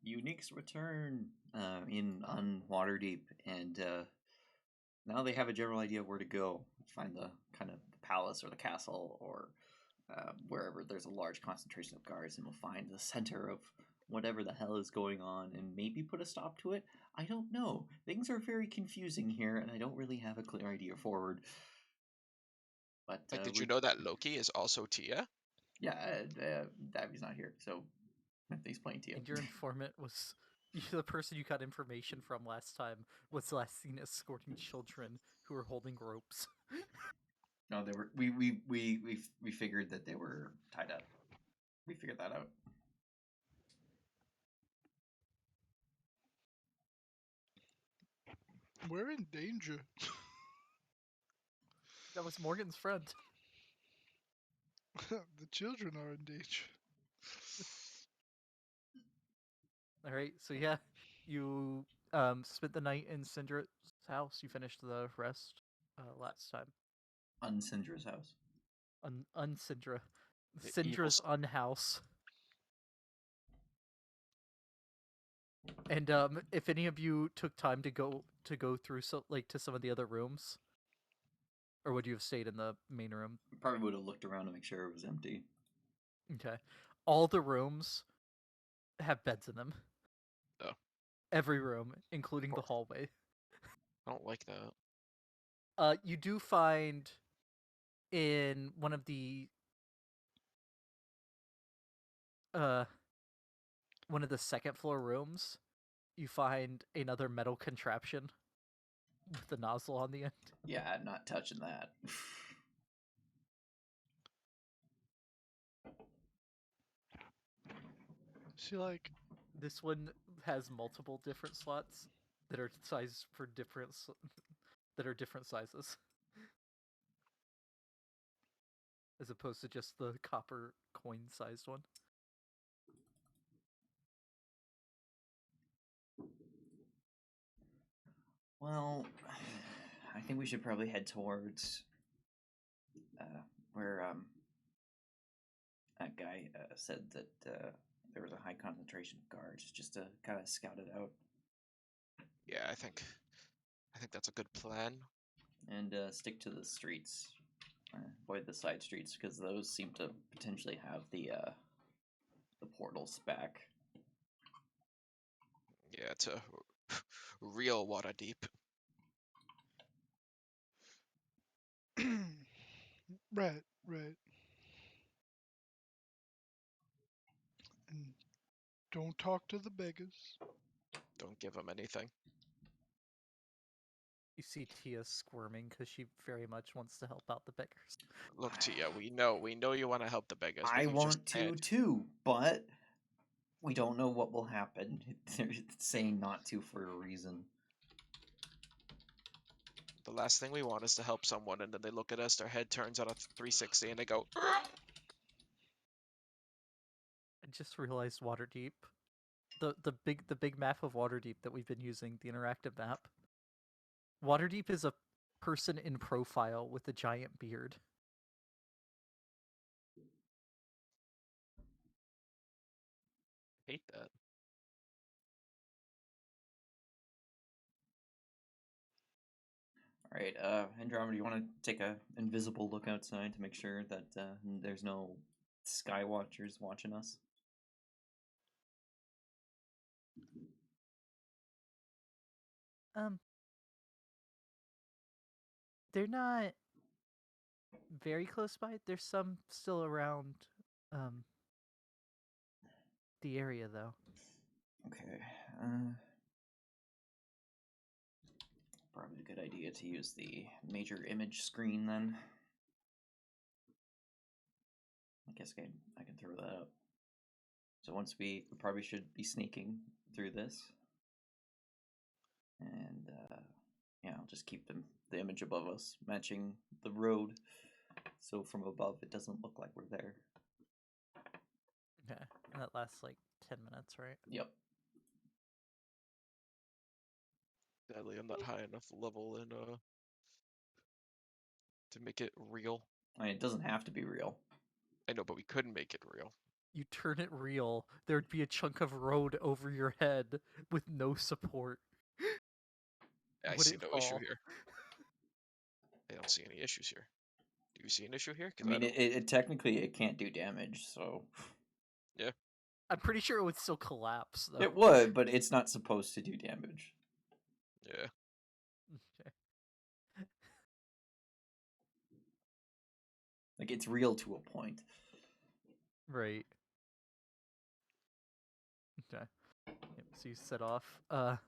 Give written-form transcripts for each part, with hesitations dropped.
Unique's return in Un-Waterdeep, and now they have a general idea of where to go. Find the kind of the palace or the castle or wherever there's a large concentration of guards, and we'll find the center of whatever the hell is going on and maybe put a stop to it. I don't know. Things are very confusing here, and I don't really have a clear idea forward. But Like, did you know that Loki is also Tia? Yeah, Davvy's not here, so he's playing Tia. And your informant was the person you got information from last time was last seen escorting children who were holding ropes. No, they were. We figured that they were tied up. We figured that out. We're in danger. That was Morgan's friend. The children are in danger. Alright, so yeah, you spent the night in Syndra's house. You finished the rest last time. Unsindra's house. Unsyndra. The Syndra's evil unhouse. And if any of you took time to go through to some of the other rooms, or would you have stayed in the main room? Probably would have looked around to make sure it was empty. Okay. All the rooms have beds in them. Oh. Every room, including the hallway. I don't like that. You do find in one of the second floor rooms, you find another metal contraption with the nozzle on the end. Yeah, I'm not touching that. See, like, this one has multiple different slots that are sized for different sizes, as opposed to just the copper coin-sized one. Well, I think we should probably head towards where that guy said that there was a high concentration of guards, just to kind of scout it out. Yeah, I think that's a good plan. And stick to the streets. Avoid the side streets, because those seem to potentially have the portals back. Yeah, it's a real Waterdeep. right. And don't talk to the beggars. Don't give them anything. You see Tia squirming because she very much wants to help out the beggars. Look, Tia, we know you want to help the beggars. But I you want just to can't. too, but we don't know what will happen. They're saying not to for a reason. The last thing we want is to help someone, and then they look at us, their head turns on a 360, and they go. I just realized Waterdeep. The big map of Waterdeep that we've been using, the interactive map. Waterdeep is a person in profile with a giant beard. Hate that. All right, Andromeda, do you want to take a invisible look outside to make sure that there's no sky watchers watching us? They're not very close by. There's some still around the area, though. Okay. Probably a good idea to use the major image screen then. I guess I can throw that up. So once we probably should be sneaking through this. And yeah, I'll just keep the image above us matching the road. So from above it doesn't look like we're there. Okay. And that lasts like 10 minutes, right? Yep. Sadly, I'm not high enough level in to make it real. I mean, it doesn't have to be real. I know, but we couldn't make it real. you turn it real, there'd be a chunk of road over your head with no support. I Would see it no issue fall? here. I don't see any issues here. Do you see an issue here? I 'Cause mean, don't. it technically it can't do damage, so I'm pretty sure it would still collapse though. it would, but it's not supposed to do damage. Yeah. Okay. Like it's real to a point. Right. Okay. Yep, so you set off. But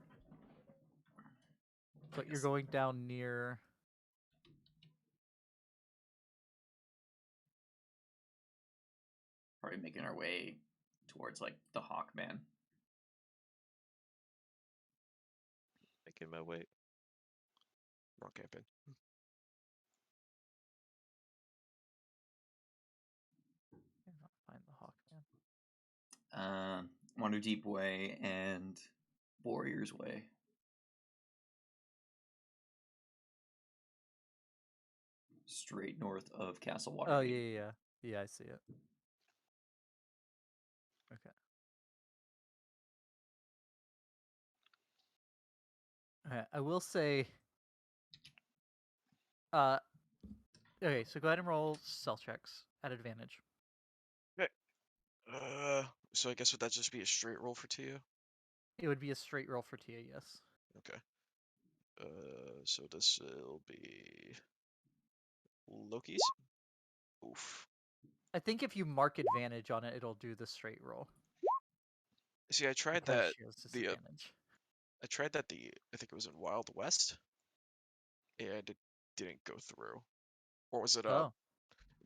you're guess. going down near. Probably making our way towards like the Hawkman. Making my way. Wrong campaign. Cannot find the Hawkman. Waterdeep Way and Warriors Way. Straight north of Castle Waterdeep. Oh yeah. Yeah, I see it. Okay. Okay, I will say. Okay, so go ahead and roll stealth checks at advantage. So I guess would that just be a straight roll for Tia? It would be a straight roll for Tia, yes. Okay. So this will be Loki's. Oof. I think if you mark advantage on it, it'll do the straight roll. See, I tried Because that. she has The disadvantage. I tried that. I think it was in Wild West, and it didn't go through. Or was it Oh,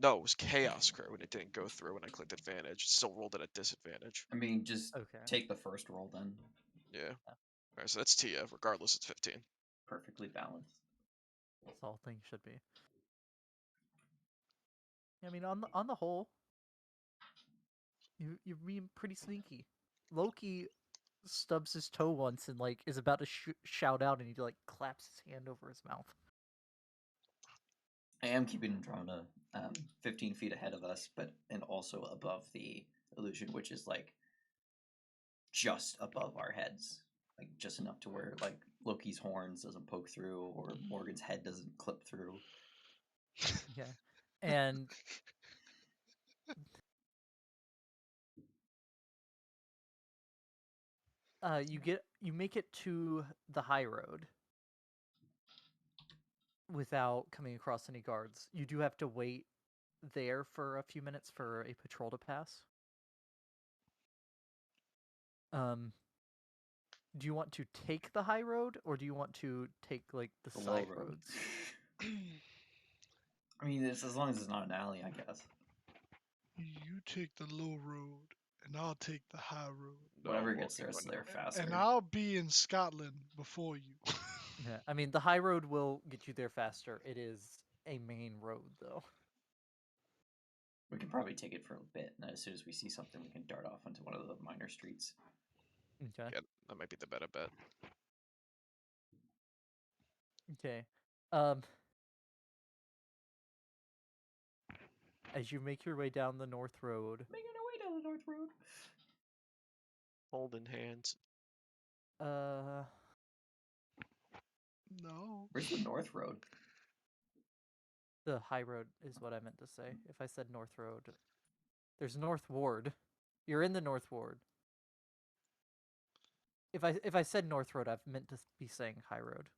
No, it was Chaos Crow, and it didn't go through when I clicked advantage. Still rolled it at disadvantage. I mean, just okay. take the first roll then. Yeah. Alright, so that's Tia. Regardless, it's 15. Perfectly balanced. That's all things should be. I mean, on the whole, you're being pretty sneaky. Loki stubs his toe once and like is about to shout out, and he like claps his hand over his mouth. I am keeping Drona 15 feet ahead of us, and also above the illusion, which is like just above our heads, like just enough to where like Loki's horns doesn't poke through or Morgan's head doesn't clip through. Yeah, and you make it to the high road without coming across any guards. You do have to wait there for a few minutes for a patrol to pass. Do you want to take the high road, or do you want to take like the The low side road. roads? I mean, it's as long as it's not an alley, I guess. You take the low road, and I'll take the high road. No, Whatever I'm gets walking us going there faster. And I'll be in Scotland before you. Yeah, I mean the high road will get you there faster. It is a main road though. We can probably take it for a bit, and as soon as we see something, we can dart off onto one of the minor streets. Okay. Yeah, that might be the better bet. Okay. As you make your way down the north road, Making our way down the north road. Holding hands. No. Where's the north road? the high road is what I meant to say. If I said north road, there's North Ward. You're in the North Ward. If I said North Road, I've meant to be saying high road.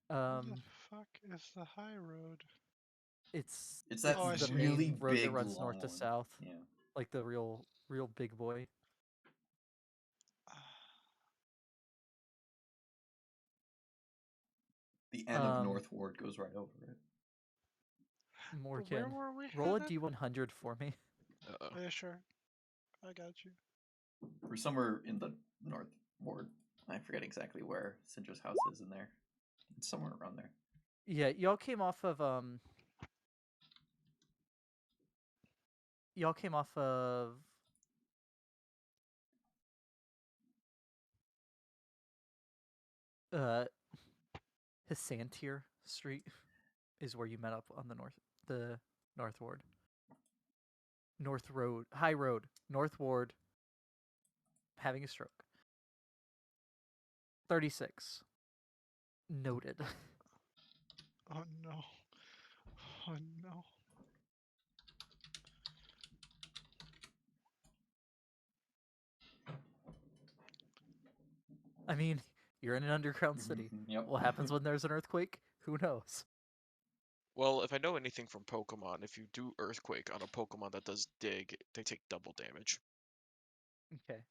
Where the fuck is the high road? It's that Oh, I the see. really main road that big, runs north to long one. south, Yeah. like the real big boy. The N of North Ward goes right over it. But Morgan, where were we roll a headed? D100 for me. Uh-oh. Yeah, sure. I got you. We're somewhere in the North Ward. I forget exactly where Syndra's house is in there. It's somewhere around there. Yeah, y'all came off of Hissantier Street is where you met up on the North Ward. North Road, High Road, North Ward. Having a stroke. 36. Noted. Oh no. Oh no. I mean, you're in an underground city. Yep. What happens when there's an earthquake? Who knows? Well, if I know anything from Pokemon, if you do Earthquake on a Pokemon that does Dig, they take double damage. Okay.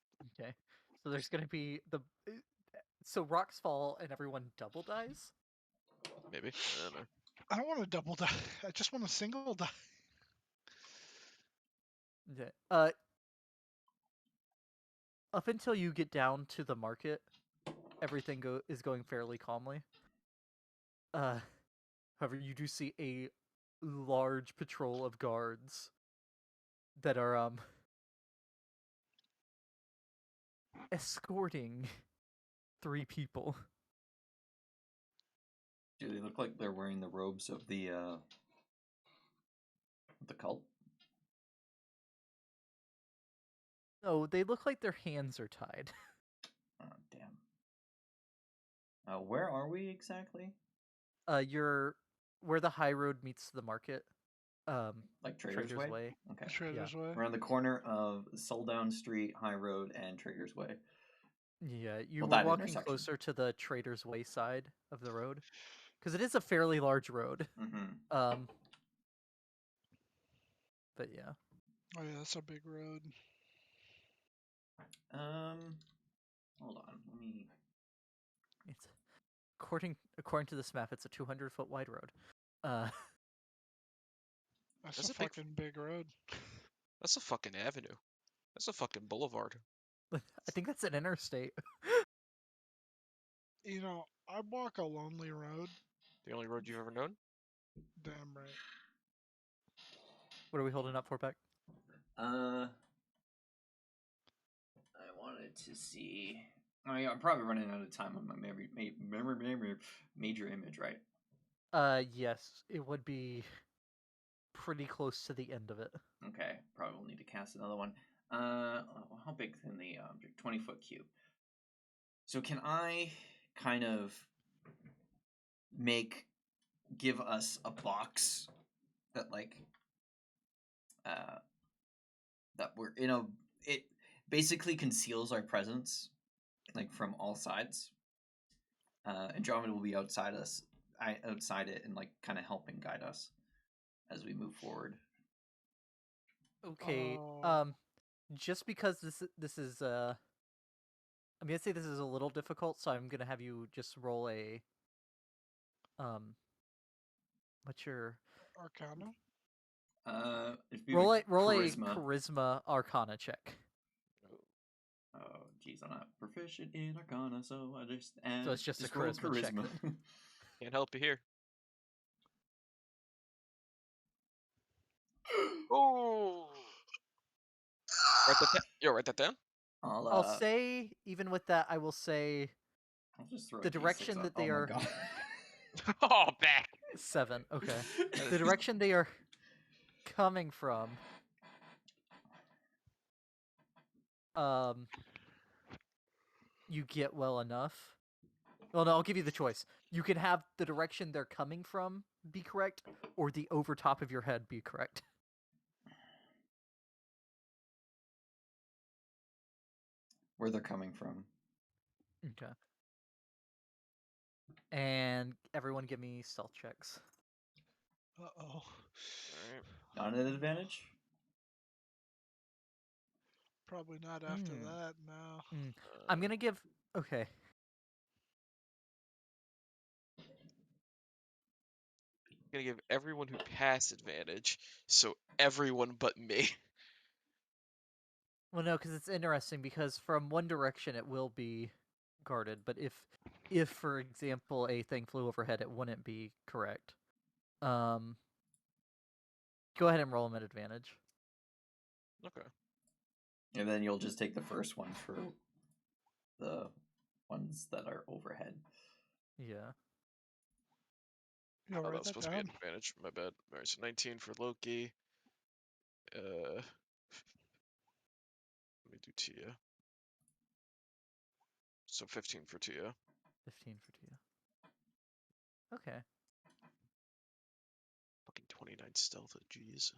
So there's gonna be so rocks fall and everyone double dies. Maybe. I don't know. I don't want to double die. I just want a single die. Okay. Up until you get down to the market, everything is going fairly calmly. However, you do see a large patrol of guards that are escorting 3 people. Do they look like they're wearing the robes of the cult? No, they look like their hands are tied. Oh, damn. Where are we exactly? You're where the high road meets the market. Like Trader's Way? Okay. Trader's Way. We're on the corner of Soldown Street, High Road, and Trader's Way. Yeah, you Well, were that walking intersection. closer to the Trader's Way side of the road, because it is a fairly large road. Mm-hmm. But yeah. Oh yeah, that's a big road. Hold on. Let me. It's according to this map, it's a 200-foot wide road. That's That's a a big- fucking big road. That's a fucking avenue. That's a fucking boulevard. I think that's an interstate. You know, I walk a lonely road. The only road you've ever known? Damn right. What are we holding up for, Beck? I wanted to see. Oh yeah, I'm probably running out of time on my major image, right? Yes, it would be pretty close to the end of it. Okay, probably will need to cast another one. How big can the object? 20-foot cube. So can I kind of give us a box that that we're in it basically conceals our presence from all sides. Andromeda will be outside it and kind of helping guide us as we move forward. Okay. Oh. Just because this is I'm gonna say this is a little difficult, so I'm gonna have you just roll a what's your Arcana? It'd be roll a charisma. charisma arcana check. Oh, geez, I'm not proficient in Arcana, so I just So it's just a roll charisma check then. Can't help you here. Oh! Write that down? I'll say, even with that, I will say I'll just throw the a D6 direction that they oh are. My God. Oh, back! 7. Okay. The direction they are coming from. You get well enough. Well, no, I'll give you the choice. You can have the direction they're coming from be correct, or the over top of your head be correct. Where they're coming from. Okay. And everyone give me stealth checks. Uh-oh. Alright. Not an advantage? Probably not after that, no. I'm gonna give... Okay. I'm gonna give everyone who passed advantage, so everyone but me. Well, no, because it's interesting, because from one direction it will be guarded, but if for example, a thing flew overhead, it wouldn't be correct. Go ahead and roll them at advantage. Okay. And then you'll just take the first one for the ones that are overhead. Yeah. Yeah, Oh, that write was that supposed to be an down. advantage. My bad. Alright, so 19 for Loki. Let me do Tia. So 15 for Tia. 15 for Tia. Okay. Fucking 29 stealth. Jeez.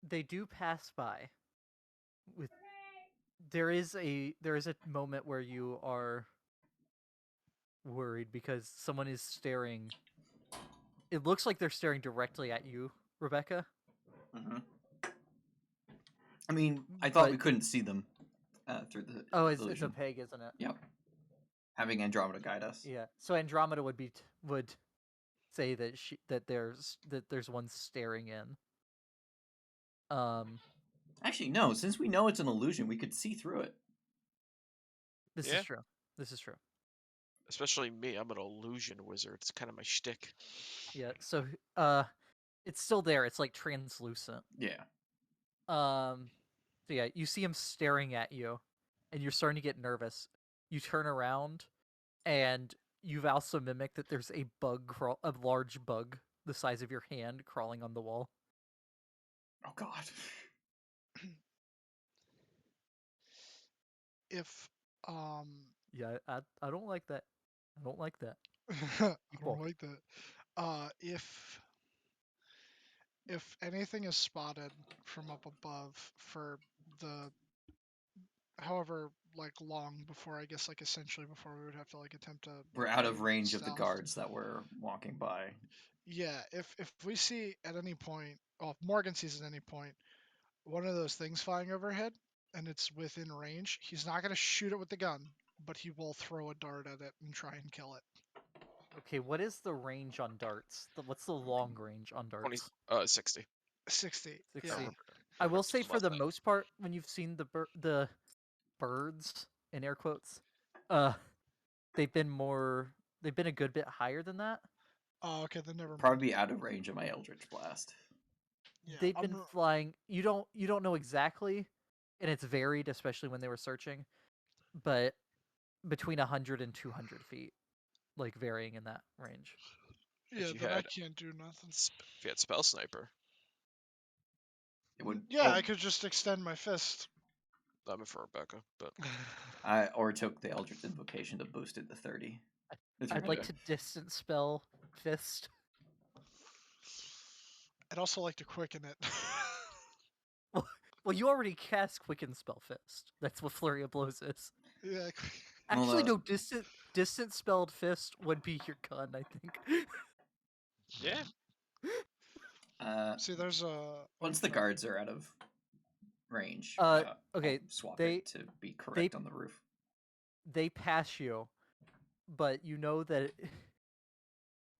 They do pass by. With there is a moment where you are worried because someone is staring. It looks like they're staring directly at you, Rebecca. Mm-hmm. I mean, I thought But we couldn't see them through the oh, it's a illusion. peg, isn't it? Yep. Having Andromeda guide us. Yeah. So Andromeda would say that there's one staring in. Actually, no. Since we know it's an illusion, we could see through it. This Yeah. is true. This is true. Especially me. I'm an illusion wizard. It's kind of my shtick. Yeah. So it's still there. It's like translucent. Yeah. So yeah, you see him staring at you, and you're starting to get nervous. You turn around, and you've also mimicked that there's a a large bug the size of your hand crawling on the wall. Oh God. If Yeah, I don't like that. I don't like that. I Keep don't walking. like that. If anything is spotted from up above for the however like long before, I guess, like essentially before we would have to like attempt to We're out of do range of the stealth. guards that were walking by. Yeah, if we see at any point, well, if Morgan sees at any point one of those things flying overhead and it's within range, he's not going to shoot it with the gun, but he will throw a dart at it and try and kill it. Okay, what is the range on darts? What's the long range on 20, darts? 60. 60. 60. I Yeah. remember I will this say from for last the time. most part, when you've seen the birds in air quotes, they've been a good bit higher than that. Oh, okay, then never mind. Probably out of range of my Eldritch Blast. Yeah, They've been flying. You don't know exactly, and it's varied, especially when they were searching, but between 100 and 200 feet, like varying in that range. Yeah, If you then I had can't do nothing. if you had spell sniper, It would. Yeah, oh, I could just extend my fist. I mean for Rebecca, but or took the Eldritch Invocation to boost it to 30. I'd like Yeah. to distance spell fist. I'd also like to quicken it. Well, you already cast Quicken Spell Fist. That's what Flurry of Blows is. Yeah. Actually, Well, no, distant spelled fist would be your gun, I think. yeah. See, there's a. Once the guards are out of range, Okay, I'll swap they- it to be correct on the roof. They pass you, but you know that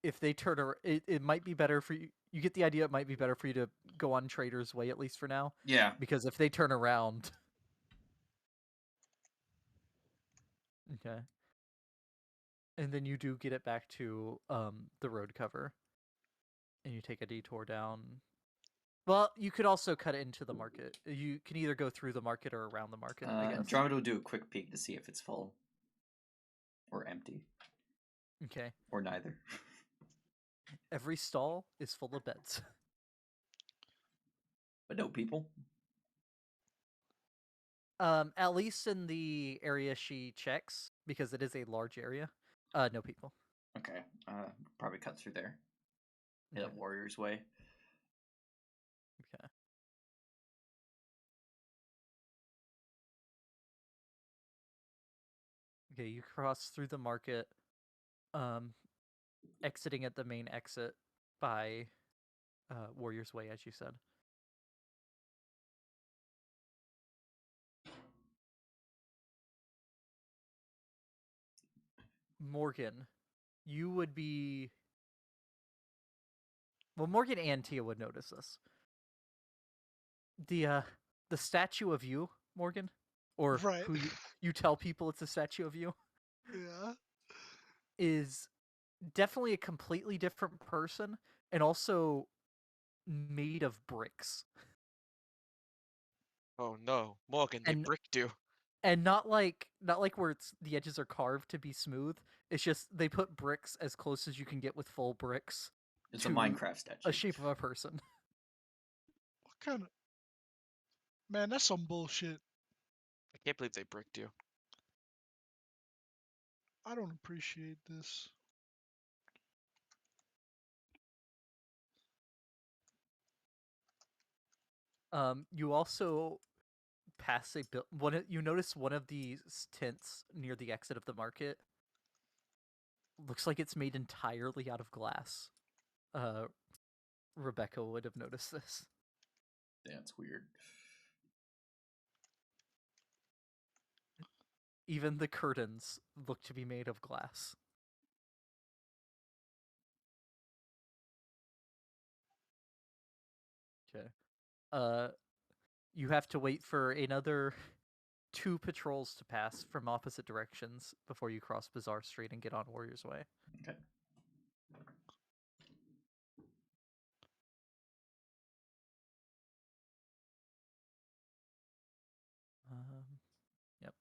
if they turn around, it might be better for you. You get the idea. It might be better for you to go on Trader's Way, at least for now, Yeah. because if they turn around, okay, and then you do get it back to the road cover, and you take a detour down. Well, you could also cut it into the market. You can either go through the market or around the market, I guess. Andromeda will do a quick peek to see if it's full or empty Okay. or neither. Every stall is full of beds. But no people. At least in the area she checks, because it is a large area. No people. Okay. Probably cut through there. Hit Okay. up Warrior's Way. Okay. Okay, you cross through the market, exiting at the main exit by Warrior's Way, as you said. Morgan, you would be. Well, Morgan and Tia would notice this. The statue of you, Morgan, or Right. who you tell people it's a statue of you, Yeah. is definitely a completely different person, and also made of bricks. Oh no, Morgan, they And- bricked you. And not like where the edges are carved to be smooth. It's just they put bricks as close as you can get with full bricks. It's a to Minecraft statue. A shape of a person. What kind of... Man, that's some bullshit. I can't believe they bricked you. I don't appreciate this. You also pass you notice one of these tents near the exit of the market looks like it's made entirely out of glass. Rebecca would have noticed this. That's weird. Even the curtains look to be made of glass. Okay. You have to wait for another 2 patrols to pass from opposite directions before you cross Bazaar Street and get on Warrior's Way. Okay. Yep.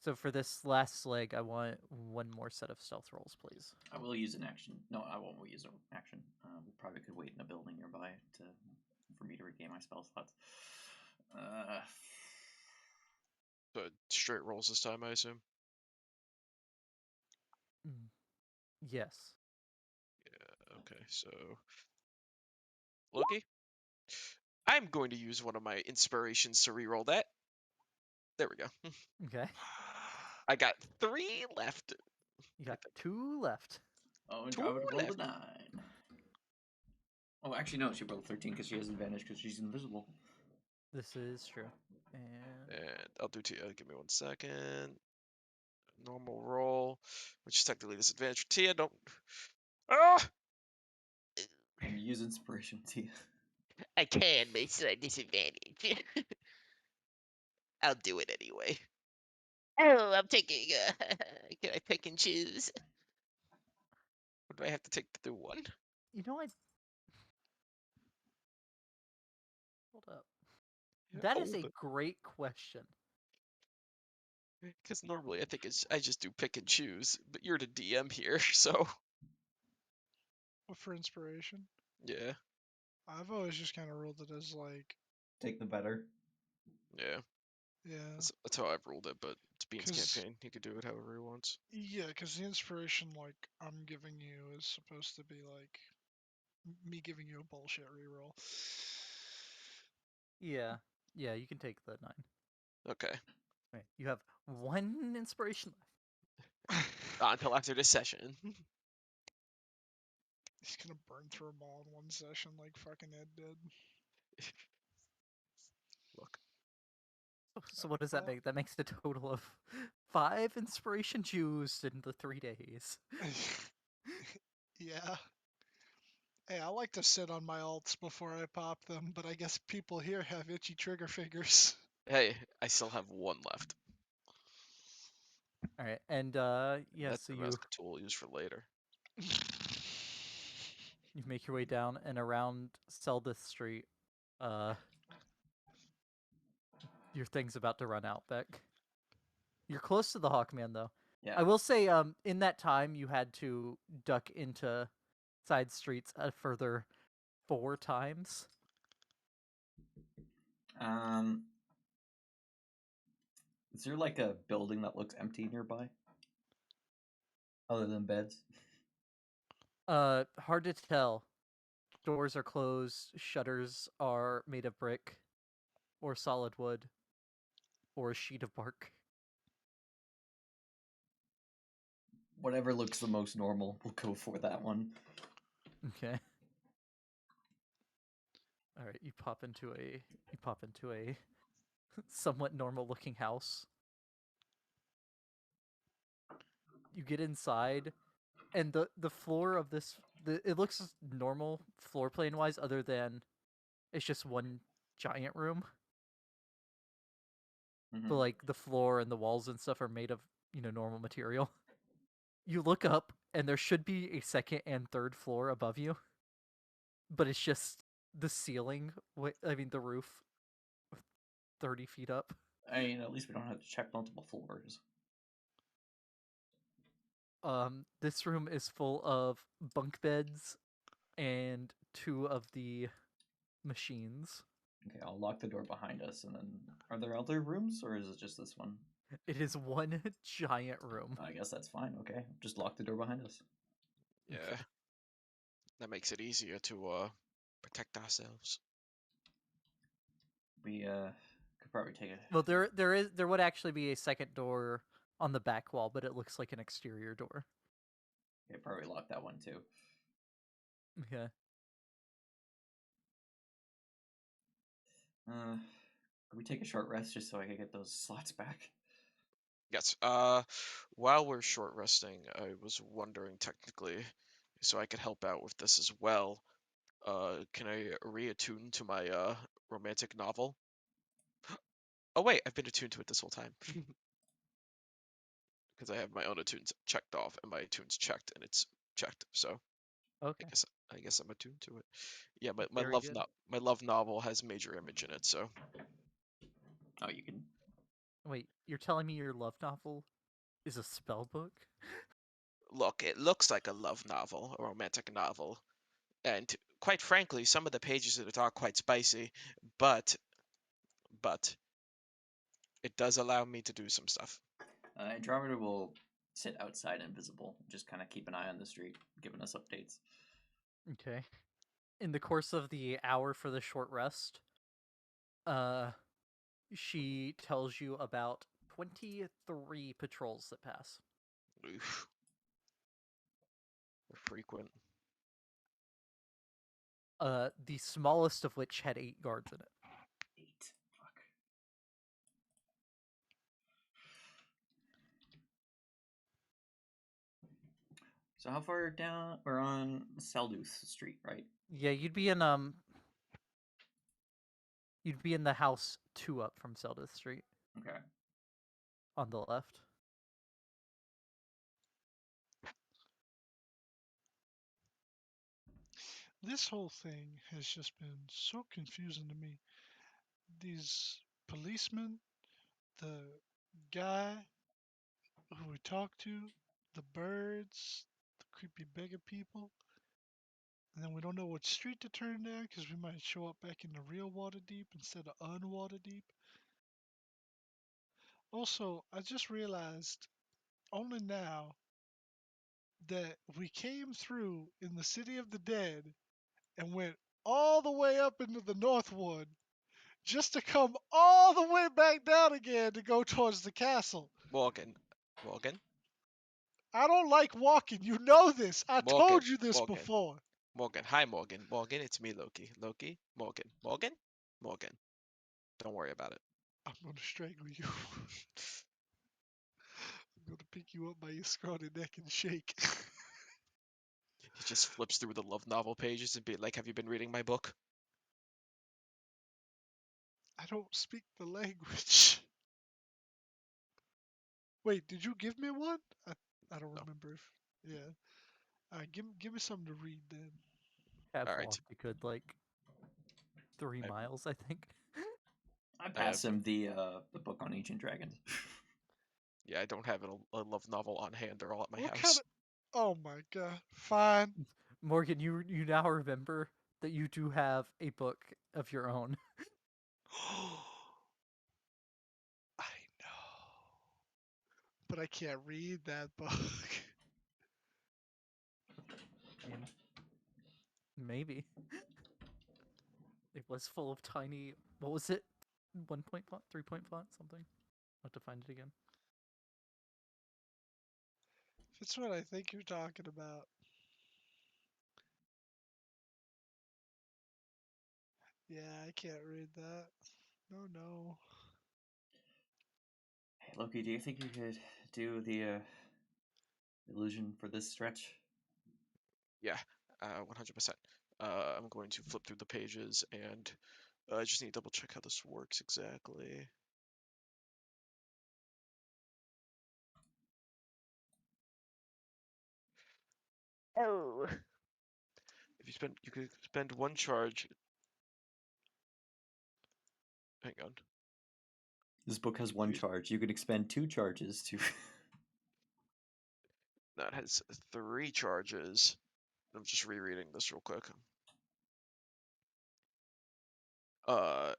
So for this last leg, I want one more set of stealth rolls, please. I will use an action. No, I won't use an action. We probably could wait in a building nearby for me to regain my spell slots. So straight rolls this time, I assume. Yes. Yeah. Okay. So Loki, I'm going to use one of my inspirations to reroll that. There we go. Okay. I got 3 left. You got 2 left. Oh, and 2 I would roll a left. 9. Oh, actually, no, she rolled 13 because she has advantage because she's invisible. This is true. And I'll do Tia. Give me 1 second. Normal roll, which is technically disadvantage for Tia. Don't. Ah! And use inspiration, Tia. I can, but it's a disadvantage. I'll do it anyway. Oh, I'm taking. Can I pick and choose? Or do I have to take the one? you know what? Hold up. Yeah, That is a hold great question. Because normally I think I just do pick and choose, but you're the DM here, so What for inspiration? yeah, I've always just kind of ruled it as like, Take the better. yeah. yeah, That's how I've ruled it, but it's Bean's 'Cause- campaign. He could do it however he wants. yeah, because the inspiration like I'm giving you is supposed to be like me giving you a bullshit reroll. Yeah. Yeah, you can take the 9. Okay. Right. You have 1 inspiration left. Until after this session. He's gonna burn through them all in one session like fucking Ed did. Look. So what does that Well- make? That makes a total of 5 inspirations used in the 3 days. Yeah. Hey, I like to sit on my alts before I pop them, but I guess people here have itchy trigger fingers. Hey, I still have 1 left. All right, and yeah, That's so the best tool I'll use for later. you make your way down and around Seldith Street. Your thing's about to run out, Beck. You're close to the Hawkman, though. Yeah. I will say, in that time, you had to duck into side streets a further 4 times. Is there like a building that looks empty nearby? Other than beds? Hard to tell. Doors are closed, shutters are made of brick, or solid wood, or a sheet of bark. Whatever looks the most normal, we'll go for that one. Okay. All right, you pop into a somewhat normal looking house. You get inside, and the floor of it looks normal floor plan wise, other than it's just one giant room. Mhm. But like the floor and the walls and stuff are made of normal material. You look up, and there should be a second and third floor above you, but it's just the ceiling. I mean the roof, 30 feet up. I mean, at least we don't have to check multiple floors. This room is full of bunk beds and 2 of the machines. Okay, I'll lock the door behind us, and then are there other rooms, or is it just this one? It is one giant room. I guess that's fine. Okay, just lock the door behind us. Yeah. That makes it easier to protect ourselves. We could probably take it. Well, there would actually be a second door on the back wall, but it looks like an exterior door. Okay, probably lock that one too. Yeah. Could we take a short rest just so I can get those slots back? Yes. While we're short resting, I was wondering technically, so I could help out with this as well. Can I reattune to my romantic novel? Oh wait, I've been attuned to it this whole time. Because I have my own attunes checked off and my attunes checked and it's checked. So Okay. I guess I'm attuned to it. Yeah, my Very love good. my love novel has major image in it, so Oh, you can. Wait, you're telling me your love novel is a spell book? look, it looks like a love novel, a romantic novel. And quite frankly, some of the pages in it are quite spicy, but it does allow me to do some stuff. Andromeda will sit outside invisible, just kind of keep an eye on the street, giving us updates. Okay. In the course of the hour for the short rest, she tells you about 23 patrols that pass. Oof. They're frequent. The smallest of which had 8 guards in it. 8. Fuck. So how far down? We're on Selduth Street, right? Yeah, you'd be in the house 2 up from Seldith Street Okay. on the left. This whole thing has just been so confusing to me. These policemen, the guy who we talked to, the birds, the creepy beggar people, and then we don't know what street to turn down because we might show up back in the real Waterdeep instead of Un-Waterdeep. Also, I just realized only now that we came through in the City of the Dead and went all the way up into the Northwood just to come all the way back down again to go towards the castle. Morgan. I don't like walking. You know this. I told you this Morgan. before. Morgan. Hi, Morgan. Morgan, it's me, Loki. Loki. Morgan. Morgan. Don't worry about it. I'm going to strangle you. I'm going to pick you up by your scrawny neck and shake. He just flips through the love novel pages and be like, have you been reading my book? I don't speak the language. Wait, did you give me one? I don't No. remember if. Yeah. Give me something to read then. Have Alright. walked a good, 3 miles, I think. I pass him the book on ancient dragons. Yeah, I don't have a love novel on hand. They're all at my What house. kind of? Oh my god. Fine. Morgan, you now remember that you do have a book of your own. I know. But I can't read that book. I mean, maybe. It was full of tiny. What was it? 1-point font, 3-point font, something. I'll have to find it again. That's what I think you're talking about. Yeah, I can't read that. No. Hey, Loki, do you think you could do the illusion for this stretch? Yeah, 100%. I'm going to flip through the pages and I just need to double check how this works exactly. Oh. If you could spend 1 charge. Hang on. This book has one charge. You can expend 2 charges to. That has 3 charges. I'm just rereading this real quick. I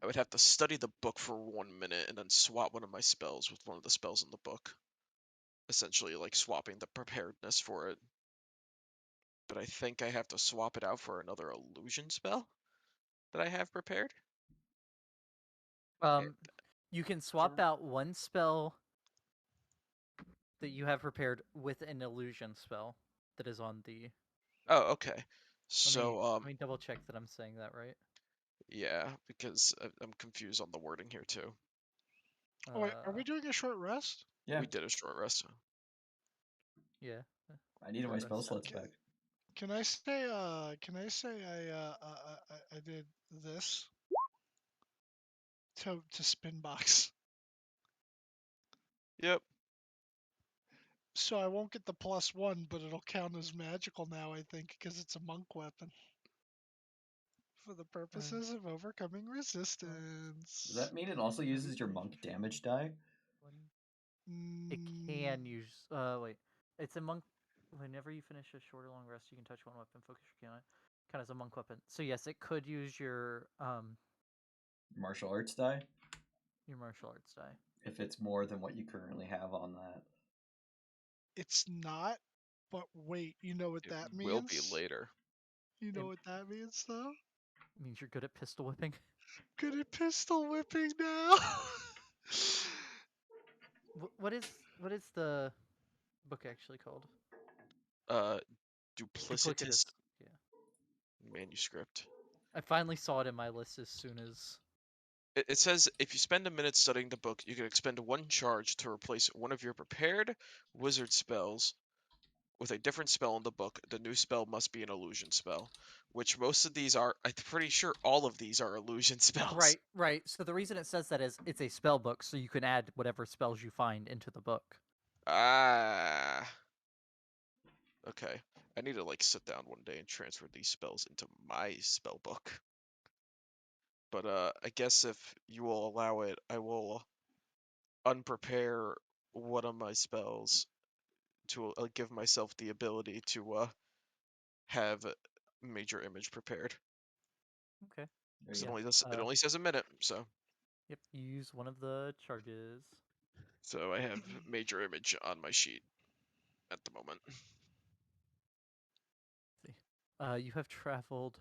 would have to study the book for 1 minute and then swap one of my spells with one of the spells in the book. Essentially, like swapping the preparedness for it. But I think I have to swap it out for another illusion spell that I have prepared. You can swap out one spell that you have prepared with an illusion spell that is on the. Oh, okay. So, let me double check that I'm saying that right. yeah, because I'm confused on the wording here too. Oh, wait, are we doing a short rest? Yeah, We did a short rest. Yeah. I needed my spell slots Okay. back. Can I say I did this to spin box, Yep. so I won't get the +1, but it'll count as magical now, I think, because it's a monk weapon. For the purposes of overcoming resistance. Does that mean it also uses your monk damage die? It can use. Wait. It's a monk. Whenever you finish a short or long rest, you can touch one weapon, focus your key on it. Kind of as a monk weapon. So yes, it could use your Martial arts die? martial arts die. If it's more than what you currently have on that. It's not, but wait, you know what It that means? will be later. You know what that means, though? It means you're good at pistol whipping. Good at pistol whipping now. What is the book actually called? Duplicitous Yeah. manuscript. I finally saw it in my list as soon as. It says if you spend a minute studying the book, you can expend 1 charge to replace one of your prepared wizard spells with a different spell in the book. The new spell must be an illusion spell, which most of these are. I'm pretty sure all of these are illusion spells. Right. So the reason it says that is it's a spell book, so you can add whatever spells you find into the book. Ah. Okay. I need to like sit down one day and transfer these spells into my spell book. But I guess if you will allow it, I will unprepare one of my spells to give myself the ability to have major image prepared. Okay. 'Cause Yeah. it only says a minute, so. Yep. You use one of the charges. So I have major image on my sheet at the moment. You have traveled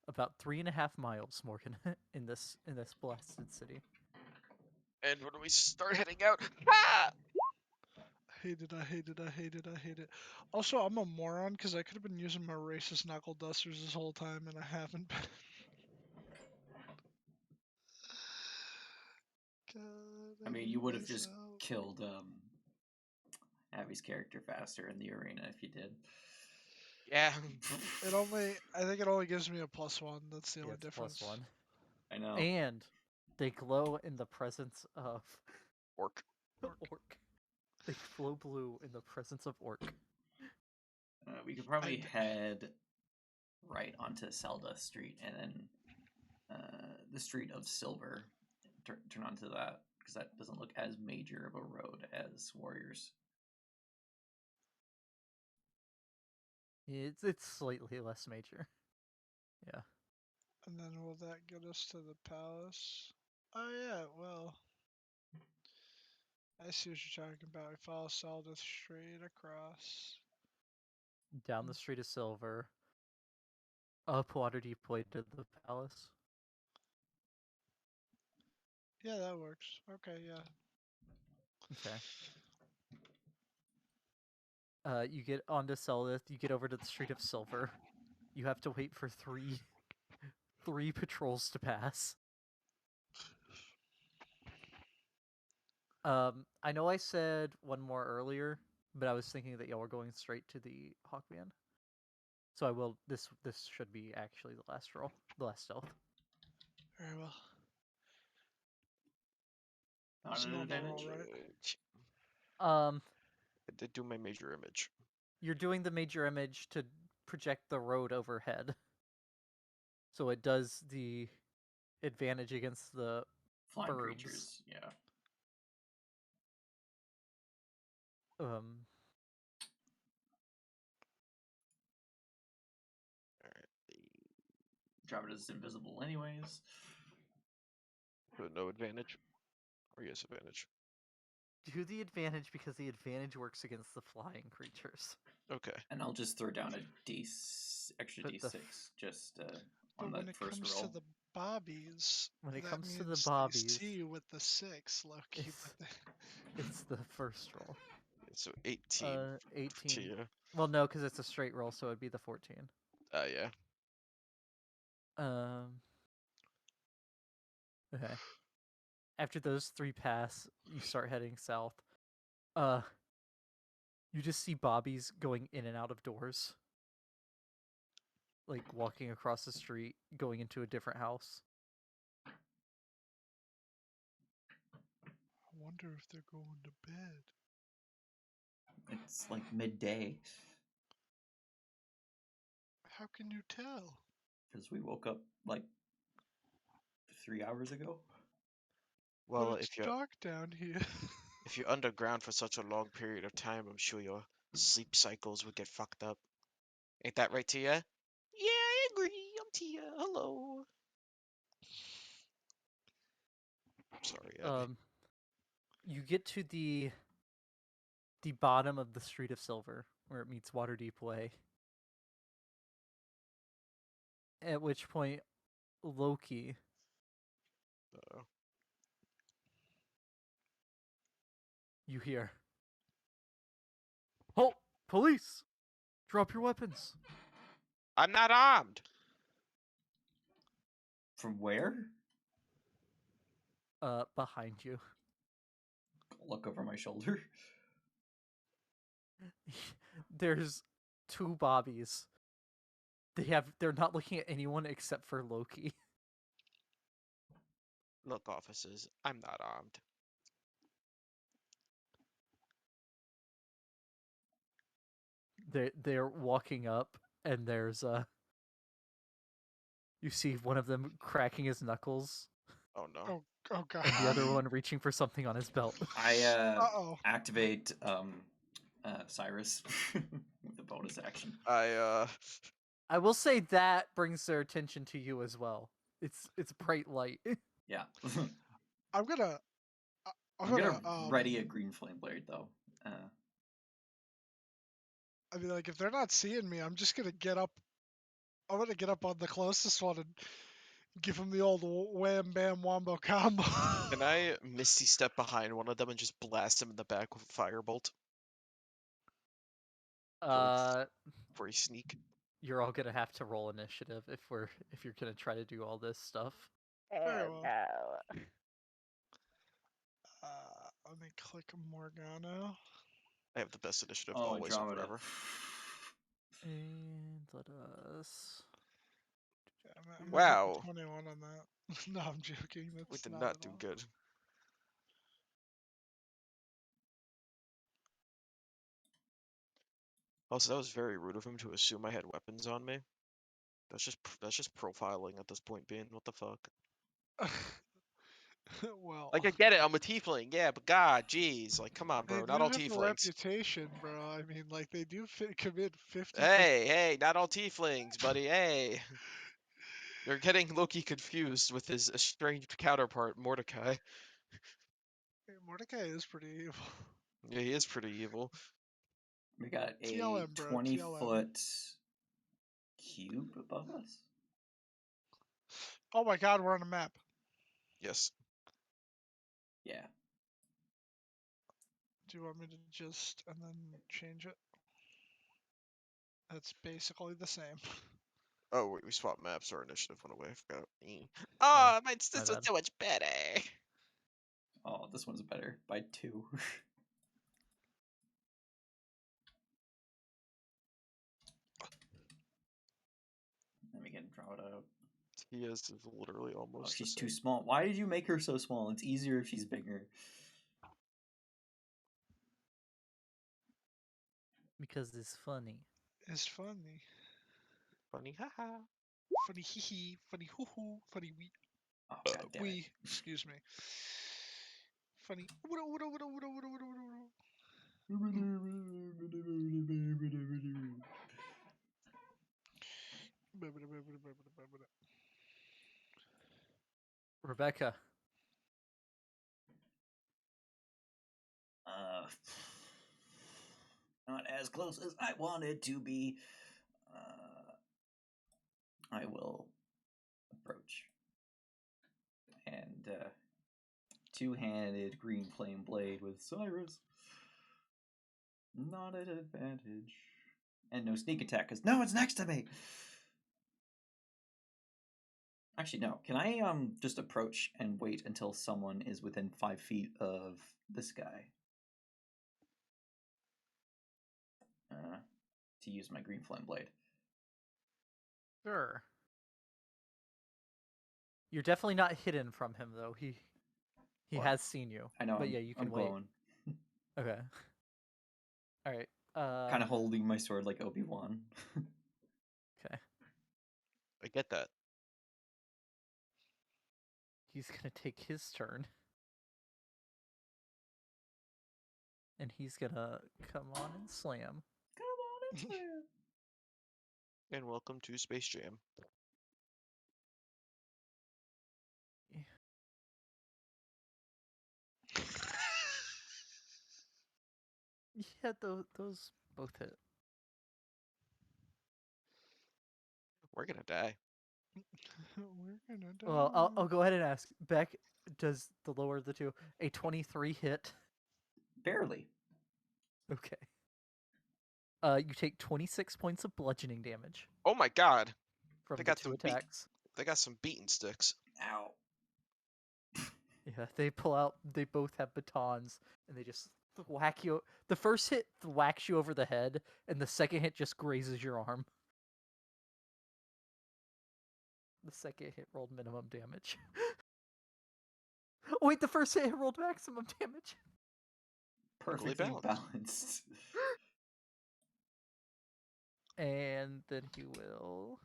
about 3.5 miles, Morgan, in this blasted city. And when we start heading out, ah! hate it. Also, I'm a moron because I could have been using my racist knuckle dusters this whole time, and I haven't been. God, I mean, hate you would have just myself. killed Abby's character faster in the arena if you did. Yeah. I think it only gives me a +1. That's the only it's difference. +1. I know. And they glow in the presence of Orc. orc. They glow blue in the presence of orc. We could probably head right onto Zelda Street and then the Street of Silver. Turn onto that because that doesn't look as major of a road as Warriors. It's slightly less major. Yeah. And then will that get us to the palace? Oh yeah, well. I see what you're talking about. We follow Zelda straight across. Down the Street of Silver. Up Waterdeep Way to the palace. Yeah, that works. Okay, yeah. Okay. You get onto Selith, you get over to the Street of Silver. You have to wait for three patrols to pass. I know I said one more earlier, but I was thinking that y'all were going straight to the Hawkman. So I will. This should be actually the last roll, the last stealth. Very well. Not It's an not advantage. all right. I did do my major image. You're doing the major image to project the road overhead. So it does the advantage against the Flying Burbs. creatures, yeah. Dravit is invisible anyways. But no advantage? Or yes, advantage. Do the advantage because the advantage works against the flying creatures. Okay. And I'll just throw down a extra But the d6 just But on when that it first comes roll. to the bobbies, When it that comes to the means bobbies, they see you with the 6, Loki. it's, it's the first roll. So 18 for 18. Tia. Well, no, because it's a straight roll, so it'd be the 14. Yeah. Okay. After those 3 pass, you start heading south. You just see bobbies going in and out of doors. Like walking across the street, going into a different house. I wonder if they're going to bed. It's like midday. How can you tell? Because we woke up like 3 hours ago. Well, But it's dark down here. if you're underground for such a long period of time, I'm sure your sleep cycles would get fucked up. Ain't that right, Tia? Yeah, I agree. I'm Tia. Hello. Sorry, Abby. You get to the bottom of the Street of Silver, where it meets Waterdeep Way. At which point, Loki, Uh-oh. you hear, "Halt! Police! Drop your weapons!" I'm not armed. From where? Behind you. Look over my shoulder. There's 2 bobbies. They're not looking at anyone except for Loki. Look, officers, I'm not armed. They're walking up, and there's you see one of them cracking his knuckles, Oh no. Oh god. and the other one reaching for something on his belt. I Uh-oh. activate Cyrus with the bonus action. I will say that brings their attention to you as well. It's bright light. Yeah. I'm gonna ready a green flame blade though. I mean, like, if they're not seeing me, I'm just gonna get up. I'm gonna get up on the closest one and give him the old wham bam wombo combo. Can I misty step behind one of them and just blast him in the back with a firebolt? For a sneak. You're all gonna have to roll initiative if you're gonna try to do all this stuff. Very Oh well. no. Let me click Morgana. I have the best initiative Oh, always and Andromeda. forever. And let us. Yeah, I'm Wow. 21 on that. No, I'm joking. We That's did not not at do all. good. Also, that was very rude of him to assume I had weapons on me. That's just profiling at this point, Bean. What the fuck? Well, Like, I get it, I'm a tiefling, yeah, but god, jeez, like, come on, they bro, do not all have a tieflings. reputation, bro. I mean, like, they do commit 50. Hey, not all tieflings, buddy, hey. You're getting Loki confused with his estranged counterpart, Mordecai. Mordecai is pretty evil. Yeah, he is pretty evil. We got a TLM, bro, 20-foot cube above us. Oh my god, we're on a map. Yes. Yeah. Do you want me to just and then change it? That's basically the same. Oh, wait, we swapped maps, our initiative went away, I forgot. Oh, this my was bad. so much better. Oh, this one's better by 2. Let me get Andromeda. Tia's is literally Oh, almost she's the too same. small. Why did you make her so small? It's easier if she's bigger. Because it's funny. It's funny. Funny, haha. Funny hee hee, funny hoo hoo, funny wee. Oh, God damn it. Excuse me. Funny. Rebecca. Not as close as I wanted to be. I will approach. And two-handed green flame blade with Cyrus. Not at advantage. And no sneak attack, because no one's next to me! Actually, no. Can I just approach and wait until someone is within 5 feet of this guy? To use my green flame blade. Sure. You're definitely not hidden from him, though. He Well, has seen you. I know. But yeah, you can I'm wait. glowing. Okay. All right. Kind of holding my sword like Obi-Wan. Okay. I get that. He's gonna take his turn. And he's gonna come on and slam. Come on and slam. And welcome to Space Jam. Yeah, those both hit. We're gonna die. We're gonna die. Well, I'll go ahead and ask. Beck, does the lower of the two a 23 hit? Barely. Okay. You take 26 points of bludgeoning damage Oh my god! from They the got two some beat- attacks. They got some beating sticks. Ow. Yeah, they pull out. They both have batons, and they just whack you. The first hit whacks you over the head, and the second hit just grazes your arm. The second hit rolled minimum damage. Oh, wait, the first hit rolled maximum damage. Equally Perfectly balanced. balanced. And then he will.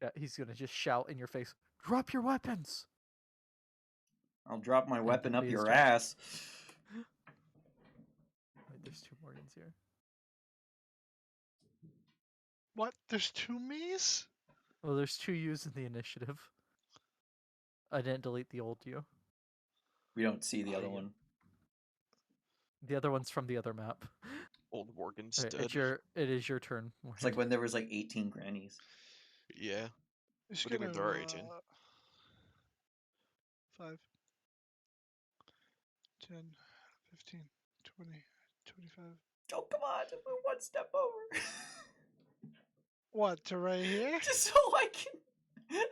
Yeah, he's gonna just shout in your face, "Drop your weapons!" I'll drop my weapon that'll up be his your turn. ass. Wait, there's two Morgans here. What? There's two me's? Well, there's two U's in the initiative. I didn't delete the old U. We don't see the Oh, other yeah. one. The other one's from the other map. Old Morgan's Alright, dead. it is your turn. It's like when there was like 18 grannies. Yeah. It's What do you mean gonna, there are 18? 5, 10, 15, 20, 25. Oh, come on. Just move one step over. What, to right here? Just so I can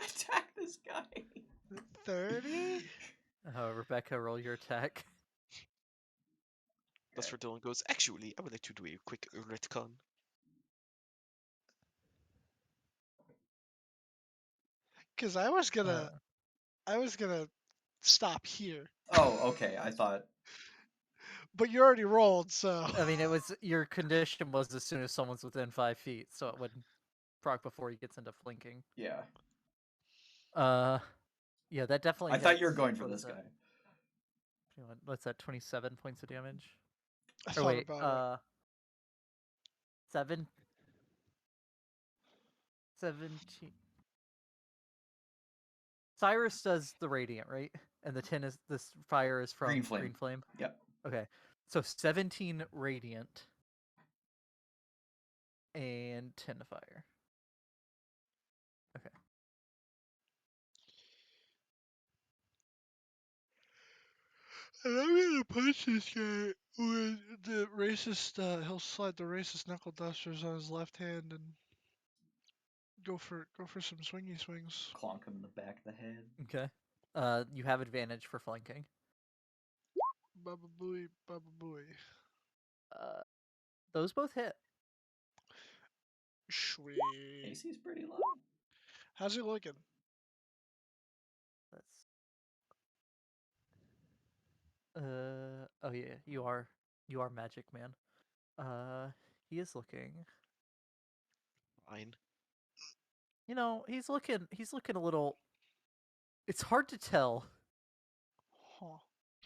attack this guy. 30? Rebecca, roll your attack. That's where Dylan goes, actually, I would like to do a quick retcon. Because I was gonna stop here, Oh, okay. I thought. but you already rolled, so. I mean, it was your condition was as soon as someone's within 5 feet, so it would proc before he gets into flanking. Yeah. Yeah, that definitely. I thought you were hits. going for What this is that? guy. What's that? 27 points of damage. I Or thought wait, about 17. Cyrus does the radiant, right? And the 10 is this fire is from Green flame. Yep. Okay, so 17 radiant and 10 fire. Okay. it. And I'm gonna punch this guy with the racist, he'll slide the racist knuckle dusters on his left hand and go for some swingy swings. Clonk him in the back of the head. Okay. You have advantage for flanking. Baba booey, baba booey. Those both hit. Sweet. AC's pretty low. How's he looking? That's. Oh yeah, you are. You are Magic Man. He is looking. Fine. You know, he's looking a little. It's hard to tell. Huh.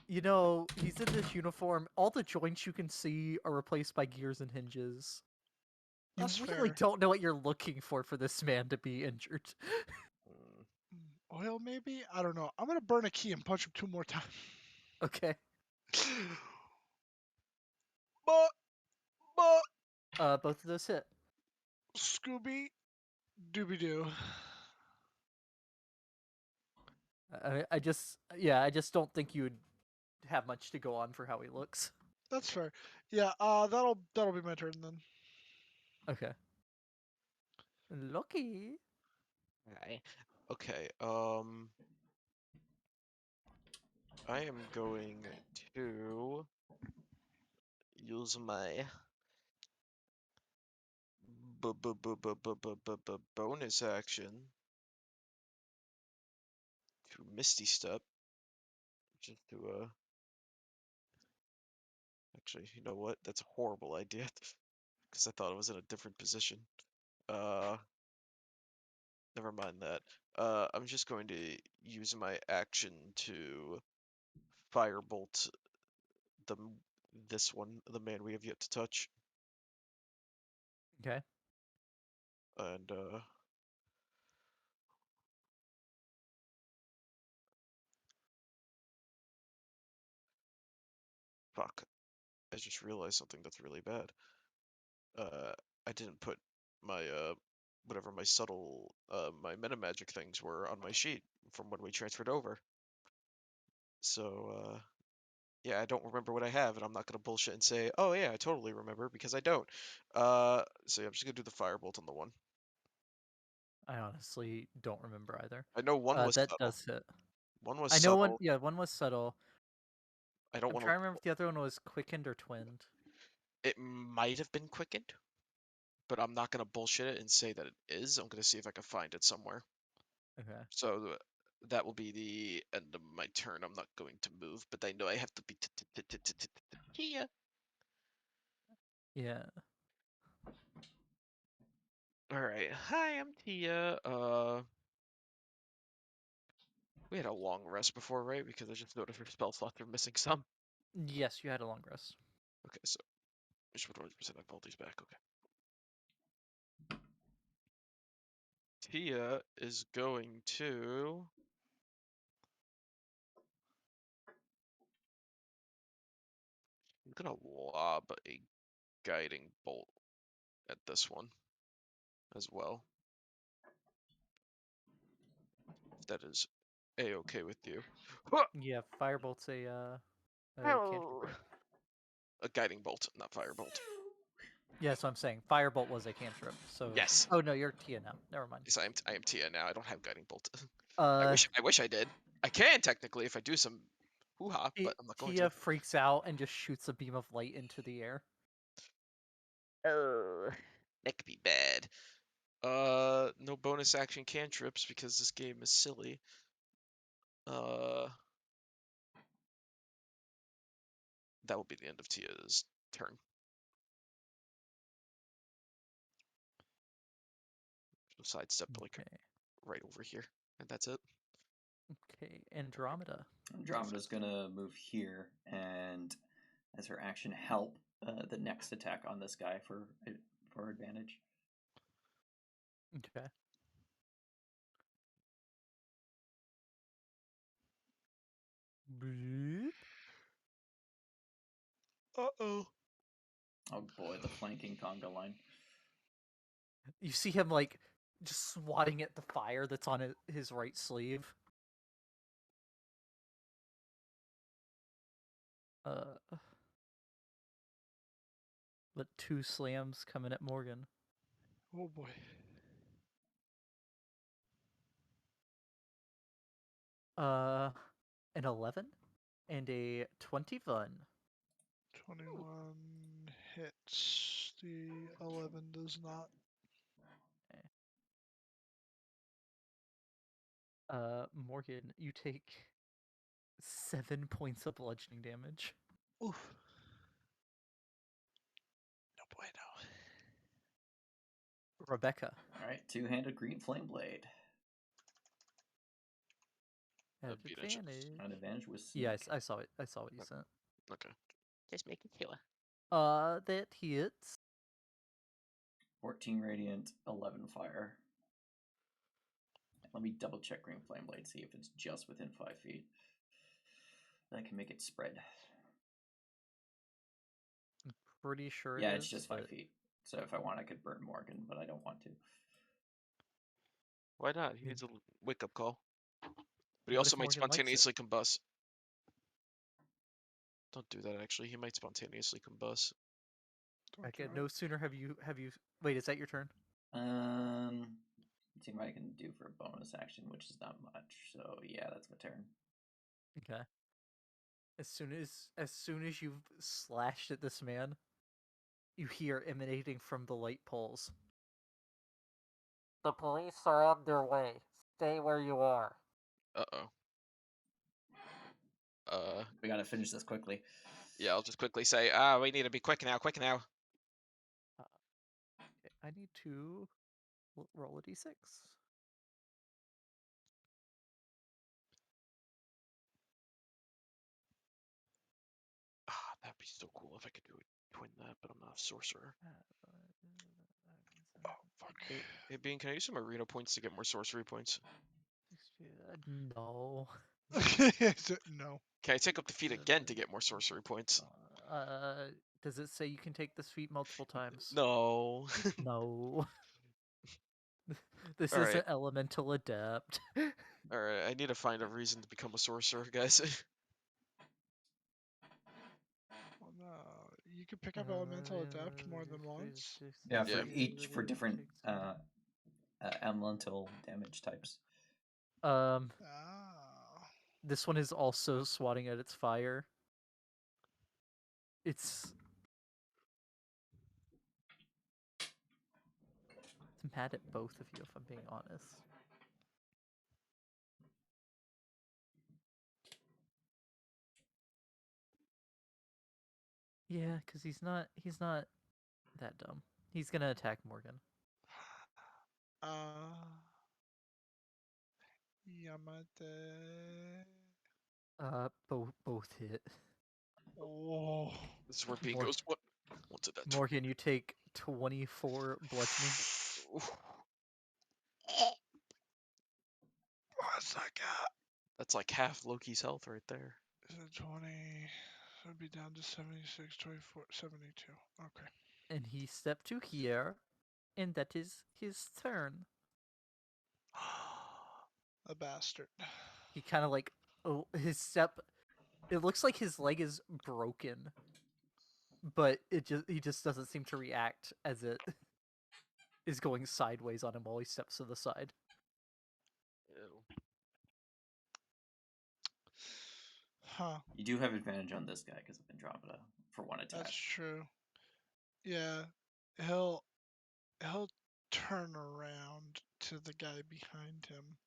You know, he's in this uniform. All the joints you can see are replaced by gears and hinges. You That's really fair. don't know what you're looking for this man to be injured. Mm, Oil, maybe? I don't know. I'm gonna burn a key and punch him 2 more times. Okay. But Both of those hit. Scooby Dooby Doo. I just don't think you would have much to go on for how he looks. That's fair. Yeah, that'll be my turn then. Okay. Lucky. Alright. Okay. I am going to use my bonus action to Misty Step, just to actually, you know what? That's a horrible idea, because I thought it was in a different position. Never mind that. I'm just going to use my action to firebolt this one, the man we have yet to touch, Okay. and fuck. I just realized something that's really bad. I didn't put my whatever my subtle my meta magic things were on my sheet from when we transferred over. So yeah, I don't remember what I have, and I'm not gonna bullshit and say, oh yeah, I totally remember, because I don't. So yeah, I'm just gonna do the firebolt on the one. I honestly don't remember either. I know one was That subtle. does hit. One was I know one. subtle. Yeah, one was subtle. I don't I'm want trying to to. remember if the other one was quickened or twinned. It might have been quickened, but I'm not gonna bullshit it and say that it is. I'm gonna see if I can find it somewhere. Okay. So that will be the end of my turn. I'm not going to move, but I know I have to be Tia. Yeah. All right. Hi, I'm Tia. We had a long rest before, right? Because I just noticed her spell slots are missing some. Yes, you had a long rest. Okay, so I just put 100% of all these back. Okay. Tia is going to. I'm gonna lob a guiding bolt at this one as well. If that is a-okay with you. Yeah, firebolt's a cantrip, Oh. right? A guiding bolt, not firebolt. Yeah, so I'm saying firebolt was a cantrip. So Yes. oh no, you're Tia now. Never mind. Yes, I am Tia now. I don't have guiding bolt. Uh, I wish I did. I can technically if I do some hoo-ha, but I'm not going Tia to. freaks out and just shoots a beam of light into the air. Oh. That could be bad. No bonus action cantrips because this game is silly. That will be the end of Tia's turn. She'll sidestep like Okay. right over here, and that's it. Okay, Andromeda. Andromeda's gonna move here and, as her action, help the next attack on this guy for advantage. Okay. Bloop. Uh-oh. Oh boy, the flanking conga line. You see him like just swatting at the fire that's on his right sleeve. But 2 slams coming at Morgan. Oh boy. An 11 and a 21. 21 hits. The 11 does not. Morgan, you take 7 points of bludgeoning damage. Oof. Rebecca. All right, two-handed green flame blade. At Advantage. advantage. An advantage with sneak. Yeah, I saw it. I saw what you sent. Okay. Just making sure. That hits. 14 radiant, 11 fire. Let me double check green flame blade, see if it's just within 5 feet. I can make it spread. Pretty sure Yeah, it it's is, just 5 feet. So if I want, I could burn Morgan, but I don't want to. Why not? He Yeah. needs a wake-up call. But he What also if might Morgan likes it? spontaneously combust. Don't do that, actually. He might spontaneously combust. Don't Becca, do no it. sooner have you wait, is that your turn? Let's see what I can do for a bonus action, which is not much. So yeah, that's my turn. Okay. As soon as you've slashed at this man, you hear emanating from the light poles. The police are on their way. Stay where you are. Uh-oh. We gotta finish this quickly. Yeah, I'll just quickly say, we need to be quick now, quick now. Okay, I need to roll a d6. That'd be so cool if I could do a twin that, but I'm not a sorcerer. Oh, fuck. Hey, Bean, can I use some arena points to get more sorcery points? No. No. Can I take up the feat again to get more sorcery points? Does it say you can take this feat multiple times? No. No. This All is right. an elemental adept. Alright, I need to find a reason to become a sorcerer, guys. Well, no. You can pick up elemental adept more than once. Yeah, for Yeah. each for different elemental damage types. Oh. This one is also swatting at its fire. It's mad at both of you, if I'm being honest. Yeah, because he's not that dumb. He's gonna attack Morgan. Yamate. Both hit. Oh. This is where Bean Mor- goes, what? What's it that? Morgan, you take 24 bludgeoning. What's that got? That's like half Loki's health right there. Is it 20? So it'd be down to 76, 24, 72. Okay. And he stepped to here, and that is his turn. A bastard. He kind of like, oh, his step. It looks like his leg is broken, but he just doesn't seem to react as it is going sideways on him while he steps to the side. Ew. Huh. You do have advantage on this guy because of Andromeda for one attack. That's true. Yeah. He'll turn around to the guy behind him.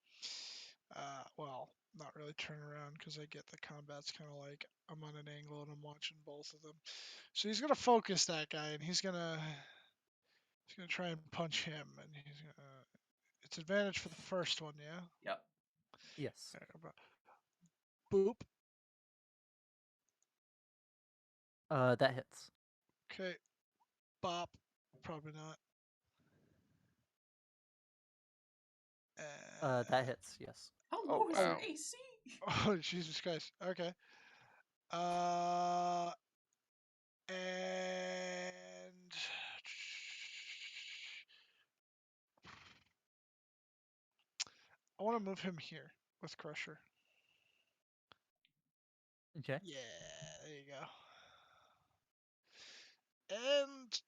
Well, not really turn around because I get the combat's kind of like I'm on an angle and I'm watching both of them. So he's gonna focus that guy and he's gonna try and punch him and he's gonna. It's advantage for the first one, yeah. Yep. Yes. Boop. That hits. Okay. Bop. Probably not. That hits. Yes. How Oh, low is wow. your AC? Oh, Jesus Christ. Okay. And I want to move him here with Crusher. Okay. Yeah, there you go. And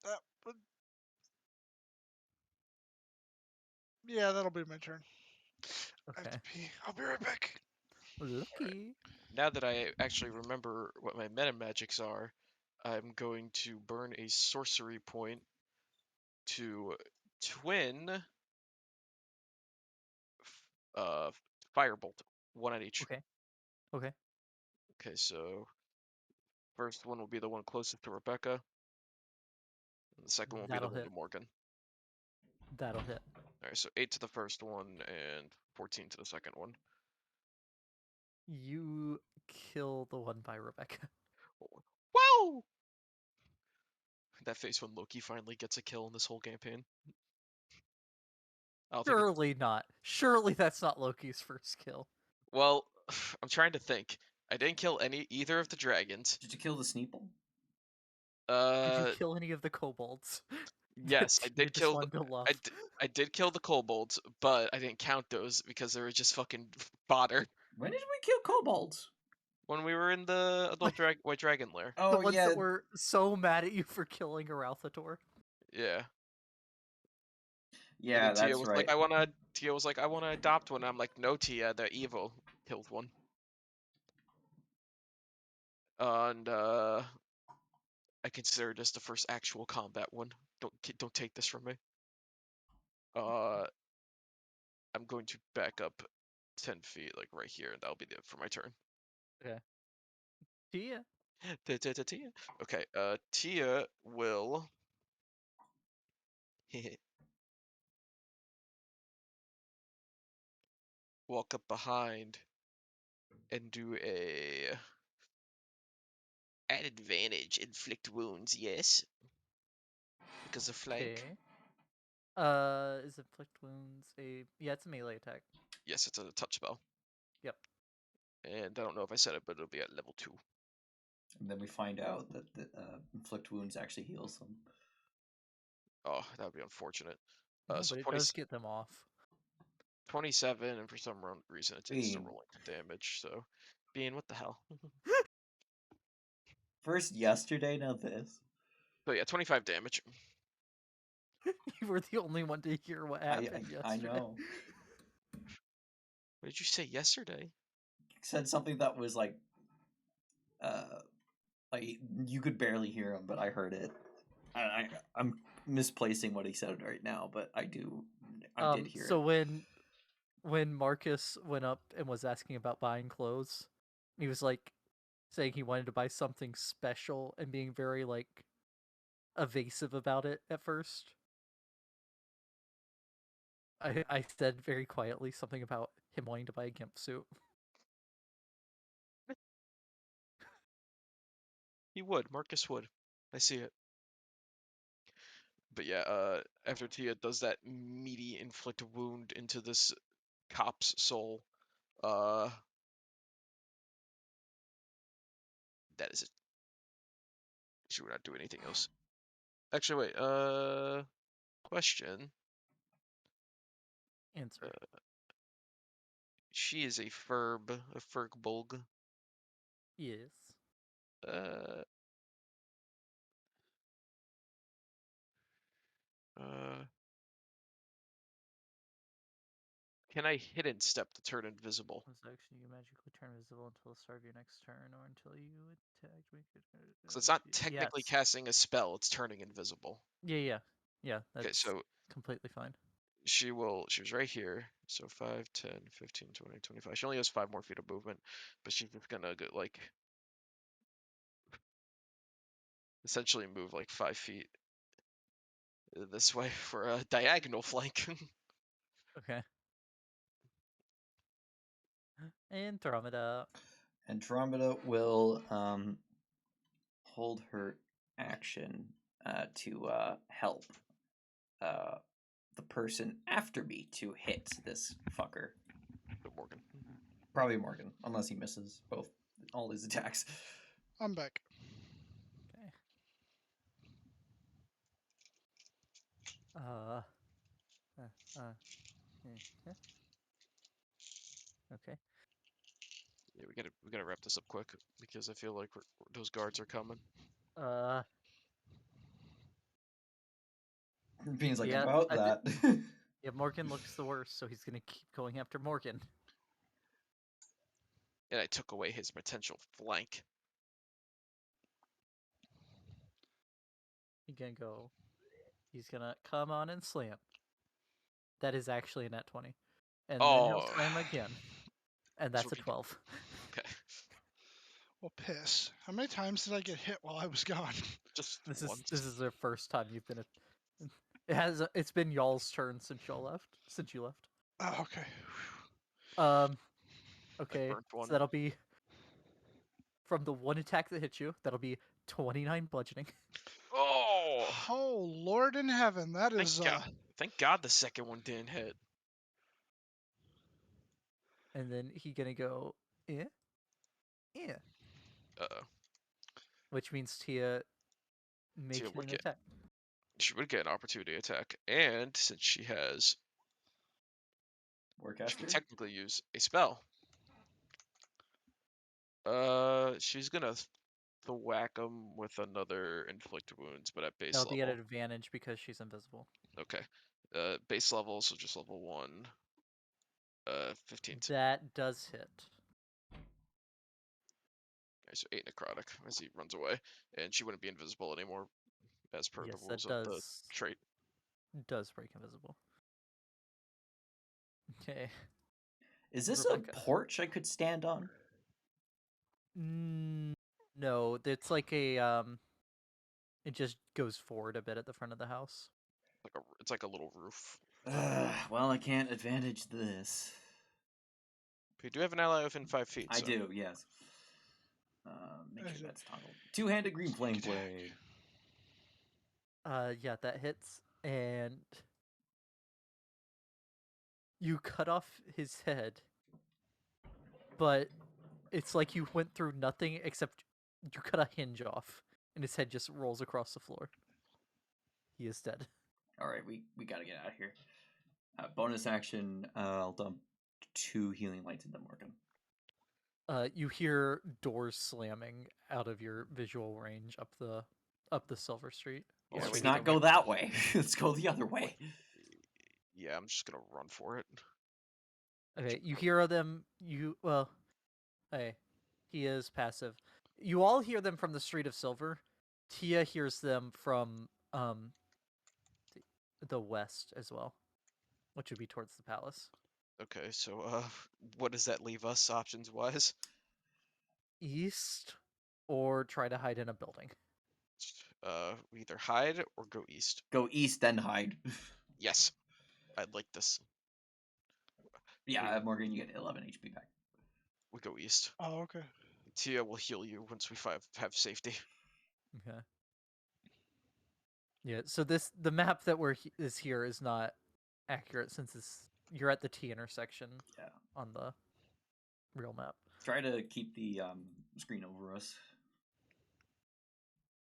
that would... Yeah, that'll be my turn. I have Okay. to pee. I'll be right back. Lucky. Now that I actually remember what my meta magics are, I'm going to burn a sorcery point to twin firebolt, one on each. Okay. Okay. Okay, so First one will be the one closest to Rebecca. And the second one will be That'll the one hit. to Morgan. That'll hit. Alright, so 8 to the first one and 14 to the second one. You kill the one by Rebecca. Whoa! That face when Loki finally gets a kill in this whole campaign. I don't think it's... Surely not. Surely that's not Loki's first kill. Well, I'm trying to think. I didn't kill either of the dragons. Did you kill the Sneeple? Did you kill any of the kobolds? Yes, I You did just kill wanted to love. I did kill the kobolds, but I didn't count those because they were just fucking fodder When did we kill kobolds? when we were in the adult white dragon lair. The Oh ones yeah, that were so mad at you for killing Aralthator. Yeah. yeah, Tia that's was right. like, Tia was like, I wanna adopt one. I'm like, no, Tia, they're evil. Killed one. And I consider this the first actual combat one. Don't take this from me. I'm going to back up 10 feet, like right here, and that'll be it for my turn. Okay. Tia. Tia. Okay, Tia will walk up behind and do a at advantage inflict wounds, yes. Because of flank. Okay. Is inflict wounds yeah, it's a melee attack. Yes, it's a touch spell. Yep. And I don't know if I said it, but it'll be at level 2. And then we find out that the inflict wounds actually heals them. Oh, that would be unfortunate. No, So but it 20, does get them off. 27, and for some reason it's still Bean. rolling damage, so... Bean, what the hell? First yesterday, now this. So yeah, 25 damage. You were the only one to hear what happened yesterday. I know. What did you say yesterday? Said something that was like you could barely hear him, but I heard it. I'm misplacing what he said right now, but I did hear it. So when Marcus went up and was asking about buying clothes, he was like saying he wanted to buy something special and being very like evasive about it at first. I said very quietly something about him wanting to buy a gimp suit. He would. Marcus would. I see it. But yeah, after Tia does that meaty inflict wound into this cop's soul, that is it. She would not do anything else. Actually, wait, question. Answer. She is a Fergbolg. Yes. Uh, can I hidden step to turn invisible? Was action you magically turn visible until the start of your next turn, or until you attack. So it's not technically Yes. casting a spell; it's turning invisible. Yeah. That's Okay, so completely fine. she was right here. So 5, 10, 15, 20, 25. She only has 5 more feet of movement, but she's just gonna go, like, essentially move like 5 feet this way for a diagonal flank. Okay. Andromeda. Andromeda will hold her action to help the person after me to hit this fucker. Morgan. Probably Morgan, unless he misses all his attacks. I'm back. Okay. Okay. Yeah, we gotta wrap this up quick because I feel like those guards are coming. Bean's like, Yeah, about that. Yeah, Morgan looks the worst, so he's gonna keep going after Morgan. And I took away his potential flank. He's gonna go. He's gonna come on and slam. That is actually a net 20. And then he'll slam again. And that's a 12. Okay. Well, piss. How many times did I get hit while I was gone? Just This once. is the first time you've been. It's been y'all's turn since y'all left. Since you left. Oh, okay. Okay, burnt one. so that'll be from the one attack that hit you. That'll be 29 bludgeoning. Oh! Oh, Lord in heaven, that Thank is God. Thank God the second one didn't hit. And then he gonna go, yeah, Uh-oh. which means Tia makes Tia would an get attack. She would get an opportunity attack, and since she has, she Warcaster. can technically use a spell. She's gonna whack him with another inflict wounds, but at base That'll be at level. advantage because she's invisible. Okay. Base level, so just level 1. 15. That does hit. Okay, so 8 necrotic as he runs away, and she wouldn't be invisible anymore, as per Yes, the that rules of the does trait. break invisible. Okay. Is this Rebecca. a porch I could stand on? No, it's like a it just goes forward a bit at the front of the house. It's like a little roof. Well, I can't advantage this. We do have an ally within 5 feet. I So. do, yes. Make Is sure it- that's toggled. Two-handed green flame Attack. blade. Yeah, that hits, and you cut off his head, but it's like you went through nothing except you cut a hinge off, and his head just rolls across the floor. He is dead. All right, we got to get out of here. Bonus action, I'll dump 2 healing lights into Morgan. You hear doors slamming out of your visual range up the Silver Street. Yeah, Let's we not need- go that way. Let's go the other way. Yeah, I'm just gonna run for it. Okay, you hear them. Hey, he is passive. You all hear them from the Street of Silver. Tia hears them from the west as well, which would be towards the palace. Okay, so what does that leave us options wise? East, or try to hide in a building. We either hide or go east. Go east, then hide. Yes, I'd like this. Yeah, Morgan, you get 11 HP back. We go east. Oh, okay. Tia will heal you once we have safety. Okay. Yeah. So the map that is here is not accurate since you're at the T intersection. Yeah. On the real map. Try to keep the screen over us.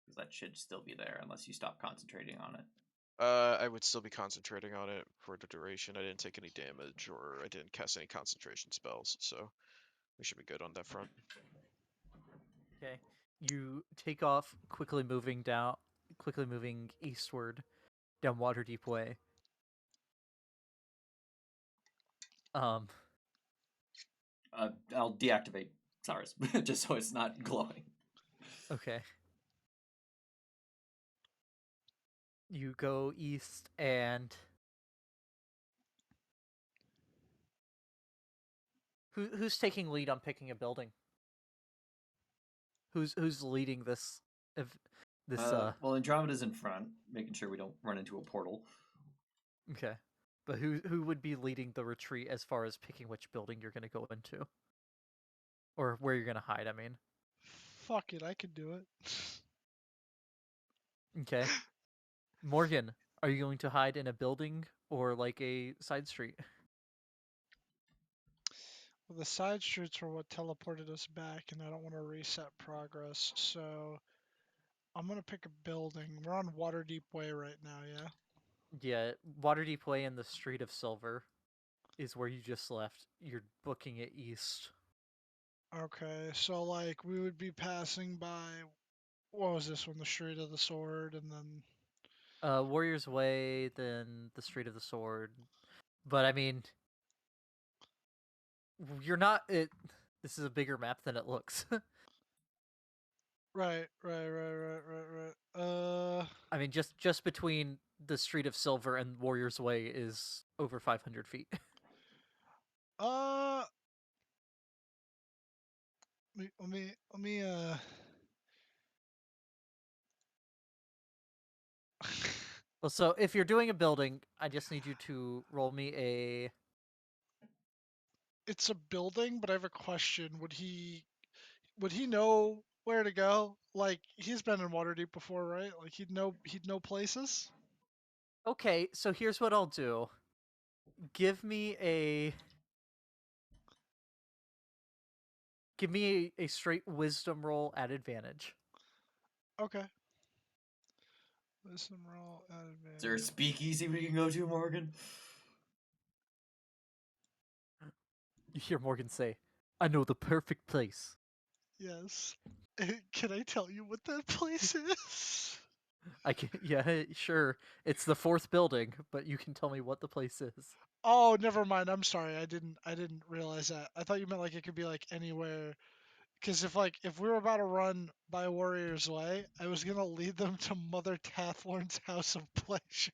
Because that should still be there unless you stop concentrating on it. I would still be concentrating on it for the duration. I didn't take any damage or I didn't cast any concentration spells, so we should be good on that front. Okay. You take off, quickly moving eastward down Waterdeep Way. I'll deactivate Cyrus just so it's not glowing. Okay. You go east and who's taking lead on picking a building? Who's leading this? Well, Andromeda's in front, making sure we don't run into a portal. Okay. But who would be leading the retreat as far as picking which building you're going to go into? Or where you're going to hide, I mean. Fuck it, I could do it. Okay. Morgan, are you going to hide in a building or like a side street? Well, the side streets are what teleported us back, and I don't want to reset progress, so I'm gonna pick a building. We're on Waterdeep Way right now, yeah? Yeah, Waterdeep Way and the Street of Silver is where you just left. You're booking it east. Okay, so like we would be passing by, what was this one? The Street of the Sword, and then Warrior's Way, then the Street of the Sword. But I mean, you're not. This is a bigger map than it looks. right. I mean, just between the Street of Silver and Warrior's Way is over 500 feet. Let me Well, so if you're doing a building, I just need you to roll me a. It's a building, but I have a question. Would he know where to go? Like he's been in Waterdeep before, right? Like he'd know places. Okay, so here's what I'll do. Give me a. Give me a straight wisdom roll at advantage. Okay. Wisdom roll at Is there a advantage. speakeasy we can go to, Morgan? You hear Morgan say, "I know the perfect place." Yes. Can I tell you what that place is? I can. Yeah, sure. It's the fourth building, but you can tell me what the place is. Oh, never mind. I'm sorry. I didn't realize that. I thought you meant like it could be like anywhere. Because if we were about to run by Warrior's Way, I was gonna lead them to Mother Tathlorn's House of Pleasure.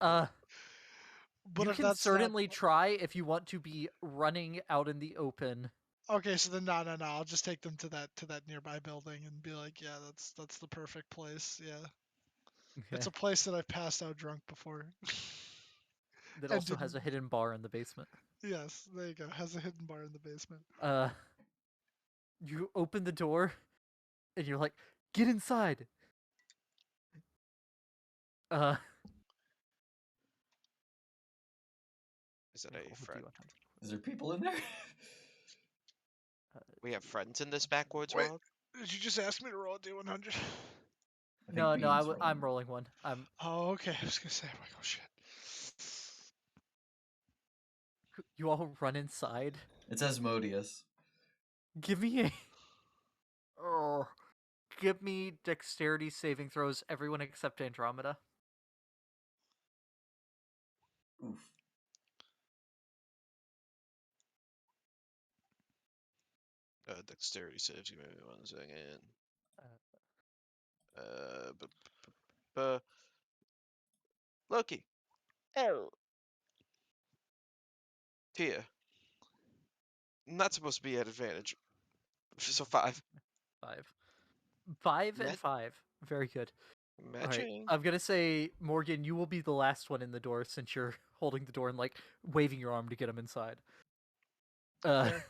But You if can that's not certainly try if you want to be running out in the open. okay, so then no. I'll just take them to that nearby building and be like, yeah, that's the perfect place. Yeah, it's Okay. a place that I've passed out drunk before. That And also has didn't. a hidden bar in the basement. Yes, there you go. Has a hidden bar in the basement. Uh, you open the door, and you're like, "Get inside." Uh, Is it roll a the friend? D100. Is there people in there? We have friends in this backwoods Wait, world? did you just ask me to roll a D100? I think No, Bean's I'm rolling. rolling one. Oh, okay. I was gonna say, I'm like, oh shit. You all run inside. It's Asmodeus. Give me a. Oh, give me dexterity saving throws. Everyone except Andromeda. Oof. Dexterity saves. Give me 1 second. Uh, B- b- Loki, Oh. Tia. Not supposed to be at advantage. So 5. 5. 5 Ma- and 5. Very good. All right. matching. I'm gonna say, Morgan, you will be the last one in the door since you're holding the door and like waving your arm to get him inside. Fair.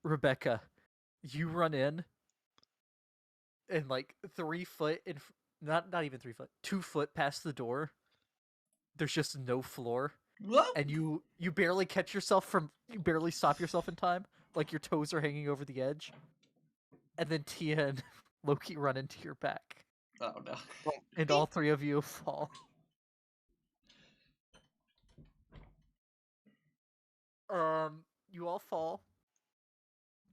Rebecca, you run in and like 3 foot in, not even 3 foot, 2 foot past the door. There's just no floor, What? and you barely catch yourself from, you barely stop yourself in time. Like your toes are hanging over the edge, and then Tia and Loki run into your back, Oh no. and all three of you fall. You all fall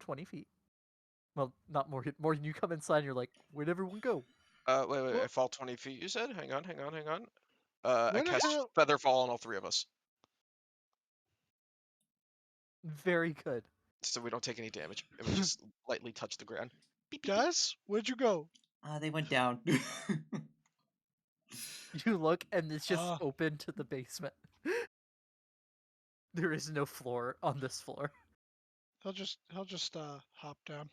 20 feet. Well, not Morgan. Morgan, you come inside and you're like, where'd everyone go? Wait. I Well, fall 20 feet, you said? Hang on. I where the cast hell? Feather Fall on all 3 of us. Very good. So we don't take any damage. And we just lightly touch the ground. Beep, beep, beep. Guys, where'd you go? They went down. You look and it's just Uh, open to the basement. There is no floor on this floor. he'll just hop down.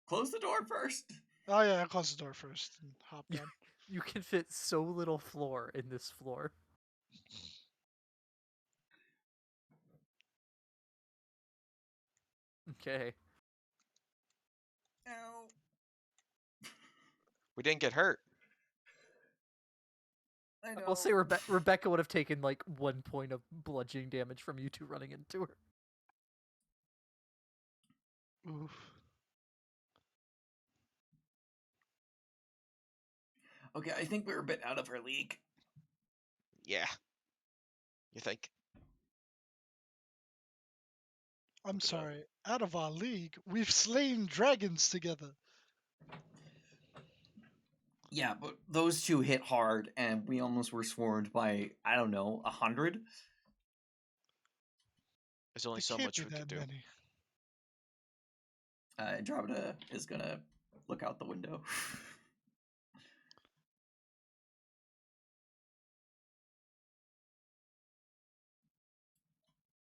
Close the door first. Oh yeah, I'll close the door first and hop You, down. you can fit so little floor in this floor. Okay. Ow. We didn't get hurt. I know. We'll say Rebecca would have taken like 1 point of bludgeoning damage from you two running into her. Oof. Okay, I think we're a bit out of our league. Yeah. You think? I'm Look it up. sorry. Out of our league, we've slain dragons together. Yeah, but those two hit hard, and we almost were swarmed by, I don't know, 100? There's only There so can't much be we can that do. many. Andromeda is gonna look out the window.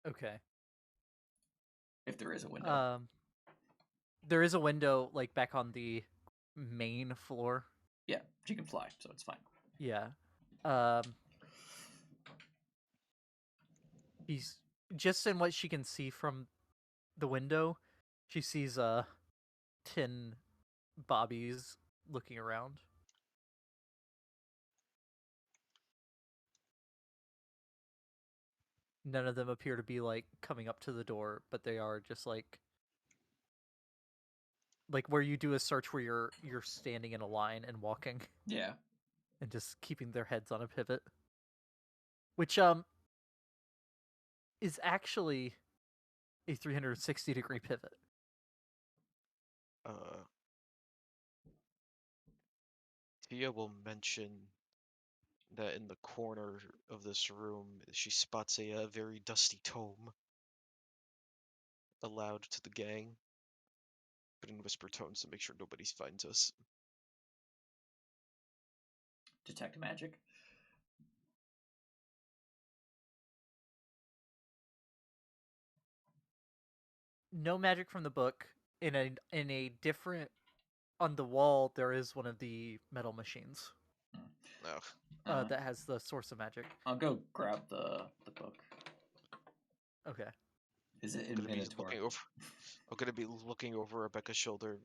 Okay. If there is a window. There is a window like back on the main floor. Yeah, she can fly, so it's fine. Yeah. He's just in what she can see from the window. She sees tin bobbies looking around. None of them appear to be like coming up to the door, but they are just like where you do a search where you're standing in a line and walking Yeah. and just keeping their heads on a pivot. Which is actually a 360-degree pivot. Tia will mention that in the corner of this room, she spots a very dusty tome aloud to the gang, but in whisper tones to make sure nobody finds us. Detect magic. No magic from the book. In a different on the wall, there is one of the metal machines Oh, that has the source of magic. I'll go grab the book. Okay. Is it I'm in gonna be Minotaur? looking over. I'm gonna be looking over Rebecca's shoulder,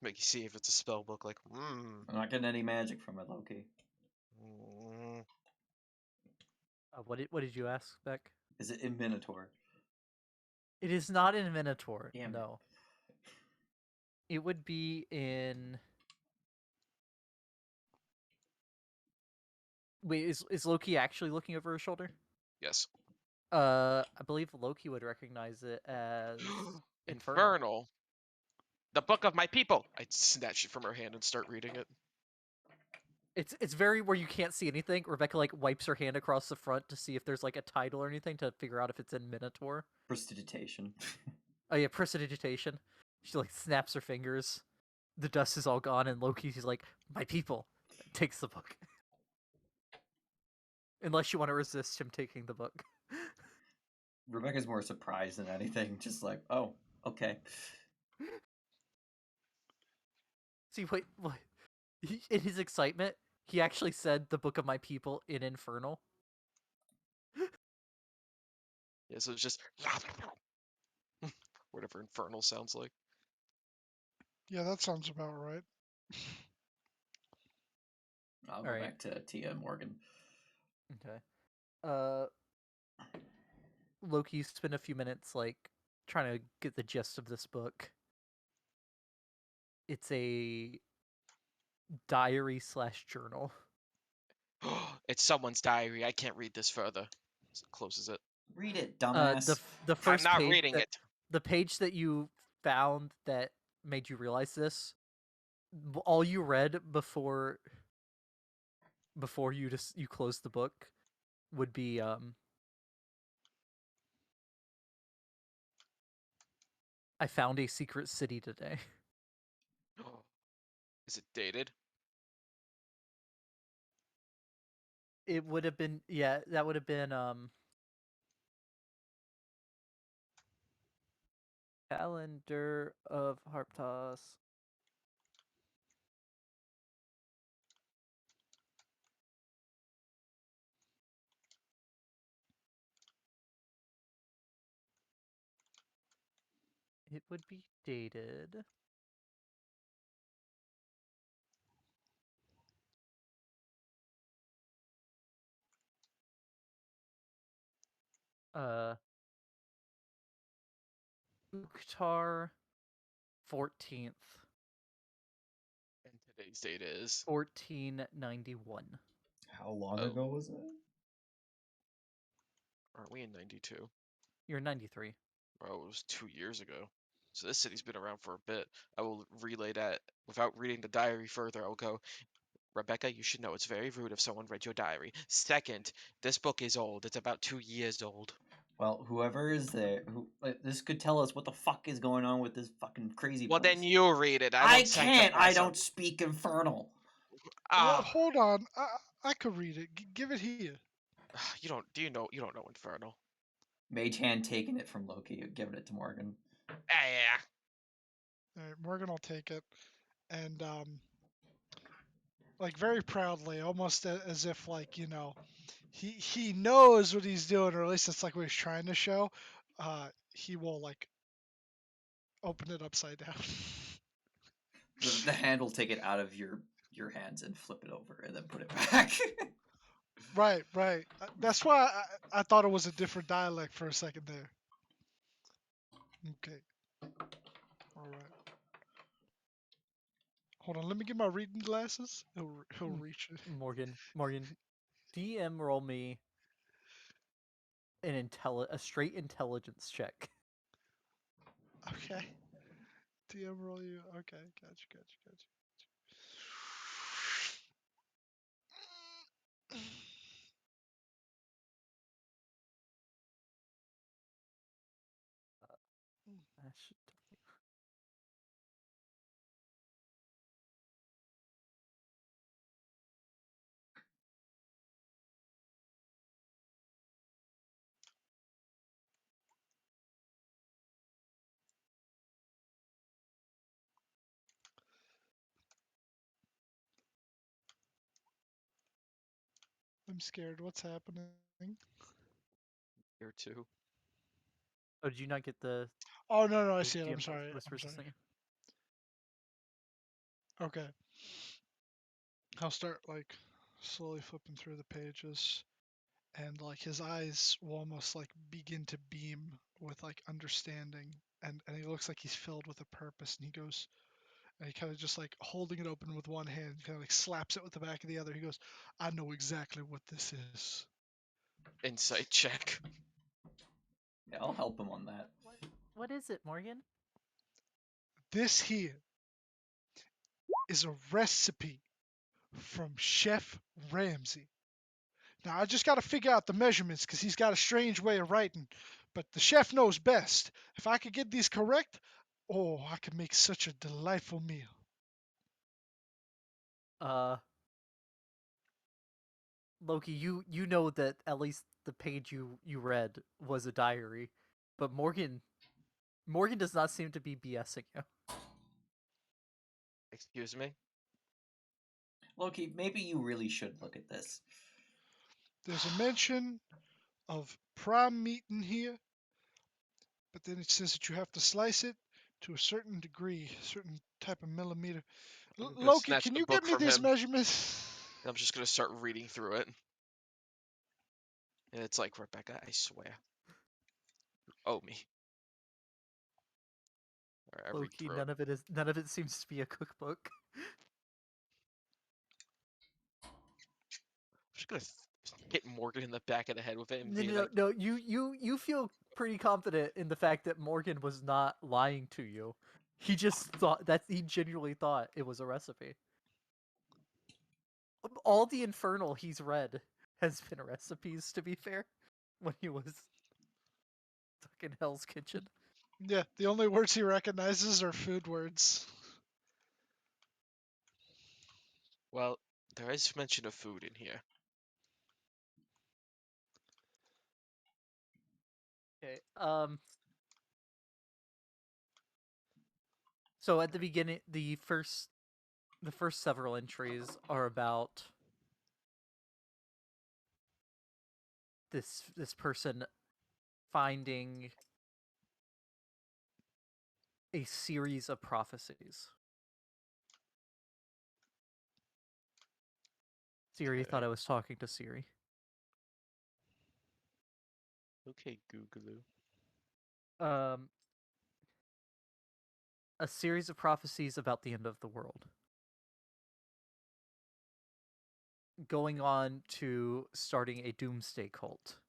make you see if it's a spell book. Like, I'm not getting any magic from it, Loki. What did you ask, Beck? Is it in Minotaur? It is not in Minotaur. Damn it. No. It would be in. Wait, is Loki actually looking over her shoulder? Yes. I believe Loki would recognize it as Infernal. Infernal. The book of my people. I snatch it from her hand and start reading it. It's very where you can't see anything. Rebecca like wipes her hand across the front to see if there's like a title or anything to figure out if it's in Minotaur. Prestidigitation. Oh yeah, prestidigitation. She like snaps her fingers. The dust is all gone, and Loki's like, "My people," takes the book. Unless you want to resist him taking the book. Rebecca's more surprised than anything. Just like, oh, okay. See, wait. In his excitement, he actually said the book of my people in Infernal. Yeah, so it's just whatever infernal sounds like. Yeah, that sounds about right. I'll go back to Tia and Morgan. Okay. Loki spent a few minutes like trying to get the gist of this book. It's a diary/journal. It's someone's diary. I can't read this further. So closes it. Read it, dumbass. The first I'm not page reading it. The page that you found that made you realize this, all you read before you closed the book would be I found a secret city today. Is it dated? It would have been, yeah, that would have been Calendar of Harptos. It would be dated. Ukhtar 14th. And today's date is 1491. How long Oh. ago was it? Aren't we in 92? You're 93. Oh, it was 2 years ago. So this city's been around for a bit. I will relay that without reading the diary further. I'll go, Rebecca, you should know it's very rude if someone read your diary. Second, this book is old. It's about 2 years old. Well, whoever is there, this could tell us what the fuck is going on with this fucking crazy Well, place. then you read it. I won't can't. sanctify I some- don't speak Infernal. Well, Ah, hold on. I could read it. Give it here. you don't. Do you know? You don't know Infernal. Mage hand taking it from Loki, giving it to Morgan. Yeah. All right, Morgan will take it, and like very proudly, almost as if like he knows what he's doing, or at least it's like what he's trying to show. He will like open it upside down. The hand will take it out of your hands and flip it over, and then put it back. Right. That's why I thought it was a different dialect for a second there. Okay. All right. Hold on. Let me get my reading glasses. He'll reach it. Morgan, DM roll me a straight intelligence check. Okay. DM roll you. Okay. Gotcha. That should I'm scared. What's happening? Here too. Oh, did you not get the Oh no, I the see it. I'm GM sorry. whispers this thing? Okay. I'll start like slowly flipping through the pages, and like his eyes will almost like begin to beam with like understanding, and he looks like he's filled with a purpose, and he goes, and he kind of just like holding it open with one hand, kind of like slaps it with the back of the other. He goes, I know exactly what this is. Insight check. Yeah, I'll help him on that. What is it, Morgan? This here is a recipe from Chef Ramsay. Now I just got to figure out the measurements because he's got a strange way of writing, but the chef knows best. If I could get these correct, oh, I could make such a delightful meal. Loki, you know that at least the page you read was a diary, but Morgan does not seem to be BSing you. Excuse me? Loki, maybe you really should look at this. There's a mention of prime meat in here, but then it says that you have to slice it to a certain degree, a certain type of millimeter. I'm gonna Loki, snatch can the you book give me from these him. measurements? I'm just gonna start reading through it. And it's like, Rebecca, I swear. You owe me. Alright, I read Loki, through it. none of it seems to be a cookbook. I'm just gonna hit Morgan in the back of the head with it and No, be no, like, no, no. You feel pretty confident in the fact that Morgan was not lying to you. He just thought that he genuinely thought it was a recipe. All the Infernal he's read has been recipes, to be fair, when he was stuck in Hell's Kitchen. Yeah, the only words he recognizes are food words. well, there is mention of food in here. Okay. So at the beginning, the first several entries are about this person finding a series of prophecies. Siri Okay. thought I was talking to Siri. Okay, Googaloo. A series of prophecies about the end of the world. Going on to starting a doomsday cult.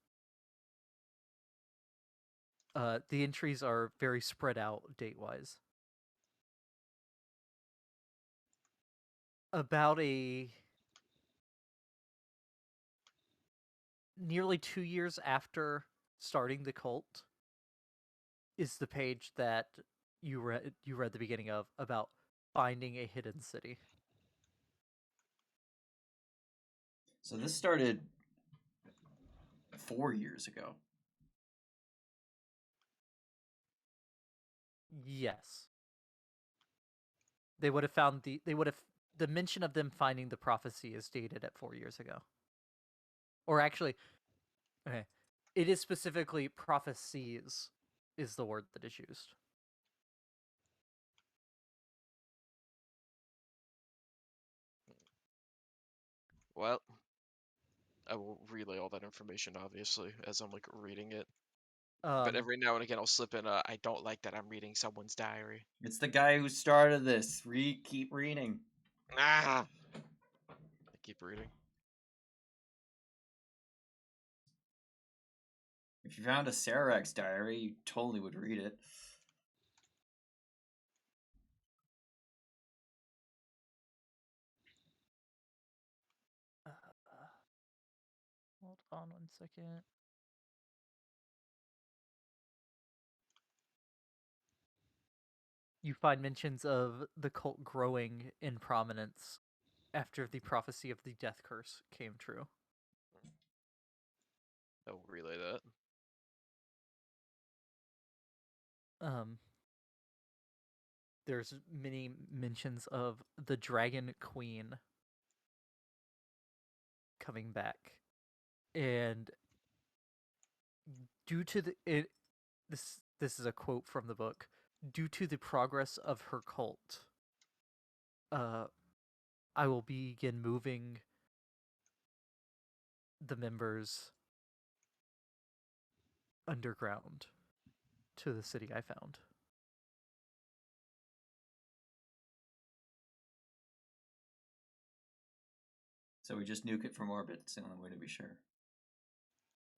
The entries are very spread out date-wise. About a nearly 2 years after starting the cult is the page that you read the beginning of about finding a hidden city. So this started 4 years ago. Yes. They would have found the mention of them finding the prophecy is dated at 4 years ago. Or actually, okay, it is specifically prophecies is the word that is used. Well, I will relay all that information, obviously, as I'm like reading it. But every now and again, I'll slip in I don't like that I'm reading someone's diary. It's the guy who started this. Keep reading. Ah! I keep reading. If you found a Sarak's diary, you totally would read it. Hold on 1 second. You find mentions of the cult growing in prominence after the prophecy of the death curse came true. I will relay that. There's many mentions of the Dragon Queen coming back, and due to this is a quote from the book. Due to the progress of her cult, I will begin moving the members underground to the city I found. So we just nuke it from orbit. It's the only way to be sure.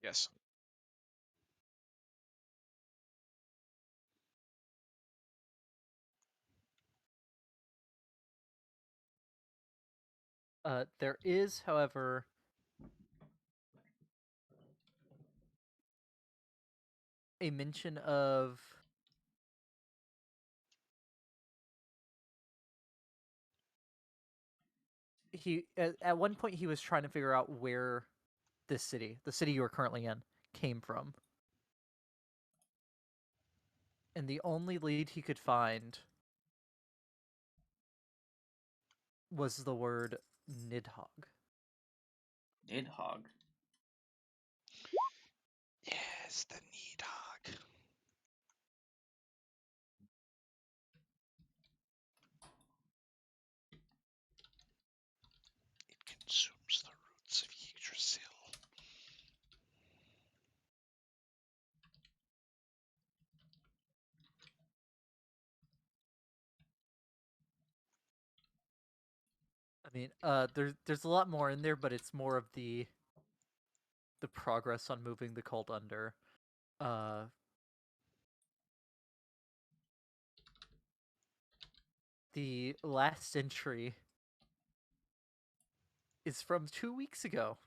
Yes. There is, however, a mention of at one point he was trying to figure out where this city, the city you are currently in, came from. And the only lead he could find was the word Nidhogg. Nidhogg. Yes, the Nidhogg. It consumes the roots of Yggdrasil. I mean, there's a lot more in there, but it's more of the progress on moving the cult under. The last entry is from 2 weeks ago.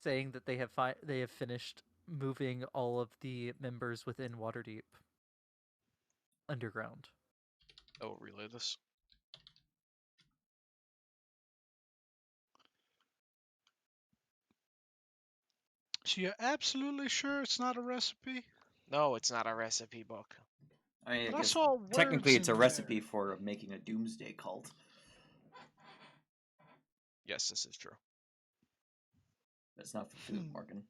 Saying that they have finished moving all of the members within Waterdeep underground. I will relay this. So you're absolutely sure it's not a recipe? No, it's not a recipe book. I But I guess saw words technically it's a in recipe there. for making a doomsday cult. Yes, this is true. That's not for food, Morgan.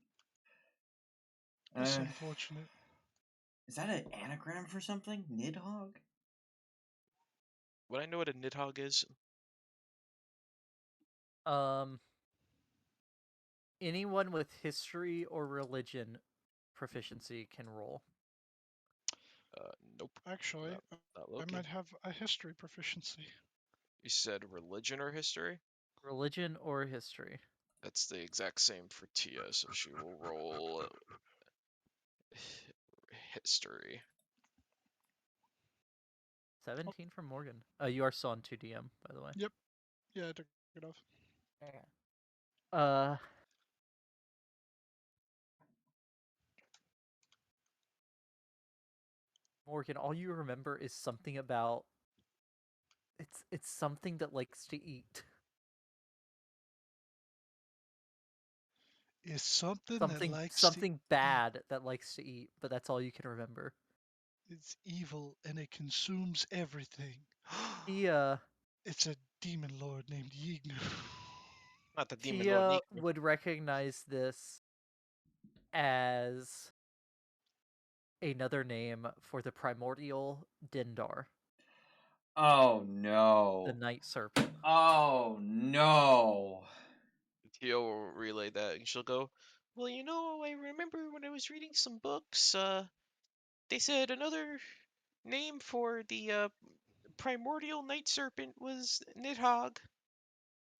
That's unfortunate. Is that an anagram for something? Nidhogg? Would I know what a Nidhogg is? Anyone with history or religion proficiency can roll. Nope. Actually, Not I Loki. might have a history proficiency. You said religion or history? Religion or history. That's the exact same for Tia, so she will roll history. 17 from Morgan. You are still on 2DM, by the way. Yep. Yeah, I took it off. Morgan, all you remember is something about it's something that likes to eat. is something that Something likes something bad that likes to eat, but that's all you can remember. It's evil and it consumes everything. He It's a demon lord named Yignu. Not the demon he lord Nico. would recognize this as another name for the primordial Dindar, Oh the no. night serpent. Oh no. Tio will relay that, and she'll go, "Well, you know, I remember when I was reading some books, they said another name for the primordial night serpent was Nidhogg.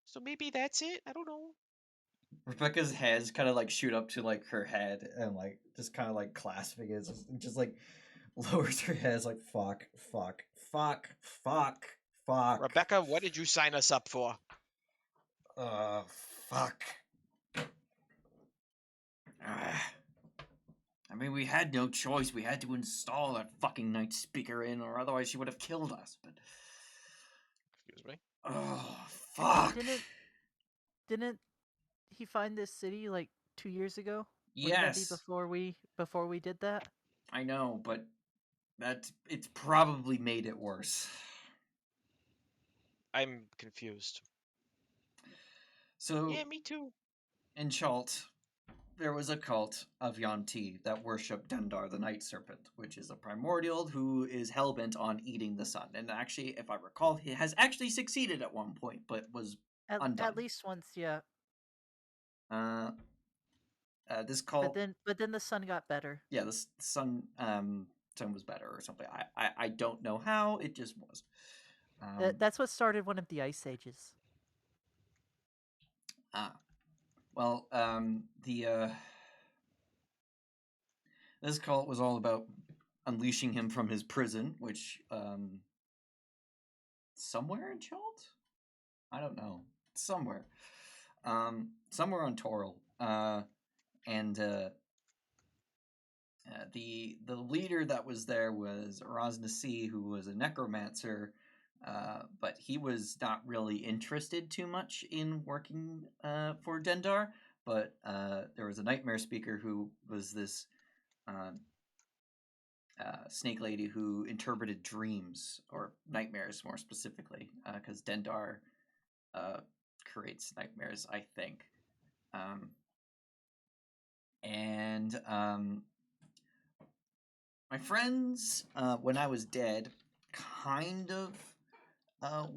So maybe that's it? I don't know." Rebecca's hands kind of like shoot up to like her head and like just kind of like clasping it, just like lowers her head. It's like fuck, fuck, fuck, fuck, fuck. Rebecca, what did you sign us up for? Fuck. Ah. I mean, we had no choice. We had to install that fucking night speaker in, or otherwise she would have killed us. But Excuse me. oh fuck. Didn't he find this city like 2 years ago? Wouldn't that be Yes, before we did that? I know, but it's probably made it worse. I'm confused. So Yeah, me too. in Chalt, there was a cult of Yanti that worshipped Dendar the Night Serpent, which is a primordial who is hellbent on eating the sun. And actually, if I recall, he has actually succeeded at one point, but was undone. At least once, yeah. Uh, this cult, But then the sun got better. yeah, the sun was better or something. I don't know how. It just was. That's what started one of the ice ages. Well, this cult was all about unleashing him from his prison, which somewhere in Chult? I don't know. Somewhere. Somewhere on Toril. And the leader that was there was Rosnasi, who was a necromancer, but he was not really interested too much in working for Dendar. But there was a nightmare speaker who was this snake lady who interpreted dreams or nightmares more specifically, because Dendar creates nightmares, I think. And my friends, when I was dead, kind of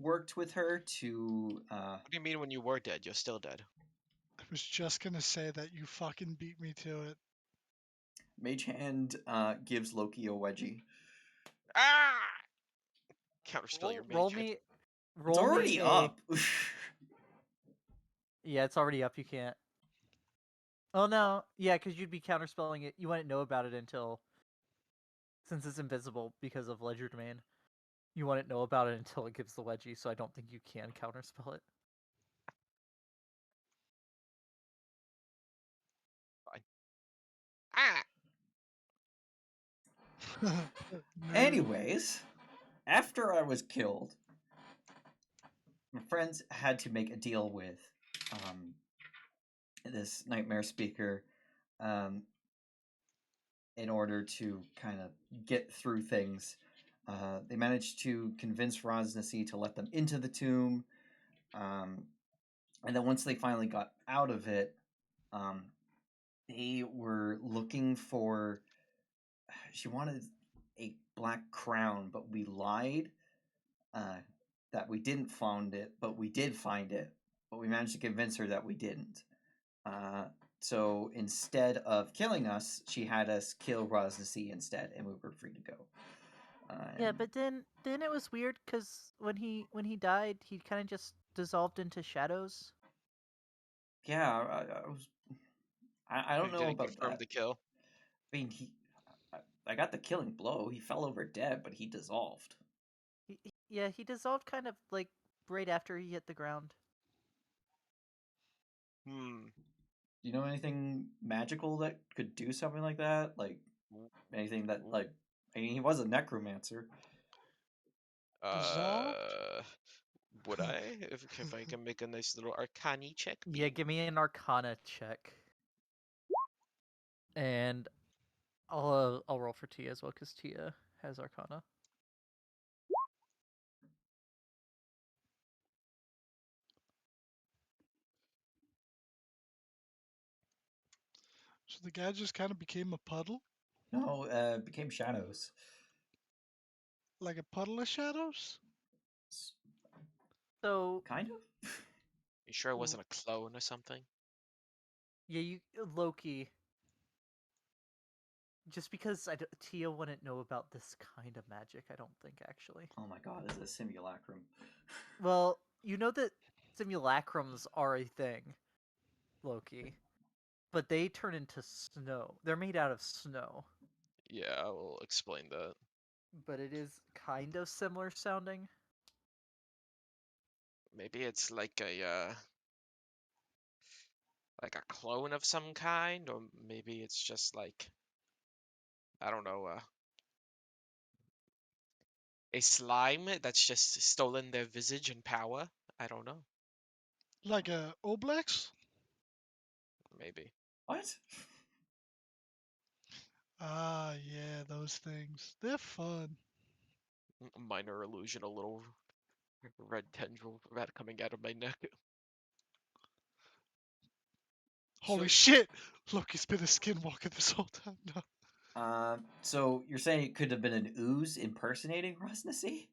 worked with her to. What do you mean when you were dead? You're still dead. I was just gonna say that you fucking beat me to it. Mage Hand gives Loki a wedgie. Ah! Counterspell your Roll mage hand. me. It's Roll already me up. Yeah, it's already up. You can't. Oh no, yeah, because you'd be counterspelling it. You wouldn't know about it until, since it's invisible because of Ledger Domain. You wouldn't know about it until it gives the wedgie. So I don't think you can counterspell it. Fine. Ah! Nerd. Anyways, after I was killed, my friends had to make a deal with this nightmare speaker in order to kind of get through things. They managed to convince Rosnasi to let them into the tomb. And then once they finally got out of it, they were looking for. She wanted a black crown, but we lied that we didn't find it, but we did find it. But we managed to convince her that we didn't. So instead of killing us, she had us kill Rosnasi instead, and we were free to go. Yeah, but then it was weird because when he died, he kind of just dissolved into shadows. Yeah, I was. I don't You know didn't about confirm that. the kill. I mean, I got the killing blow. He fell over dead, but he dissolved. Yeah, he dissolved kind of like right after he hit the ground. Hmm. Do you know anything magical that could do something like that? Like anything that like. I mean, he was a necromancer. Dissolved? Would I? If I can make a nice little arcani check? Yeah, give me an Arcana check. And I'll roll for Tia as well because Tia has Arcana. So the guy just kind of became a puddle, No, became shadows. like a puddle of shadows. So Kind of. You sure it wasn't a clone or something? yeah, Loki. Just because Tia wouldn't know about this kind of magic, I don't think actually. Oh my god, is it a simulacrum? Well, you know that simulacrums are a thing, Loki, but they turn into snow. They're made out of snow, Yeah, I will explain that. but it is kind of similar sounding. Maybe it's like a clone of some kind, or maybe it's just like, I don't know, a slime that's just stolen their visage and power. I don't know. Like a Oblex? Maybe. What? Ah, yeah, those things. They're fun. Minor illusion, a little red tendril rat coming out of my neck. Holy So- shit! Loki's been a skinwalker this whole time. No. So you're saying it could have been an ooze impersonating Rosnacy?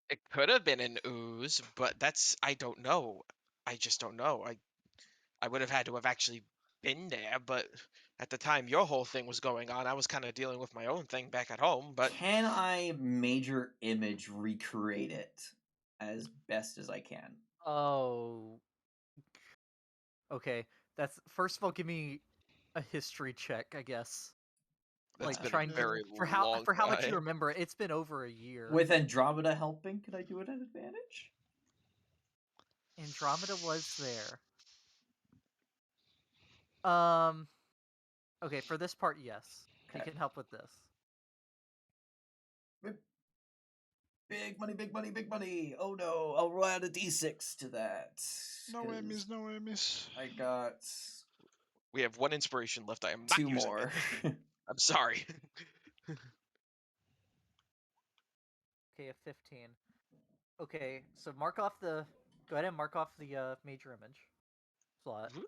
It could have been an ooze, but I don't know. I just don't know. I would have had to have actually been there, but at the time your whole thing was going on, I was kind of dealing with my own thing back at home, but Can I major image recreate it as best as I can? Oh, okay. That's first of all, give me a history check, I guess. that's Like been trying a very for how long much you time. remember. It's been over a year. With Andromeda helping, could I do it at advantage? Andromeda was there. Um. Okay, for this part, yes, he Okay. can help with this. Big money, big money, big money. Oh no, I'll add a d6 to that. No 'cause whammies, no whammies. I got We have one inspiration left. I am not two using more. it. I'm sorry. Okay, a 15. Okay, so mark off the. Go ahead and mark off the major image slot. Mhm.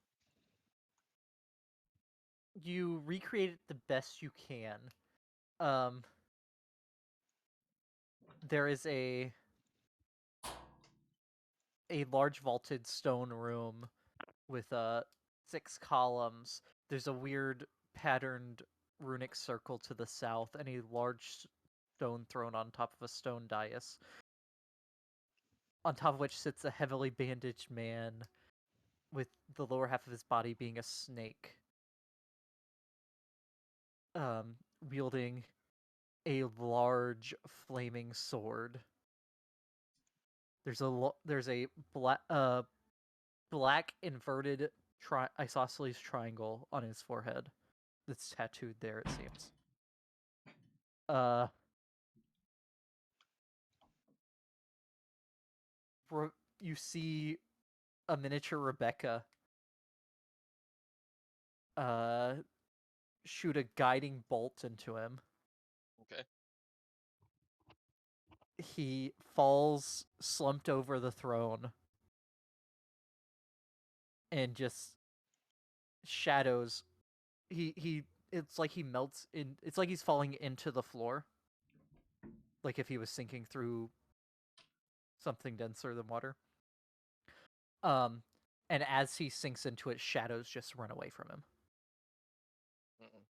You recreate it the best you can. Um. There is a large vaulted stone room with 6 columns. There's a weird patterned runic circle to the south and a large stone throne on top of a stone dais, on top of which sits a heavily bandaged man with the lower half of his body being a snake, wielding a large flaming sword. There's a black inverted isosceles triangle on his forehead that's tattooed there, it seems. You see a miniature Rebecca shoot a guiding bolt into him. Okay. He falls slumped over the throne and just shadows. He it's like he melts in. It's like he's falling into the floor, like if he was sinking through something denser than water. And as he sinks into it, shadows just run away from him. Mm-mm.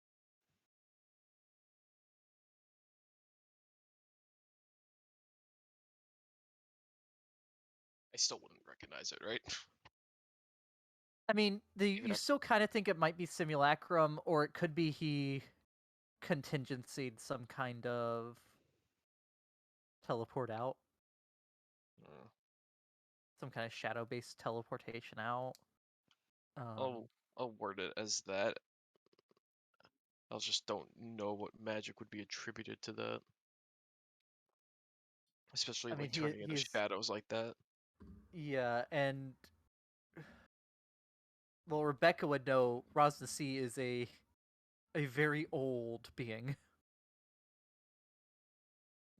I still wouldn't recognize it, right? I mean, Even you if still kind of think it might be simulacrum, or it could be he contingencyed some kind of teleport out, mm, some kind of shadow-based teleportation out. I'll word it as that. I just don't know what magic would be attributed to that, especially I mean, like turning into he is, shadows like that. yeah, and well, Rebecca would know. Rosnacy is a a very old being.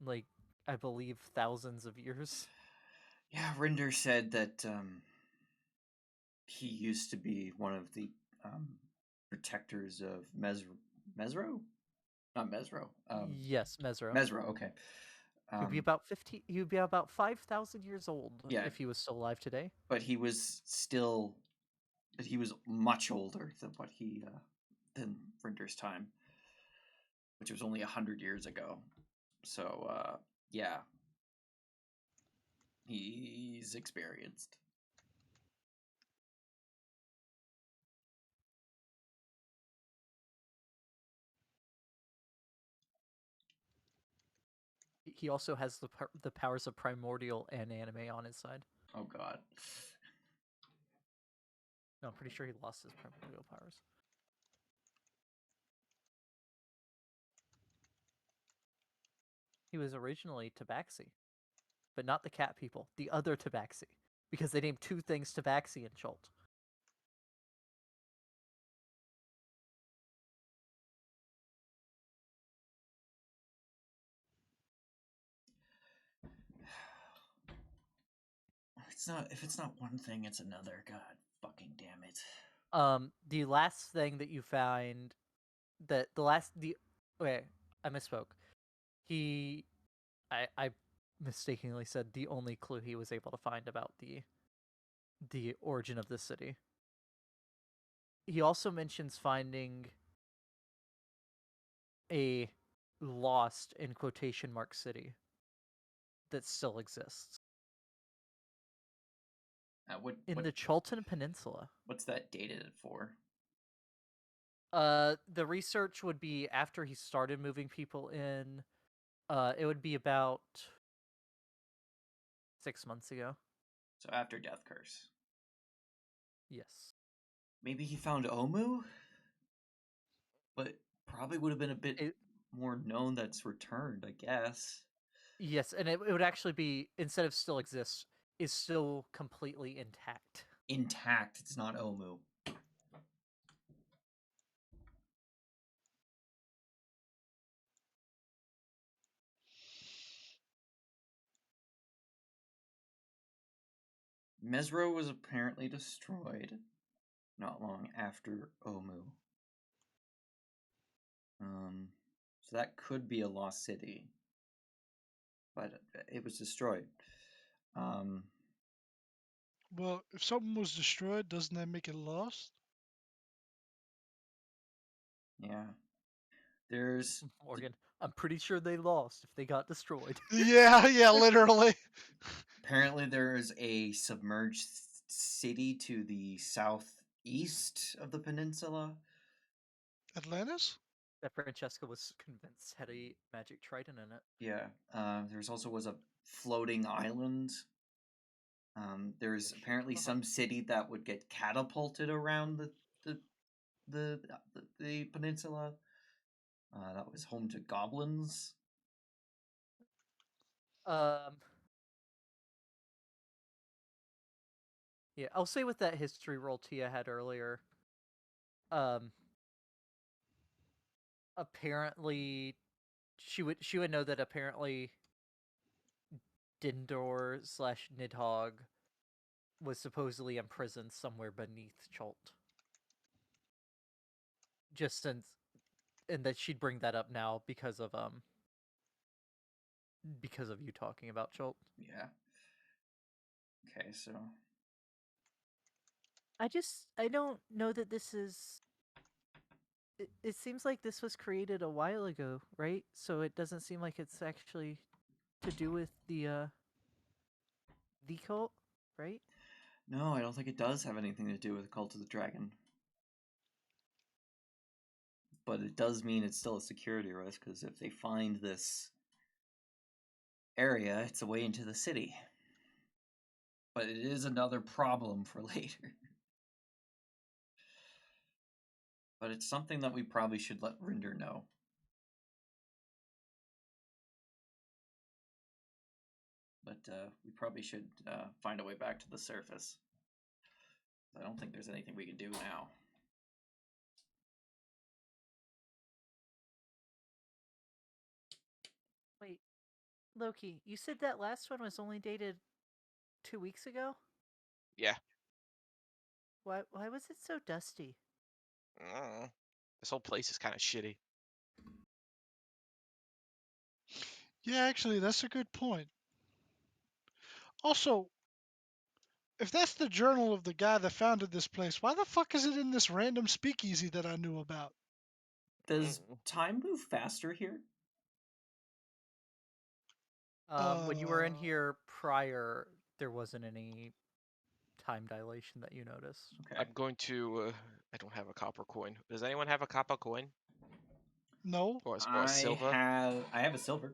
Like, I believe thousands of years. Yeah, Rinder said that he used to be one of the protectors of Mesro? Not Mesro. Yes, Mesro. Mesro, okay. He'd be about 50. He would be about 5,000 years old Yeah. if he was still alive today. But he was still, but he was much older than what he than Rinder's time, which was only 100 years ago. So yeah, he's experienced. He also has the powers of primordial and anime on his side. Oh god. No, I'm pretty sure he lost his primordial powers. He was originally Tabaxi, but not the cat people, the other Tabaxi, because they named two things Tabaxi in Chult. If it's not one thing, it's another. God fucking damn it. The last thing that you find, okay, I misspoke. I mistakenly said the only clue he was able to find about the origin of this city. He also mentions finding a lost in quotation mark city that still exists in the Chultan Peninsula. What's that dated for? The research would be after he started moving people in. It would be about 6 months ago. So after Death Curse. Yes. Maybe he found Omu? But probably would have been a bit more known that's returned, I guess. Yes, and it would actually be, instead of still exists, is still completely intact. Intact, it's not Omu. Mesro was apparently destroyed not long after Omu. So that could be a lost city. But it was destroyed. Well, if something was destroyed, doesn't that make it lost? Yeah. There's Morgan, I'm pretty sure they lost if they got destroyed. Yeah, literally. Apparently there's a submerged city to the southeast of the peninsula. Atlantis? That Francesca was convinced had a magic trident in it. Yeah. There's also was a floating island. There's apparently some city that would get catapulted around the peninsula. That was home to goblins. Yeah, I'll say with that history roll Tia had earlier. Apparently, she would know that apparently Dindor / Nidhogg was supposedly imprisoned somewhere beneath Chult. Just since, and that she'd bring that up now because of you talking about Chult. Yeah. Okay, so I don't know that this is. It seems like this was created a while ago, right? So it doesn't seem like it's actually to do with the cult, right? no, I don't think it does have anything to do with Cult of the Dragon. But it does mean it's still a security risk, because if they find this area, it's a way into the city. But it is another problem for later. But it's something that we probably should let Rinder know. But we probably should find a way back to the surface. I don't think there's anything we can do now. Loki, you said that last one was only dated 2 weeks ago? Yeah. Why was it so dusty? This whole place is kind of shitty. Yeah, actually, that's a good point. Also, if that's the journal of the guy that founded this place, why the fuck is it in this random speakeasy that I knew about? Does time move faster here? When you were in Uh, here prior, there wasn't any time dilation that you noticed. Okay. I'm going to. I don't have a copper coin. Does anyone have a copper coin No. or a I silver? have a silver.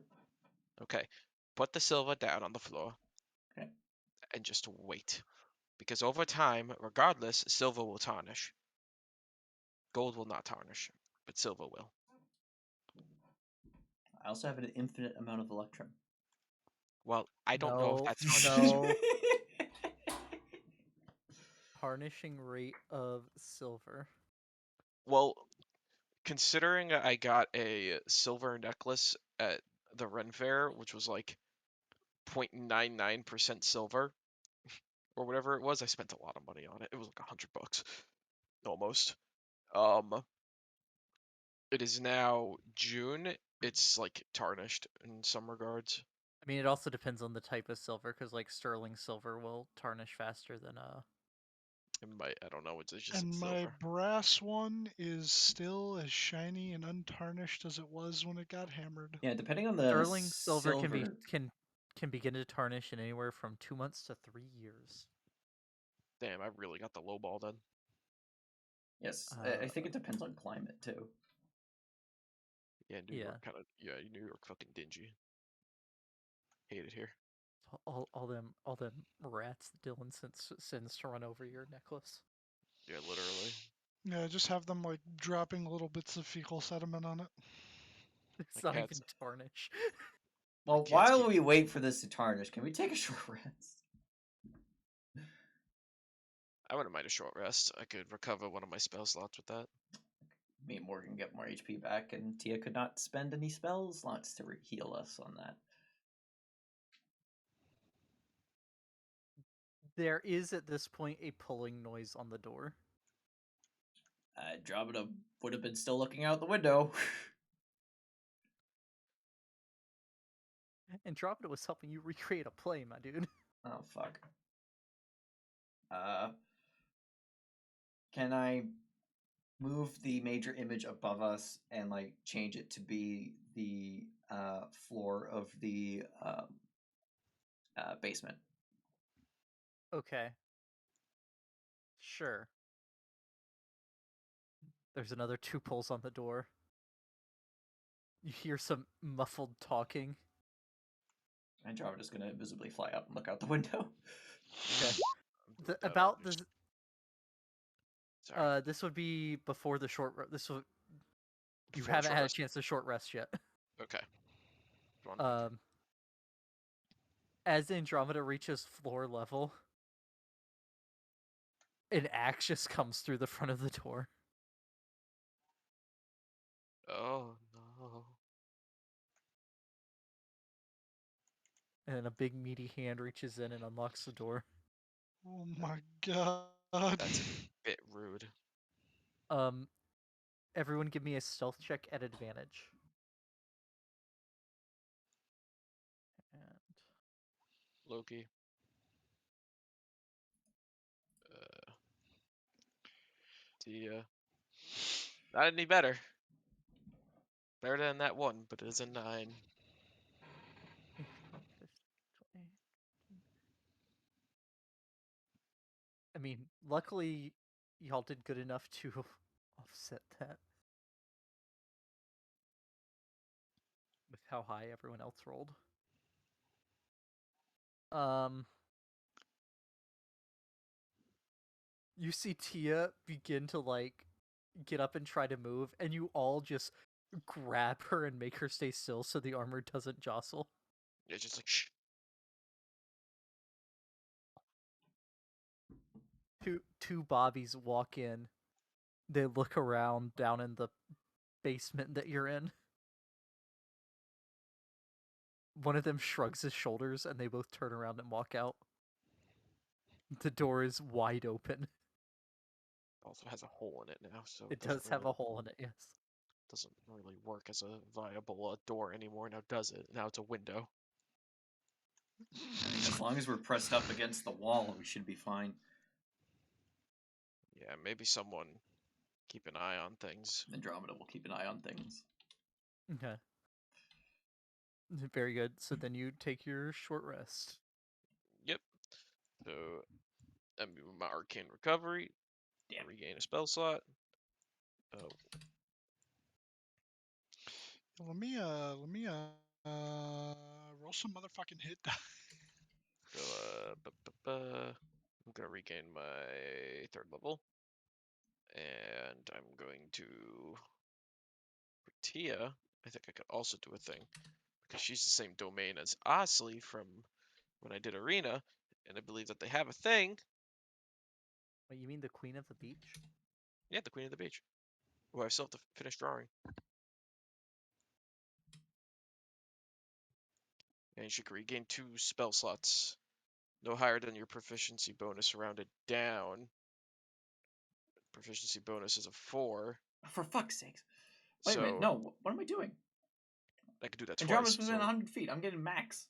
Okay. Put the silver down on the floor. Okay. And just wait. Because over time, regardless, silver will tarnish. Gold will not tarnish, but silver will. I also have an infinite amount of electrum. Well, I don't know if No, that tarnishes. no. Tarnishing rate of silver. Well, considering I got a silver necklace at the Ren Fair, which was like 0.99% silver, or whatever it was, I spent a lot of money on it. It was like $100, almost. It is now June. It's like tarnished in some regards. I mean, it also depends on the type of silver, because like sterling silver will tarnish faster than It might, I don't know. It's just And my silver. brass one is still as shiny and untarnished as it was when it got hammered. Yeah, depending on the sterling silver silver. can begin to tarnish in anywhere from 2 months to 3 years. Damn, I really got the low ball then. Yes, I think it depends on climate too. Yeah, New Yeah. York kind of. Yeah, New York fucking dingy. Hate it here. All them rats that Dylan sends to run over your necklace. Yeah, literally. Yeah, just have them like dropping little bits of fecal sediment on it. It's My not cat's even tarnish. Well, cats while keep. we wait for this to tarnish, can we take a short rest? I wouldn't mind a short rest. I could recover one of my spell slots with that. Me and Morgan get more HP back, and Tia could not spend any spell slots to heal us on that. There is at this point a pulling noise on the door. Andromeda would have been still looking out the window. Andromeda was helping you recreate a play, my dude. Oh fuck. Can I move the major image above us and like change it to be the floor of the basement? Okay. Sure. There's another 2 pulls on the door. You hear some muffled talking. Andromeda's gonna visibly fly up and look out the window. Okay. I'm doing that About on this, Sorry. this would be before the short. This would. You Before the haven't short had a rest? chance to short rest yet. Okay. Go on. As Andromeda reaches floor level, an axe just comes through the front of the door. Oh no. And then a big meaty hand reaches in and unlocks the door. Oh my god. That's a bit rude. Everyone give me a stealth check at advantage. And Loki. Uh, Tia. Not any better. Better than that one, but it is a 9. 8, 12, 15, 20. I mean, luckily, y'all did good enough to offset that with how high everyone else rolled. You see Tia begin to like get up and try to move, and you all just grab her and make her stay still so the armor doesn't jostle. It's just like shh. Two bobbies walk in. They look around down in the basement that you're in. One of them shrugs his shoulders, and they both turn around and walk out. The door is wide open. Also has a hole in it now, so It doesn't does have really, a hole in it, yes. doesn't really work as a viable door anymore. Now does it? Now it's a window. I mean, as long as we're pressed up against the wall, we should be fine. Yeah, maybe someone keep an eye on things. Andromeda will keep an eye on things. Okay. Very good. So then you take your short rest. Yep. So I'm moving my arcane recovery. Damn. Regain a spell slot. Oh, Let me roll some motherfucking hit die. so I'm gonna regain my 3rd level, and I'm going to for Tia. I think I could also do a thing because she's the same domain as Osley from when I did Arena, and I believe that they have a thing. Wait, you mean the Queen of the Beach? Yeah, the Queen of the Beach. Who I still have to finish drawing. And she can regain 2 spell slots. No higher than your proficiency bonus rounded down. Proficiency bonus is a 4. For fuck's sakes. Wait a minute. So No, what am I doing? I could do that Andromeda's twice. within So 100 feet. I'm getting max.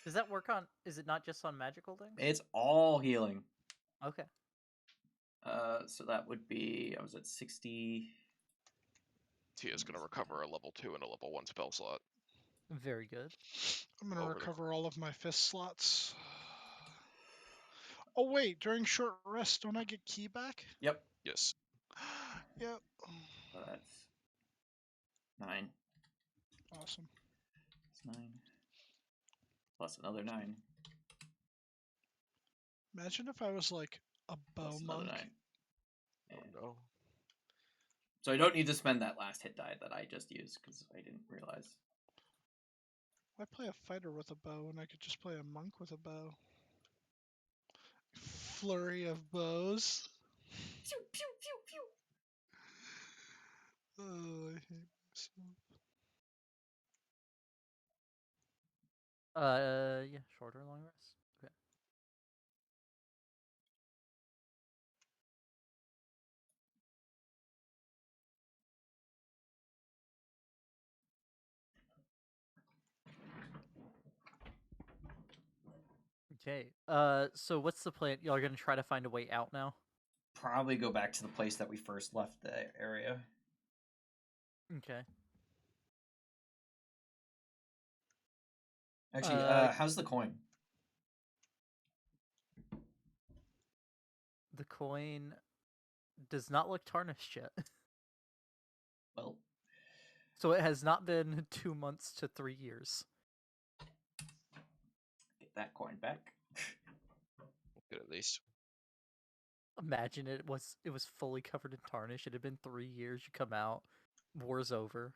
Does that work on... Is it not just on magical things? It's all healing. Okay. So that would be... I was at 60... Tia's going to recover a level 2 and a level 1 spell slot. Very good. I'm gonna Over the- recover all of my fist slots. Oh wait, during short rest, don't I get key back? Yep. Yes. Yep. So that's 9. Awesome. That's 9. Plus another 9. Imagine if I was like a bow Plus another monk. 9. Oh And- no. So I don't need to spend that last hit die that I just used, because I didn't realize. Why play a fighter with a bow when I could just play a monk with a bow? Flurry of bows. Pew, pew, pew, pew. Oh, I hate myself. Yeah, short or long rest. Okay. Okay. So what's the plan? Y'all are gonna try to find a way out now? Probably go back to the place that we first left the area. Okay. Actually, Uh, how's the coin? The coin does not look tarnished yet. Well, So it has not been 2 months to 3 years. get that coin back. Good at least. Imagine it was fully covered in tarnish. It had been 3 years. You come out, war's over.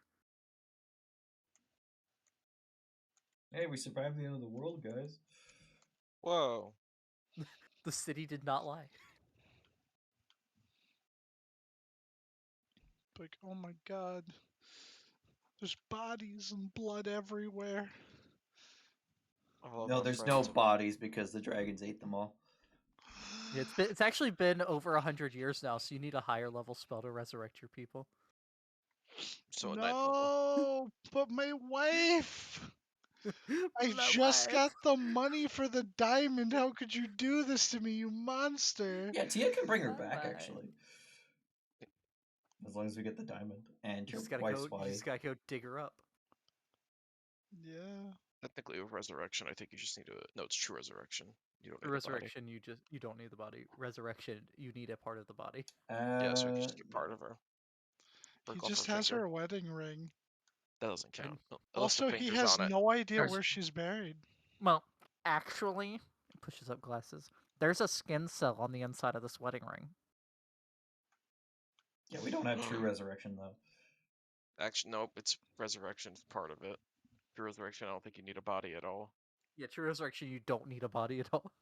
Hey, we survived the end of the world, guys. Whoa. The city did not lie. Like, oh my god. There's bodies and blood everywhere. All of No, our there's no friends have- bodies because the dragons ate them all. Yeah, it's actually been over 100 years now, so you need a higher level spell to resurrect your people. So a 9th level. No, but my wife. I My just wife. got the money for the diamond. How could you do this to me, you monster? Yeah, Tia can bring her Bye back, bye. actually. As long as we get the diamond and You your just gotta wife's go. You body. just gotta go dig her up. Yeah. Technically, with resurrection, I think you just need to. No, it's true resurrection. You don't For need a body. resurrection, you don't need the body. Resurrection, you need a part of the body. Yeah, so we can just get part of her. He Break off just her has finger. her wedding ring. That doesn't count. And Unless the Also, he finger's has on it. no idea There's- where she's buried. Well, actually, pushes up glasses. There's a skin cell on the inside of this wedding ring. Yeah, we don't have true resurrection, though. Actually, nope. It's resurrection's part of it. For resurrection, I don't think you need a body at all. Yeah, true resurrection, you don't need a body at all.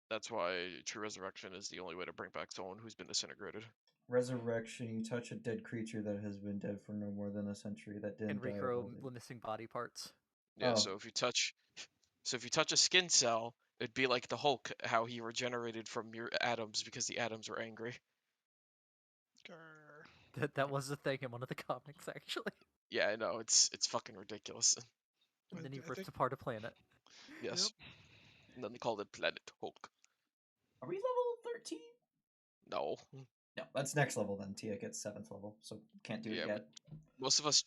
That's why true resurrection is the only way to bring back someone who's been disintegrated. Resurrection, you touch a dead creature that has been dead for no more than a century that And didn't die of regrow old age. the missing body parts. Yeah, Oh. so if you touch a skin cell, it'd be like the Hulk, how he regenerated from your atoms because the atoms were angry. Grr. That was a thing in one of the comics, actually. Yeah, I know, it's fucking ridiculous. And then he I ripped think- apart a planet. Yes. And then they called it Planet Hulk. Are we level 13? No. No, that's next level then. Tia gets 7th level, so can't do it Yeah, yet. Most of us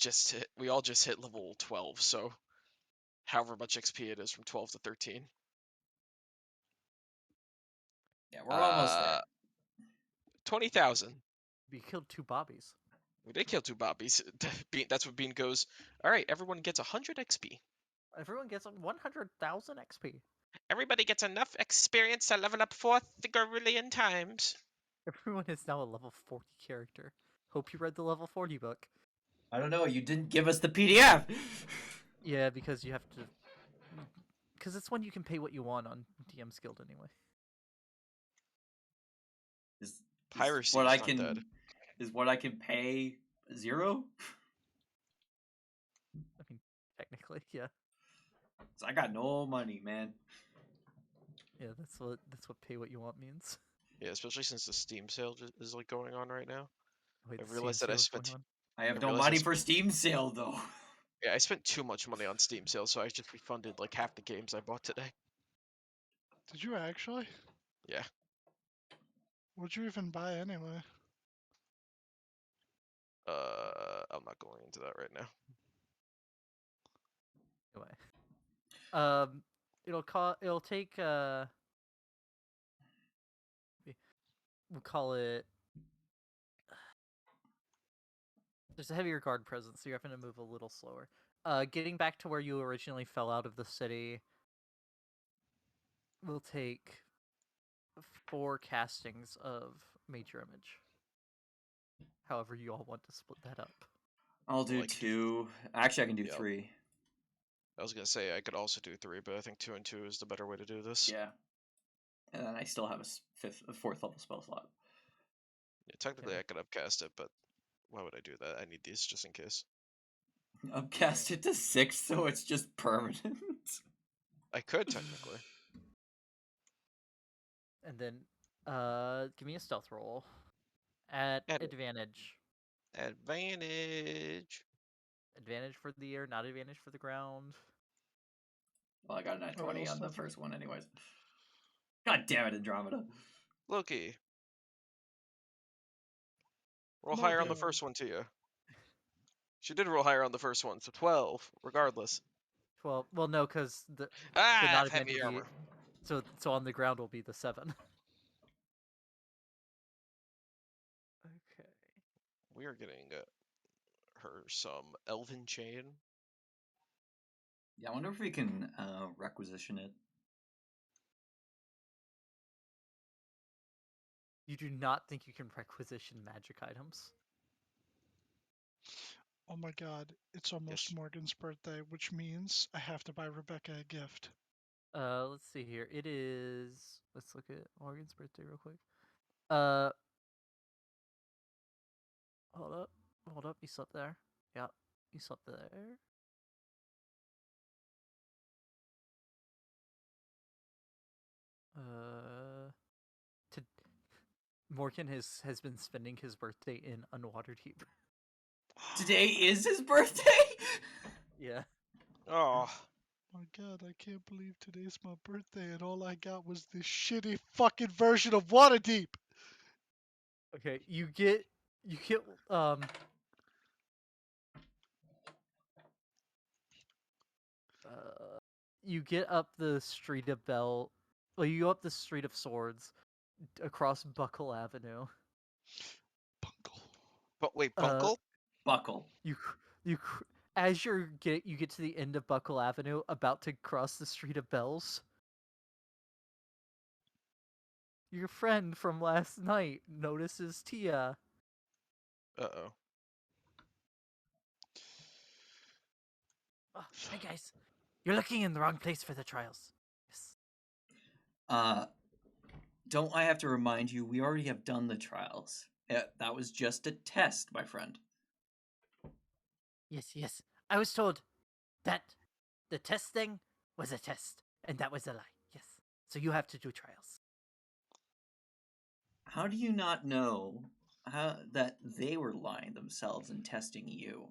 we all just hit level 12, so however much XP it is from 12 to 13. Yeah, we're almost there. 20,000. We killed 2 bobbies. We did kill 2 bobbies. That's what Bean goes, alright, everyone gets 100 XP. Everyone gets 100,000 XP. Everybody gets enough experience to level up 4 gorillion times. Everyone is now a level 40 character. Hope you read the level 40 book. I don't know. You didn't give us the PDF. Yeah, because you have to... Because it's when you can pay what you want on DM's Guild anyway. Is Piracy what is I not can dead. is what I can pay 0? I mean, technically, yeah. 'Cause I got no money, man. Yeah, that's what pay what you want means. Yeah, especially since the Steam sale is like going on right now. Wait, I the realized Steam that I sale is spent going on? I have I no realized I money for Steam sale though. Yeah, I spent too much money on Steam sale, so I just refunded like half the games I bought today. Did you actually? Yeah. What'd you even buy anyway? I'm not going into that right now. Anyway. It'll take we'll call it there's a heavier guard presence, so you're having to move a little slower. Getting back to where you originally fell out of the city will take 4 castings of Major Image. However you all want to split that up. I'll do Well, I could do- 2. Actually, I can do Yeah. 3. I was gonna say I could also do 3, but I think 2 and 2 is the better way to do this. Yeah. And then I still have a 4th level spell slot. Yeah, technically Okay. I could upcast it, but why would I do that? I need these just in case. Upcast it to 6, so it's just permanent. I could technically. And then give me a stealth roll at At advantage. advantage. Advantage for the air, not advantage for the ground. Well, I got a nat Oh, 20 well, on the stuff. first one, anyways. God damn it, Andromeda. Loki. Roll No higher on the good. first one to you. She did roll higher on the first one, so 12, regardless. 12. Well, no, because the Ah, I not have advantage heavy will be armor. so on the ground will be the 7. Okay. We are getting her some elven chain. Yeah, I wonder if we can requisition it. You do not think you can requisition magic items? Oh my god, it's almost Yes. Morgan's birthday, which means I have to buy Rebecca a gift. Let's see here. It is. Let's look at Morgan's birthday real quick. Hold up. You slept there. Yeah, you slept there. To Morgan has been spending his birthday in Un-Waterdeep. Today is his birthday? Yeah. Oh, My god, I can't believe today's my birthday and all I got was this shitty fucking version of Waterdeep. Okay, you get you get up the street of Bell. Well, you go up the street of Swords across Buckle Avenue. Bungle. but wait, Uh, Bunkle? Buckle. As you get to the end of Buckle Avenue, about to cross the street of Bells. Your friend from last night notices Tia. Uh-oh. Oh, hi guys. You're looking in the wrong place for the trials. Yes. Don't I have to remind you, we already have done the trials. That was just a test, my friend. Yes. I was told that the test thing was a test, and that was a lie. Yes. So you have to do trials. How do you not know that they were lying themselves and testing you?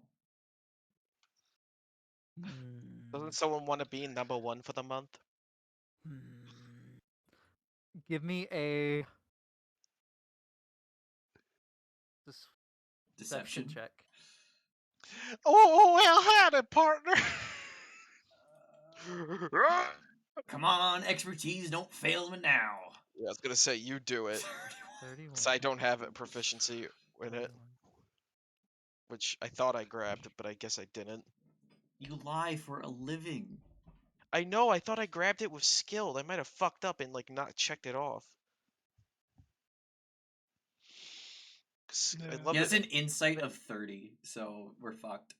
Doesn't someone want to be #1 for the month? Give me a deception Deception. check. Oh, well had it, partner. Come on, expertise, don't fail me now. Yeah, I was gonna say you do it, 31. because I don't have a proficiency with it, 31. which I thought I grabbed, but I guess I didn't. You lie for a living. I know, I thought I grabbed it with skill. I might have fucked up and like not checked it off. 'Cause I Yeah. love He has it. an insight of 30, so we're fucked.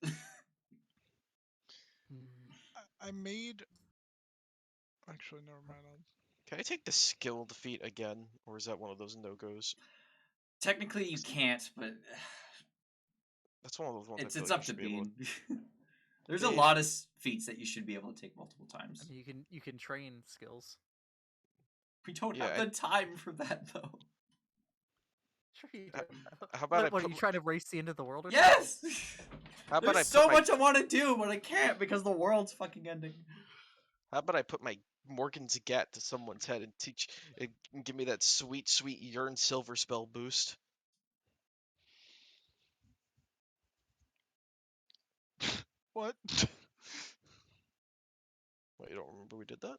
I made. Actually, never mind. Can I take the skill defeat again, or is that one of those no-goes? Technically, you can't, but That's one of those ones I feel it's like you up to should be able to. Bean. There's a Bean. lot of feats that you should be able to take multiple times. I mean, you can train skills. We don't Yeah, have the time for that, though. Sure you Uh, do. How about I What are put you my- trying to race the end of the world? Or Yes! How about I There's put so my- much I want to do, but I can't because the world's fucking ending. How about I put my Morgan's Gat to someone's head and teach and give me that sweet, sweet Yearn Silver spell boost? What? Wait, you don't remember we did that?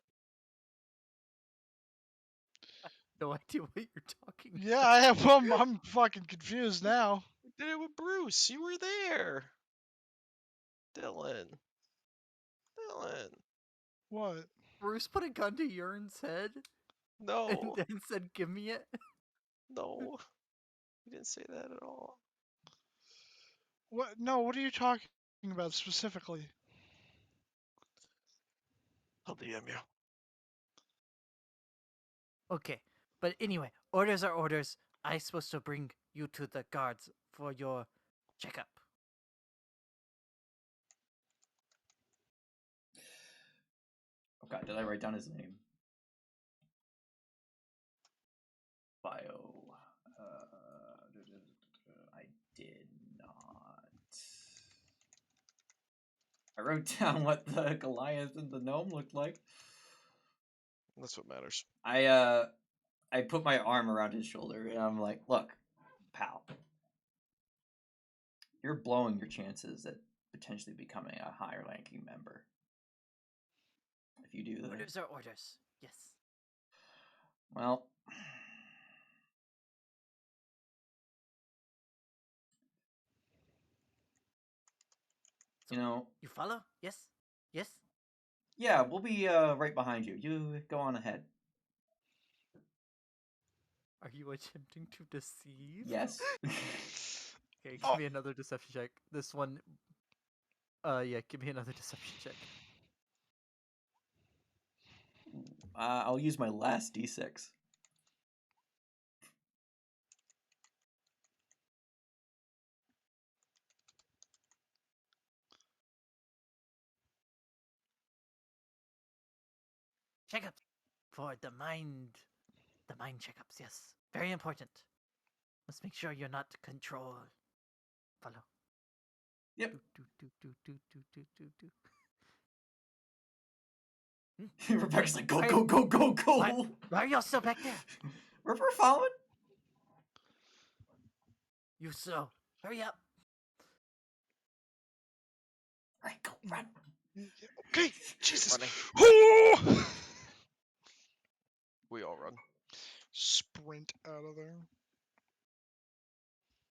no idea what you're talking about. Yeah, I am. I'm fucking confused now. We did it with Bruce. You were there. Dylan. What? Bruce put a gun to Urn's head and No. then said, "Give me it." No. You didn't say that at all. What? No. What are you talking about specifically? I'll DM you. Okay, but anyway, orders are orders. I'm supposed to bring you to the guards for your checkup. Oh god, did I write down his name? Bio. I did not. I wrote down what the Goliath and the gnome looked like. That's what matters. I put my arm around his shoulder and I'm like, look, pal. You're blowing your chances at potentially becoming a higher ranking member. If you do that. Orders are orders. Yes. Well, you know, You follow? Yes? Yes? yeah, we'll be right behind you. You go on ahead. Are you attempting to deceive? Yes. Okay, give me another deception check. This one. Yeah, give me another deception check. I'll use my last d6. Checkups for the mind. The mind checkups, yes. Very important. Must make sure you're not control. Follow. Yep. Do. Rebecca's like, go, Hey, go, go, go, go. Why are y'all still back there? We're following. You slow. Hurry up. All right, go, run. Okay. Jesus. Running. Oh! We all run. Sprint out of there.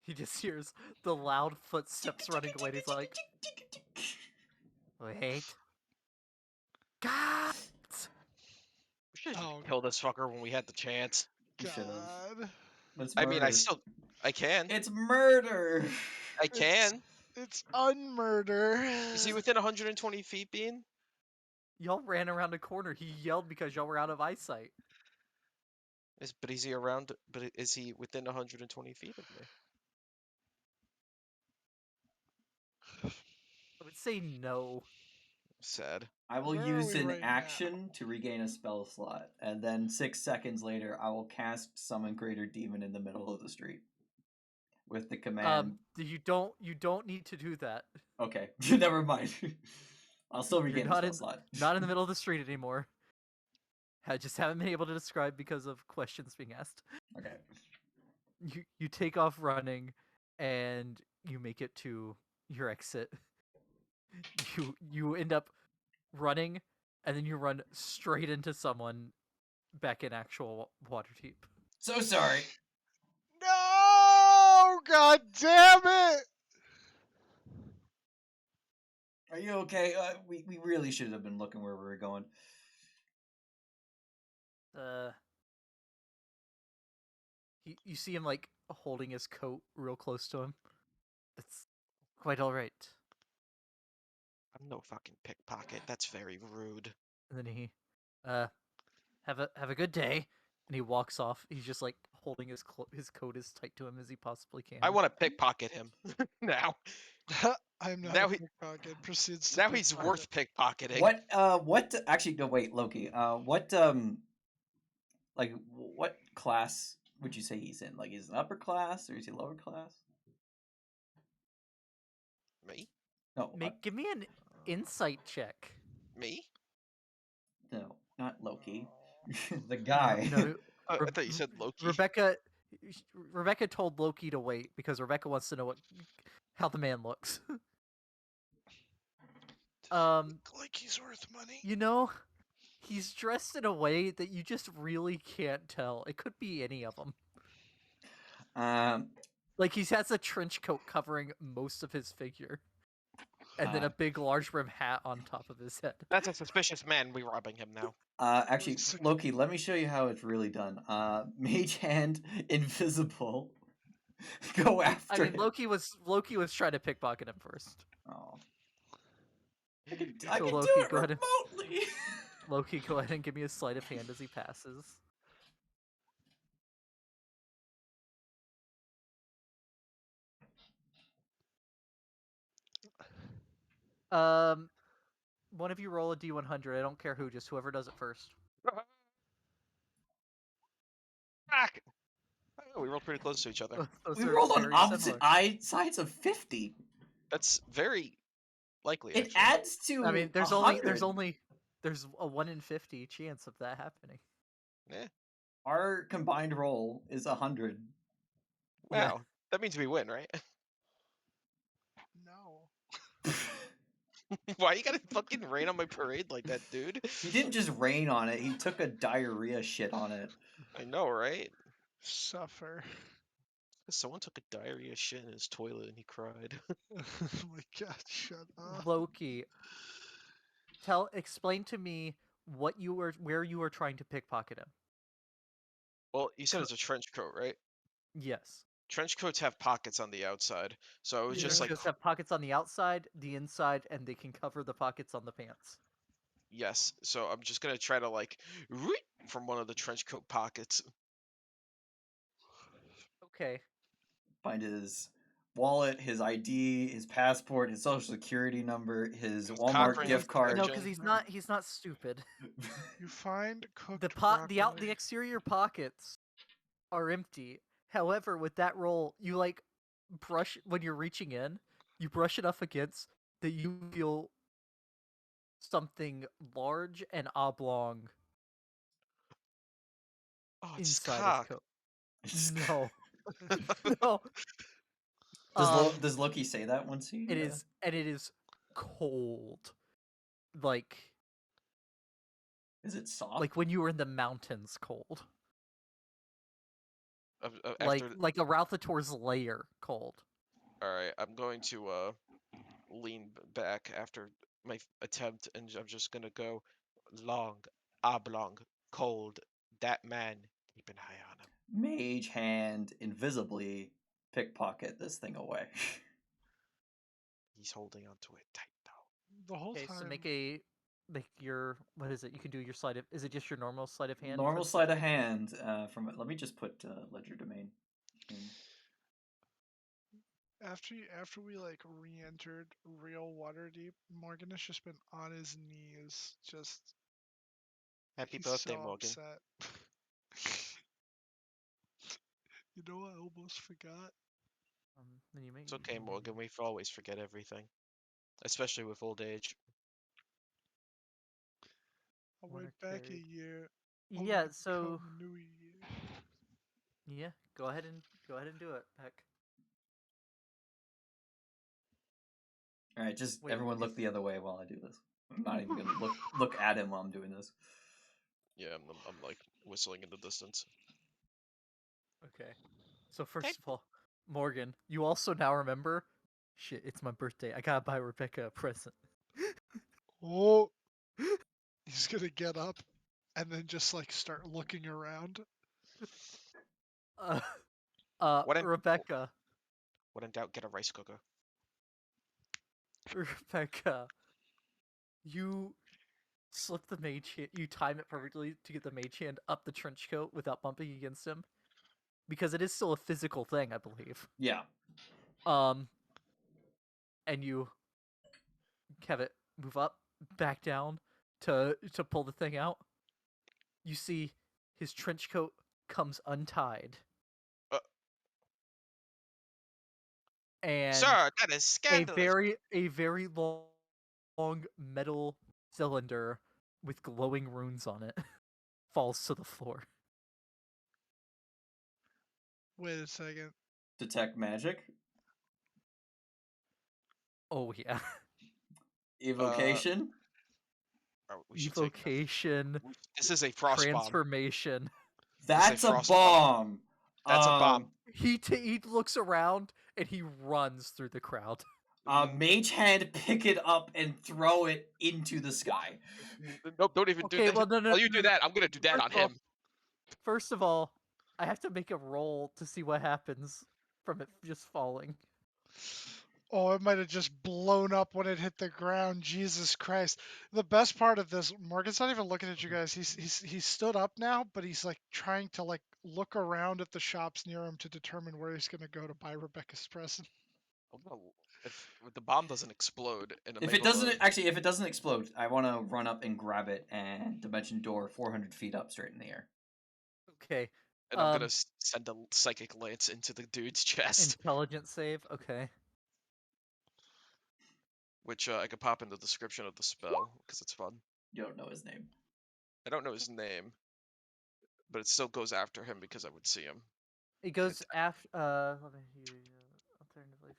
He just hears the loud footsteps running away. And he's like, wait. God! We should have Oh, killed this fucker when we had the chance. You should've. God. It's I mean, I murder. can. It's murder. I can. It's unmurder. Is he within 120 feet, Bean? Y'all ran around a corner. He yelled because y'all were out of eyesight. But is he around? But is he within 120 feet of me? I would say no. Sad. I will Where are use we an right now? action to regain a spell slot, and then 6 seconds later, I will cast Summon Greater Demon in the middle of the street with the command. You don't need to do that. Okay, never mind. I'll still You're regain the not spell in slot. not in the middle of the street anymore. I just haven't been able to describe because of questions being asked. Okay. You take off running, and you make it to your exit. You end up running, and then you run straight into someone back in actual Waterdeep. So sorry. No! God damn it! Are you okay? We really should have been looking where we were going. You see him like holding his coat real close to him. It's quite all right. I'm no fucking pickpocket. That's very rude. And then he, have a good day. And he walks off. He's just like holding his coat as tight to him as he possibly can. I want to pickpocket him now. I'm not Now a he- pickpocket. Proceeds to Now he's pickpocket. worth pickpocketing. What actually no wait, Loki. What like what class would you say he's in? Like, is he an upper class or is he lower class? Me? No, Give me an insight check. Me? no, not Loki. The guy. No, I thought you said Loki. Rebecca told Loki to wait because Rebecca wants to know how the man looks. Like he's worth money. You know, he's dressed in a way that you just really can't tell. It could be any of them. Like he has a trench coat covering most of his figure, and then a big large brim hat on top of his head. That's a suspicious man. We're robbing him now. Actually, Loki, let me show you how it's really done. Mage hand, invisible. Go after I mean, him. Loki was trying to pickpocket him first. Oh. I can So do Loki, it go ahead and- remotely. Loki, go ahead and give me a sleight of hand as he passes. One of you roll a D100. I don't care who, just whoever does it first. Fuck! Oh, we rolled pretty close to each other. Those We are rolled on very opposite similar. sides of 50. That's very likely. It actually. adds to. I mean, there's 100. a 1 in 50 chance of that happening. Yeah. Our combined roll is 100. Wow. Yeah. That means we win, right? No. Why you gotta fucking rain on my parade like that, dude? He didn't just rain on it. He took a diarrhea shit on it. I know, right? Suffer. Someone took a diarrhea shit in his toilet and he cried. Oh my god, shut up. Loki, explain to me where you were trying to pickpocket him. Well, you said it's a trench coat, right? Yes. Trench coats have pockets on the outside, so it was Yeah. just like Just have pockets on the outside, the inside, and they can cover the pockets on the pants. yes. So I'm just gonna try to like from one of the trench coat pockets. Okay. Find his wallet, his ID, his passport, his social security number, his Walmart covering gift his card. No, Origin. because he's not stupid. You find cooked The exterior pockets are empty. However, with that roll, you like brush when you're reaching in, you brush it up against that you feel something large and oblong Oh, it's inside cock. his coat. No. No. Does Loki say that once he? It is, and it is cold. Like Is it soft? when you were in the mountains, cold. After, Like a Ralphator's lair, cold. all right, I'm going to lean back after my attempt, and I'm just gonna go long, oblong, cold. That man, keep an eye on him. Mage hand invisibly pickpocket this thing away. He's holding onto it tight though. The whole Okay, time. so make your what is it? You can do your sleight of. Is it just your normal sleight of hand? Normal sleight of hand from. Let me just put ledger domain. In. After we like re-entered real Waterdeep, Morgan has just been on his knees, just Happy he's birthday, so Morgan. upset. You know, I almost forgot. Then you make It's okay, Morgan. We always forget everything, especially with old age. I Water went back a carried. year. only Yeah, to so become a new year. yeah, go ahead and do it, Peck. All right, just Wait, everyone look the other way while I do this. I'm not even gonna look at him while I'm doing this. Yeah, I'm like whistling in the distance. Okay. So first of all, Morgan, you also now remember, shit, it's my birthday. I gotta buy Rebecca a present. Oh, he's gonna get up and then just like start looking around. What in Rebecca, what in doubt, get a rice cooker. Rebecca, you slip the mage hand, you time it perfectly to get the mage hand up the trench coat without bumping against him, because it is still a physical thing, I believe. Yeah. And you have it move up, back down to pull the thing out. You see his trench coat comes untied. And Sir, that is scandalous. a very long metal cylinder with glowing runes on it falls to the floor. Wait a second. Detect magic. Oh yeah. Evocation. We should take enough. Evocation, This is a frost bomb. transformation. That's a frost bomb. That's a bomb. He looks around and he runs through the crowd. Mage hand, pick it up and throw it into the sky. Nope, don't even do Okay, that. well, no, While you do no. that, I'm gonna do that First on of all- him. First of all, I have to make a roll to see what happens from it just falling. Oh, it might have just blown up when it hit the ground. Jesus Christ. The best part of this, Morgan's not even looking at you guys. He's stood up now, but he's like trying to like look around at the shops near him to determine where he's gonna go to buy Rebecca's present. If the bomb doesn't explode in the If middle it doesn't, of actually, if it doesn't explode, I want to run up and grab it and dimension door 400 feet up straight in the air. Okay. and I'm gonna send a psychic lance into the dude's chest, Intelligence save. Okay. which I could pop in the description of the spell because it's fun. You don't know his name. I don't know his name, but it still goes after him because I would see him. It goes after. Let me alternatively.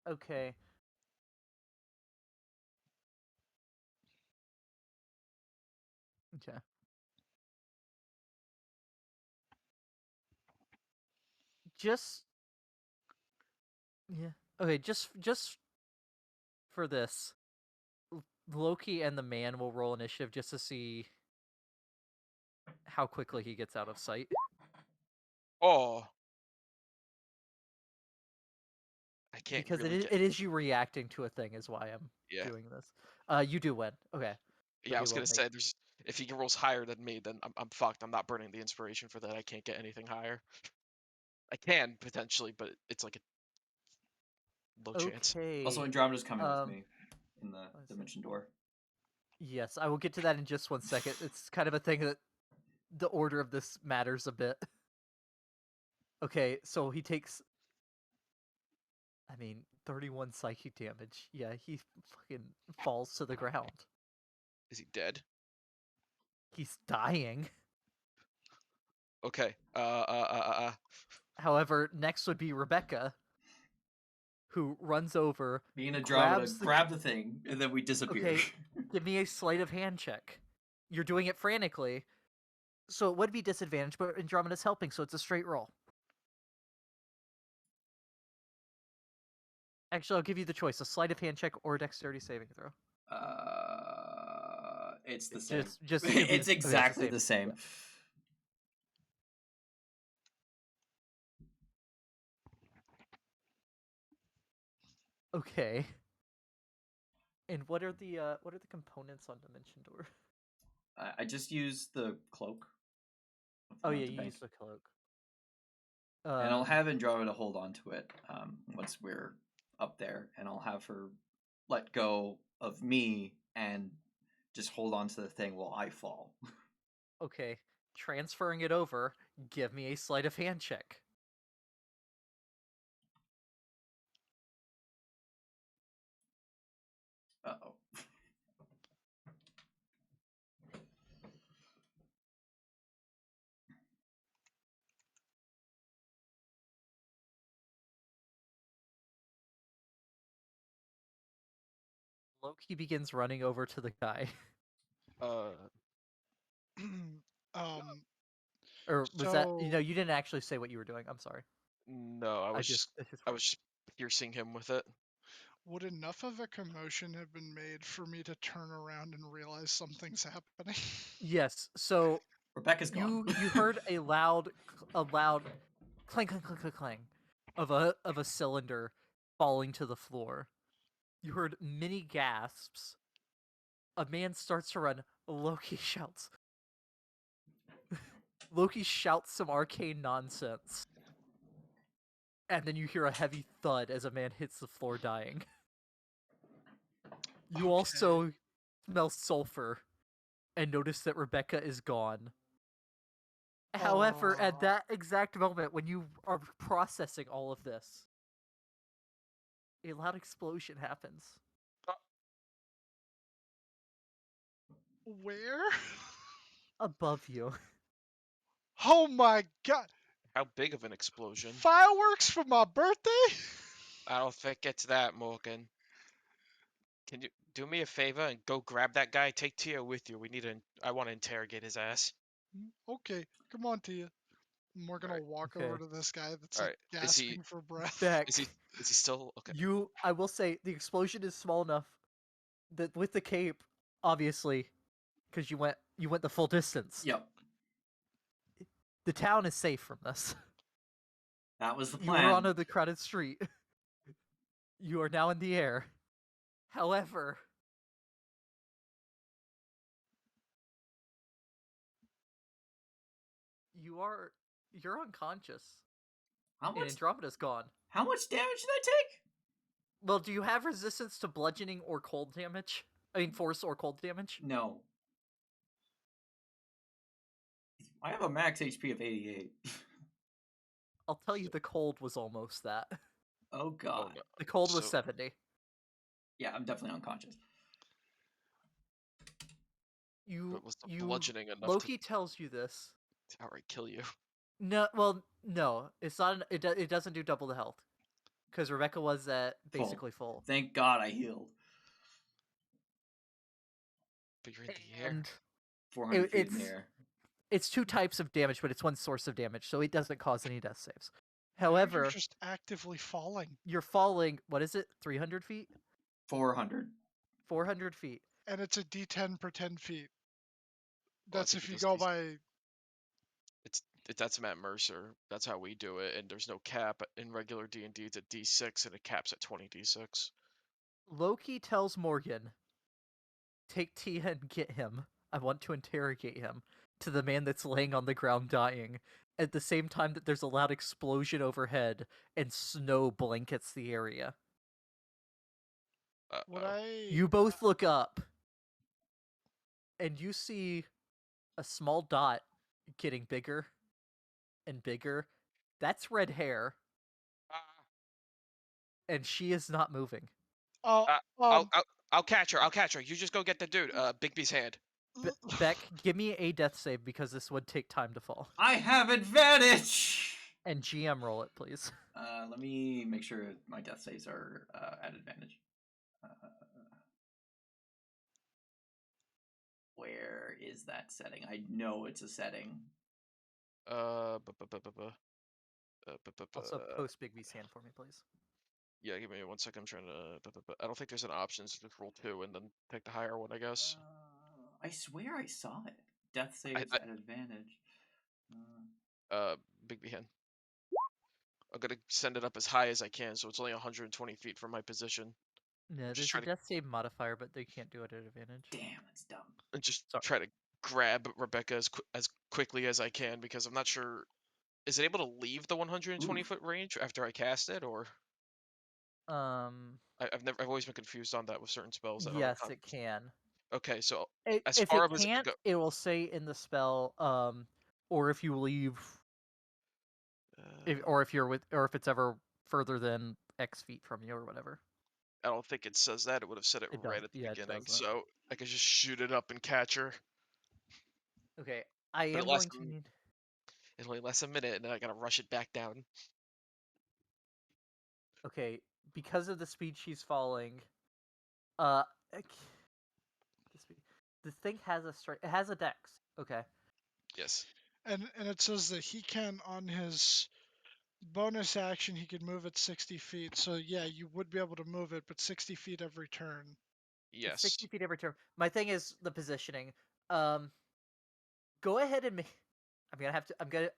Okay. Okay. Just. Yeah. Okay. Just for this, Loki and the man will roll initiative just to see how quickly he gets out of sight. Oh, I can't Because really get. it is you reacting to a thing is why I'm Yeah, doing this. You do win. Okay. So yeah. I he was will gonna make- say if he rolls higher than me, then I'm fucked. I'm not burning the inspiration for that. I can't get anything higher. I can potentially, but it's like a low chance. Okay. Also, Andromeda's coming with me in the dimension door. Yes, I will get to that in just 1 second. It's kind of a thing that the order of this matters a bit. Okay, so he takes 31 psychic damage. Yeah, he fucking falls to the ground. Is he dead? He's dying. Okay. However, next would be Rebecca, who runs over, Me and Andromeda grabs grab the thing, and then we disappear. Okay, give me a sleight of hand check. You're doing it frantically, so it would be disadvantage, but Andromeda's helping, so it's a straight roll. Actually, I'll give you the choice: a sleight of hand check or a dexterity saving throw. It's the same. Just It's exactly the the same. Okay. And what are the components on Dimension Door? I just use the cloak of Oh on yeah, the you bank. use the cloak. And I'll have Andromeda hold on to it once we're up there, and I'll have her let go of me and just hold on to the thing while I fall. Okay, transferring it over. Give me a sleight of hand check. Uh-oh. Loki begins running over to the guy. um. Or was that So you didn't actually say what you were doing. I'm sorry. No, I was just piercing him with it. would enough of a commotion have been made for me to turn around and realize something's happening? Yes. So Rebecca's gone. you heard a loud clang clang clang clang clang of a cylinder falling to the floor. You heard many gasps. A man starts to run. Loki shouts. Loki shouts some arcane nonsense. And then you hear a heavy thud as a man hits the floor dying. You Okay. also smell sulfur and notice that Rebecca is gone. However, at that exact moment when you are processing all of this, a loud explosion happens. Where? Above you. Oh my god! How big of an explosion? Fireworks for my birthday? I don't think it's that, Morgan. Can you do me a favor and go grab that guy? Take Tia with you. I want to interrogate his ass. Okay, come on, Tia. And we're gonna Alright. walk Okay. over to this guy that's Alright. like Is he gasping for breath. Beck, is he still okay? I will say, the explosion is small enough that with the cape, obviously, because you went the full distance. Yep. The town is safe from this. That was the You were plan. on the crowded street. You are now in the air. However, you're unconscious. How And much Andromeda's gone. how much damage did I take? Well, do you have resistance to bludgeoning or cold damage? I mean, force or cold damage? No. I have a max HP of 88. I'll tell you, the cold was almost that. Oh god. Oh no. The cold was So- 70. Yeah, I'm definitely unconscious. But was the bludgeoning enough Loki tells you this. to outright kill you? No, well, no, it's not. It doesn't do double the health, because Rebecca was at basically full. Thank God I healed. But you're in the air. And 400 feet in the air. it's two types of damage, but it's one source of damage, so it doesn't cause any death saves. Now However, you're just actively falling, you're falling. What is it? 300 feet? 400. 400 feet. and it's a D10 per 10 feet. Well, I That's think if it you does go these- by. That's Matt Mercer. That's how we do it, and there's no cap in regular D&D. It's a D6, and it caps at 20 D6. Loki tells Morgan, "Take Tia and get him. I want to interrogate him." To the man that's laying on the ground dying. At the same time that there's a loud explosion overhead and snow blankets the area. Would Uh-oh. I? You both look up, and you see a small dot getting bigger and bigger. That's red hair, and she is not moving. Oh, I'll catch her. I'll catch her. You just go get the dude. Bigby's hand. Beck, give me a death save because this would take time to fall. I have advantage! And GM roll it, please. Let me make sure my death saves are at advantage. Where is that setting? I know it's a setting. Also, post Bigby's hand for me, please. Yeah, give me 1 second. I'm trying to. I don't think there's an option, so just roll 2 and then take the higher one, I guess. I swear I saw it. Death saves at advantage. Bigby hand. I'm gonna send it up as high as I can, so it's only 120 feet from my position. No, there's a death save modifier, but they can't do it at advantage. Damn, that's dumb. And just Sorry. try to grab Rebecca as quickly as I can because I'm not sure. Is it able to leave the 120 Ooh. foot range after I cast it, or I've always been confused on that with certain spells that are like. Yes, it can. Okay, so as If far it up as it could can't, go. it will say in the spell, or if you leave, or if you're with, or if it's ever further than X feet from you or whatever. I don't think it says that. It would have said it It right does. at the Yeah, it beginning, doesn't. so I could just shoot it up and catch her. Okay, I But am going to need. it only lasts a minute, and then I gotta rush it back down. Okay, because of the speed she's falling, uh, this thing has a straight. It has a dex. Okay. Yes. And it says that he can, on his bonus action, he can move it 60 feet. So yeah, you would be able to move it, but 60 feet every turn. It's Yes. 60 feet every turn. My thing is the positioning. Go ahead and make. I'm gonna have to. I'm gonna.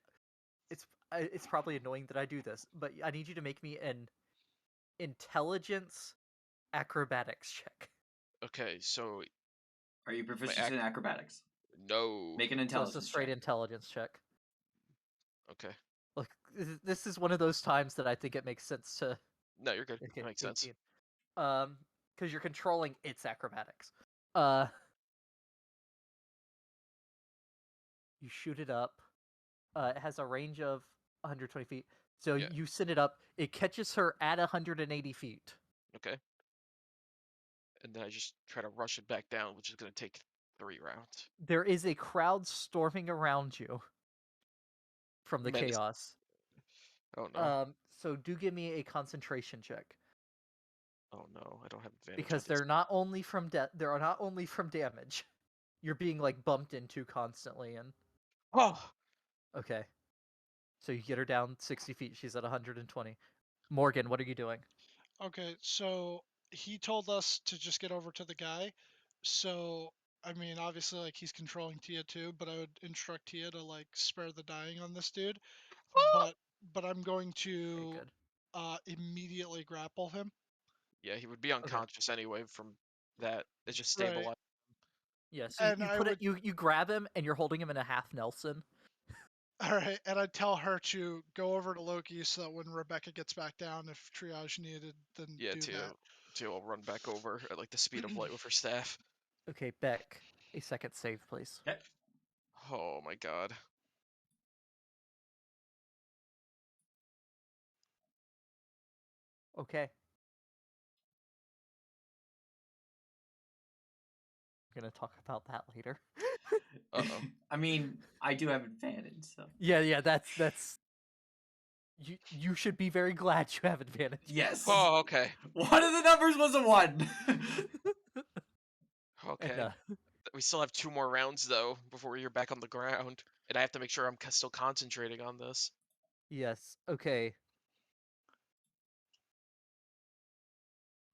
It's probably annoying that I do this, but I need you to make me an intelligence acrobatics check. Okay, so Are you proficient in acrobatics? no. Make an So it's a intelligence straight check. intelligence check. Okay. Look, this is one of those times that I think it makes sense to. No, you're good. Okay, That makes sense. 18. Because you're controlling its acrobatics. You shoot it up. It has a range of 120 feet. So Yeah. you send it up. It catches her at 180 feet. Okay. And then I just try to rush it back down, which is gonna take 3 rounds. There is a crowd storming around you from the Menace. chaos. Oh no. So do give me a concentration check. Oh no, I don't have advantage on Because this. they're not only from they are not only from damage. You're being like bumped into constantly and Oh! okay. So you get her down 60 feet. She's at 120. Morgan, what are you doing? Okay, so he told us to just get over to the guy. So I mean, obviously, like he's controlling Tia too, but I would instruct Tia to like spare the dying on this dude. But I'm going Okay, to good. immediately grapple him. Yeah, he would be unconscious anyway from that. It's just Right. stabilized. Yeah, so And you I put would, it you grab him and you're holding him in a half Nelson. all right, and I'd tell her to go over to Loki so that when Rebecca gets back down, if triage needed, then Yeah, do that. Tia will run back over at like the speed of light with her staff. Okay, Beck, a second save, please. Okay. Oh my god. Okay. We're gonna talk about that later. Uh-oh. I mean, I do have advantage, so. Yeah, that's you should be very glad you have advantage. Yes. Oh, okay. One of the numbers was a 1. Okay. And, We still have 2 more rounds though before you're back on the ground, and I have to make sure I'm still concentrating on this. yes. Okay.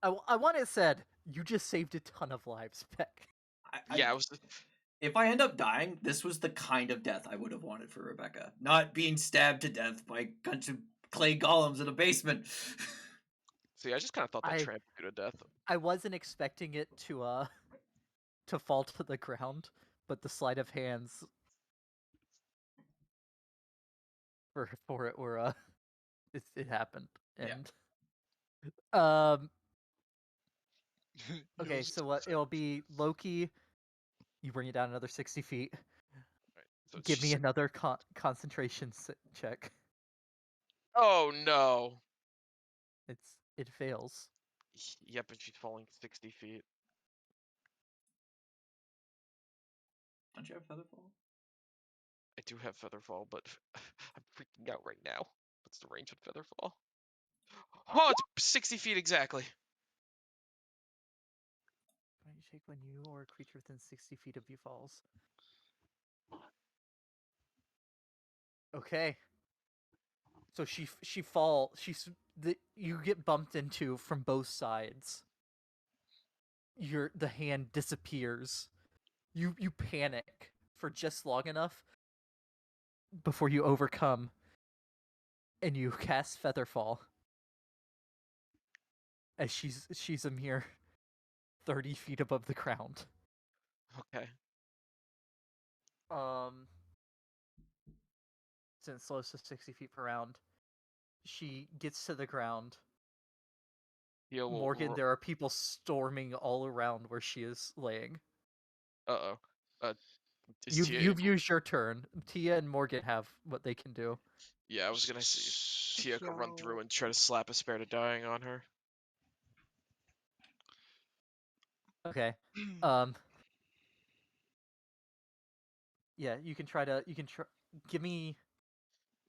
I want it said you just saved a ton of lives, Beck. Yeah, I was. If I end up dying, this was the kind of death I would have wanted for Rebecca. Not being stabbed to death by a bunch of clay golems in a basement. See, I just kind of thought that trampled you to death. I wasn't expecting it to fall to the ground, but the sleight of hands for it were it happened. And okay, so what it'll be Loki, you bring it down another 60 feet. Right, so Give me another concentration check. Oh no. It fails. Yep, and she's falling 60 feet. Don't you have Featherfall? I do have Featherfall, but I'm freaking out right now. What's the range of Featherfall? Oh, it's 60 feet exactly. Why you shake when you or a creature within 60 feet of you falls? Okay. So you get bumped into from both sides. The hand disappears. You panic for just long enough before you overcome, and you cast Featherfall. As she's a mere 30 feet above the ground. Okay. Since slows to 60 feet per round, she gets to the ground. Tia will. Morgan, there are people storming all around where she is laying. Uh-oh. Is You've Tia you've able- used your turn. Tia and Morgan have what they can do. Yeah, I was gonna see if Tia could run through So- and try to slap a spare to dying on her. Okay. Yeah, you can try. Give me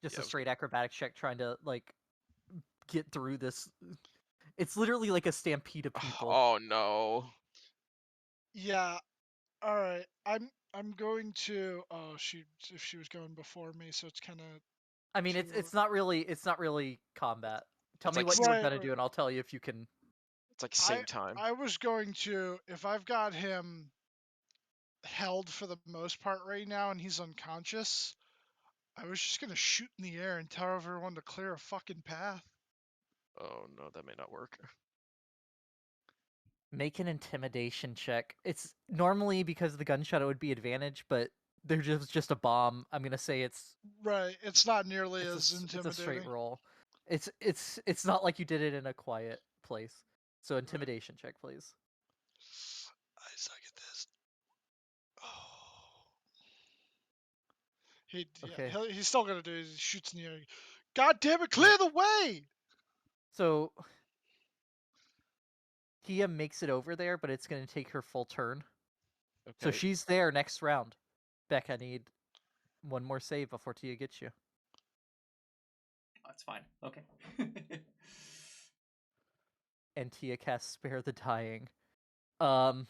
just Yeah, a I was straight acrobatics check trying to like get through this. It's literally like a stampede of people. Oh no. Yeah. All right. I'm going to. Oh, if she was going before me, so it's kind of. I mean, it's not really combat. Tell It's me like what you were Right, gonna right. do, and I'll tell you if you can. It's like same time. I was going to, if I've got him held for the most part right now and he's unconscious, I was just gonna shoot in the air and tell everyone to clear a fucking path. Oh no, that may not work. Make an intimidation check. It's normally because of the gunshot it would be advantage, but there's just a bomb. I'm gonna say it's Right, it's not nearly as it's a intimidating. straight roll. It's not like you did it in a quiet place. So intimidation check, please. I suck at this. Oh. Okay. He's still gonna do it. He shoots in the air. God damn it, clear the way! So Tia makes it over there, but it's gonna take her full turn. So Okay. she's there next round. Beck, I need one more save before Tia gets you. That's fine. Okay. And Tia casts Spare the Dying. Well,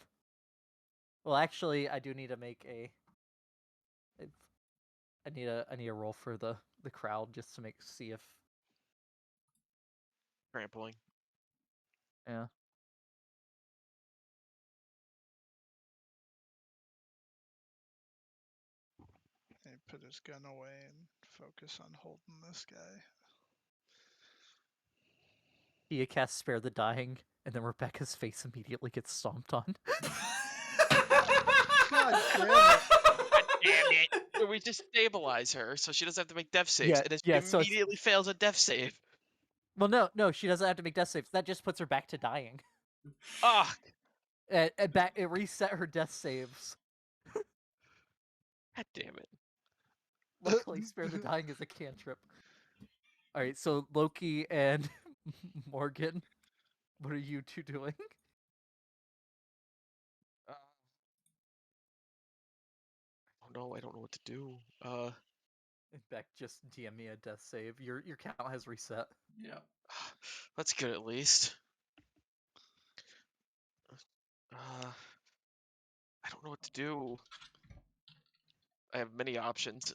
actually, I do need to make I need a roll for the crowd just to see if Trampling. yeah. He put his gun away and focus on holding this guy. Tia casts Spare the Dying, and then Rebecca's face immediately gets stomped on. God damn it. Damn it. So we just stabilize her so she doesn't have to make death saves, Yeah, and then she yeah, so it's- immediately fails a death save. Well, no, she doesn't have to make death saves. That just puts her back to dying. Ah, It reset her death saves. god damn it. Luckily, Spare the Dying is a cantrip. All right, so Loki and Morgan, what are you two doing? Oh no, I don't know what to do. Beck, just DM me a death save. Your count has reset. Yeah. That's good at least. I don't know what to do. I have many options,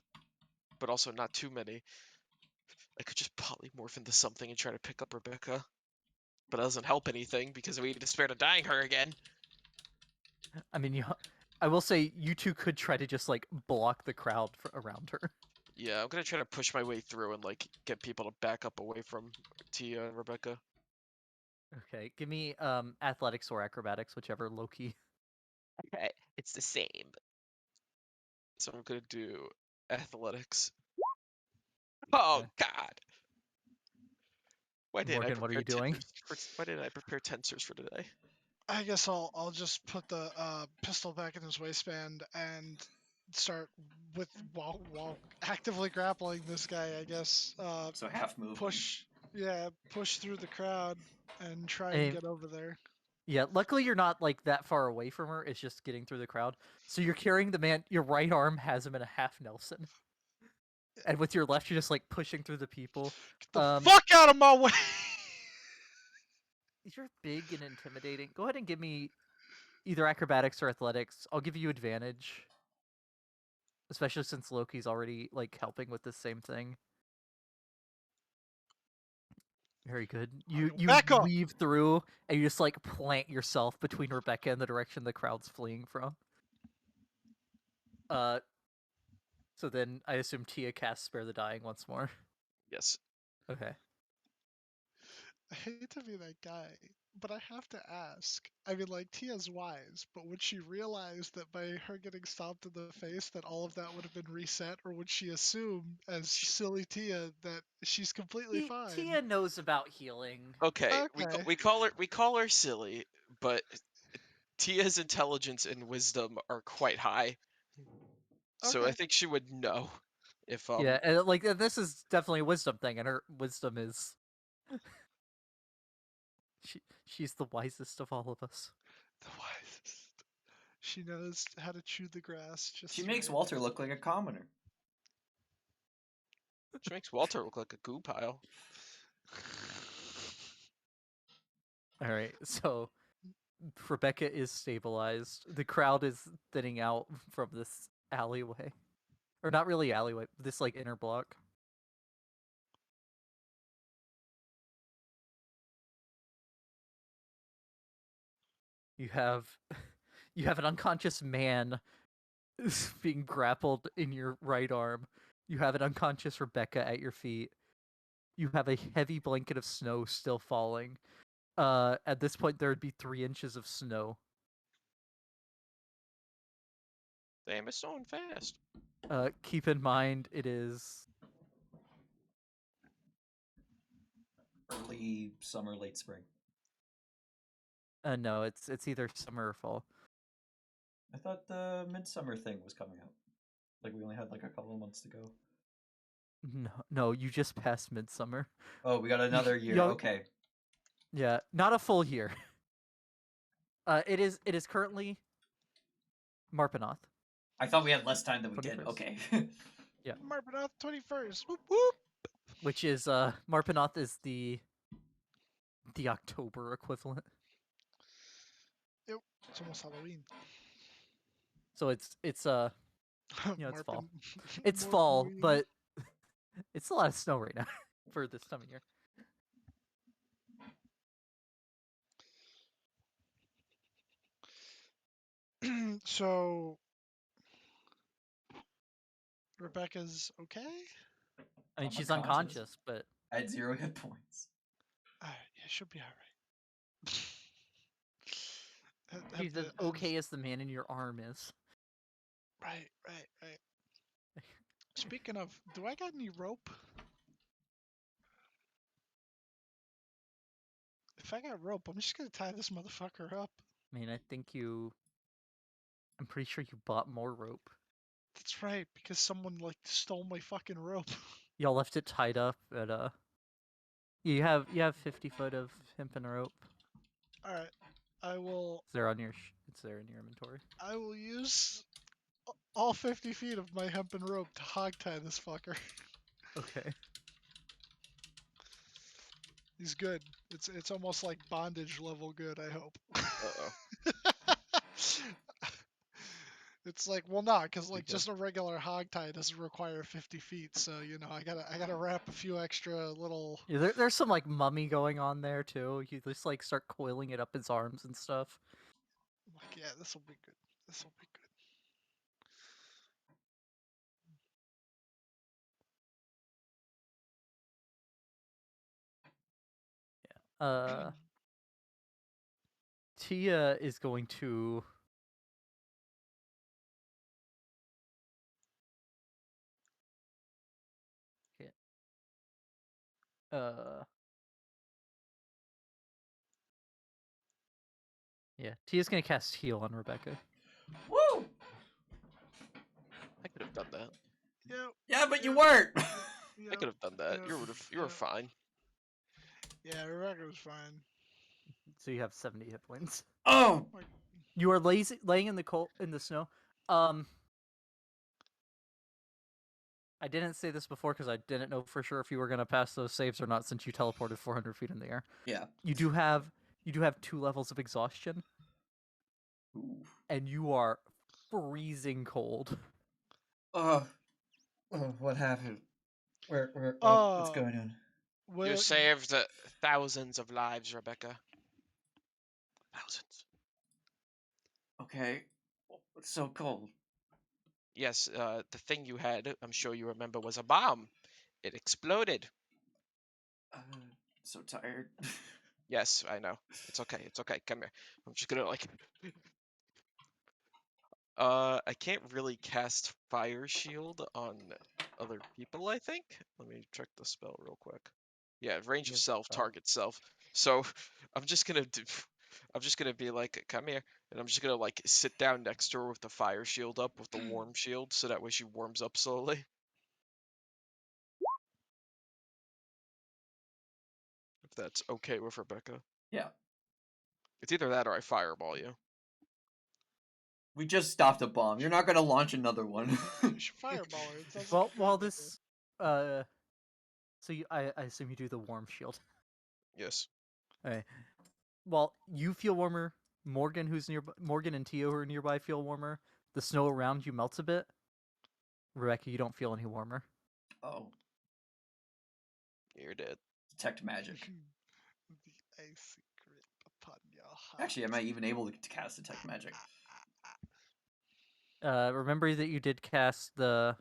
but also not too many. I could just polymorph into something and try to pick up Rebecca, but it doesn't help anything because we need to spare to dying her again. I mean, I will say you two could try to just like block the crowd around her. Yeah, I'm gonna try to push my way through and like get people to back up away from Tia and Rebecca. Okay, give me athletics or acrobatics, whichever. Loki. Okay, it's the same. So I'm gonna do athletics. Oh Okay. God! Why didn't I Morgan, what are prepare you doing? why didn't I prepare tensors for today? I guess I'll just put the pistol back in his waistband and start while actively grappling this guy. I guess So half move. push through the crowd and try and And- get over there. Yeah, luckily you're not like that far away from her. It's just getting through the crowd. So you're carrying the man. Your right arm has him in a half Nelson, and with your left, you're just like pushing through the people. Get the fuck out of my way! You're big and intimidating. Go ahead and give me either acrobatics or athletics. I'll give you advantage, especially since Loki's already like helping with the same thing. Very good. You Back up! weave through and you just like plant yourself between Rebecca and the direction the crowd's fleeing from. So then I assume Tia casts Spare the Dying once more. Yes. Okay. I hate to be that guy, But I have to ask. I mean, like, Tia's wise, but would she realize that by her getting stomped in the face that all of that would have been reset, or would she assume, as silly Tia, that she's completely fine? Tia knows about healing. Okay, Okay. we call her silly, but Tia's intelligence and wisdom are quite high, so I Okay. think she would know if Yeah, and like this is definitely a wisdom thing, and her wisdom is she's the wisest of all of us. The wisest. She knows how to chew the grass just She makes right. Walter look like a commoner. she makes Walter look like a goo pile. All right, so Rebecca is stabilized. The crowd is thinning out from this alleyway, or not really alleyway, this like inner block. You have an unconscious man being grappled in your right arm. You have an unconscious Rebecca at your feet. You have a heavy blanket of snow still falling. At this point, there would be 3 inches of snow. Damn, it's snowing fast. Keep in mind, it is Early summer, late spring. no, it's either summer or fall. I thought the midsummer thing was coming out. Like we only had like a couple of months to go. No, you just passed midsummer. Oh, we got another year. Yo- Okay. Yeah, not a full year. It is currently Marpanoth. I thought we had less time than we did. 21st. Okay. Marpanoth 21st. Whoop whoop. Which is Marpanoth is the October equivalent. Yep. It's almost Halloween. So it's it's fall. Marpin- It's fall, Marpin- but it's a lot of snow right now for this time of year. So Rebecca's okay? I mean, I'm she's unconscious. unconscious, but I had 0 hit points. Yeah, she'll be alright. she's as okay as the man in your arm is. Right. Speaking of, do I got any rope? If I got rope, I'm just gonna tie this motherfucker up. I mean, I'm pretty sure you bought more rope. That's right, because someone like stole my fucking rope. Y'all left it tied up at You have 50 foot of hempen rope. All right, I will. It's there on your it's there in your inventory. I will use all 50 feet of my hempen rope to hogtie this fucker. Okay. He's good. It's almost like bondage level good. I hope. Uh-oh. It's like, well, not because like Pretty good. just a regular hog tie doesn't require 50 feet, so I gotta wrap a few extra little. Yeah, there's some like mummy going on there too. You just like start coiling it up his arms and stuff. Like, yeah, this will be good. This will be good. Tia is going to yeah, Tia's gonna cast heal on Rebecca. Woo! I could have done that. Yep. Yeah, but you weren't. I could have done that. You were fine. Yeah, Rebecca was fine. So you have 70 hit points. Oh, You are laying in the snow. I didn't say this before because I didn't know for sure if you were gonna pass those saves or not, since you teleported 400 feet in the air. yeah. You do have 2 levels of exhaustion, Ooh. and you are freezing cold. What happened? What's Oh. going on? Well, You saved thousands of lives, Rebecca. Thousands. Okay. It's so cold. Yes, the thing you had, I'm sure you remember, was a bomb. It exploded. So tired. Yes, I know. It's okay. It's okay. Come here. I'm just gonna like. I can't really cast Fire Shield on other people, I think. Let me check the spell real quick. Yeah, range of Yes, self, spell. target self. So I'm just gonna do, I'm just gonna be like, come here, and I'm just gonna like sit down next to her with the Fire Shield up with the Warm Shield, so that way she warms up slowly. If that's okay with Rebecca. Yeah. It's either that or I fireball you. We just stopped a bomb. You're not gonna launch another one. You should fireball her. It sounds Well, like a good while idea. this, so I assume you do the warm shield. Yes. Okay. Well, you feel warmer. Morgan, who's nearby, Morgan and Tio, who are nearby, feel warmer. The snow around you melts a bit. Rebecca, you don't feel any warmer. Oh, You're dead. detect magic. The icy grip upon your heart. Actually, am I even able to cast detect magic? Remember that you did cast the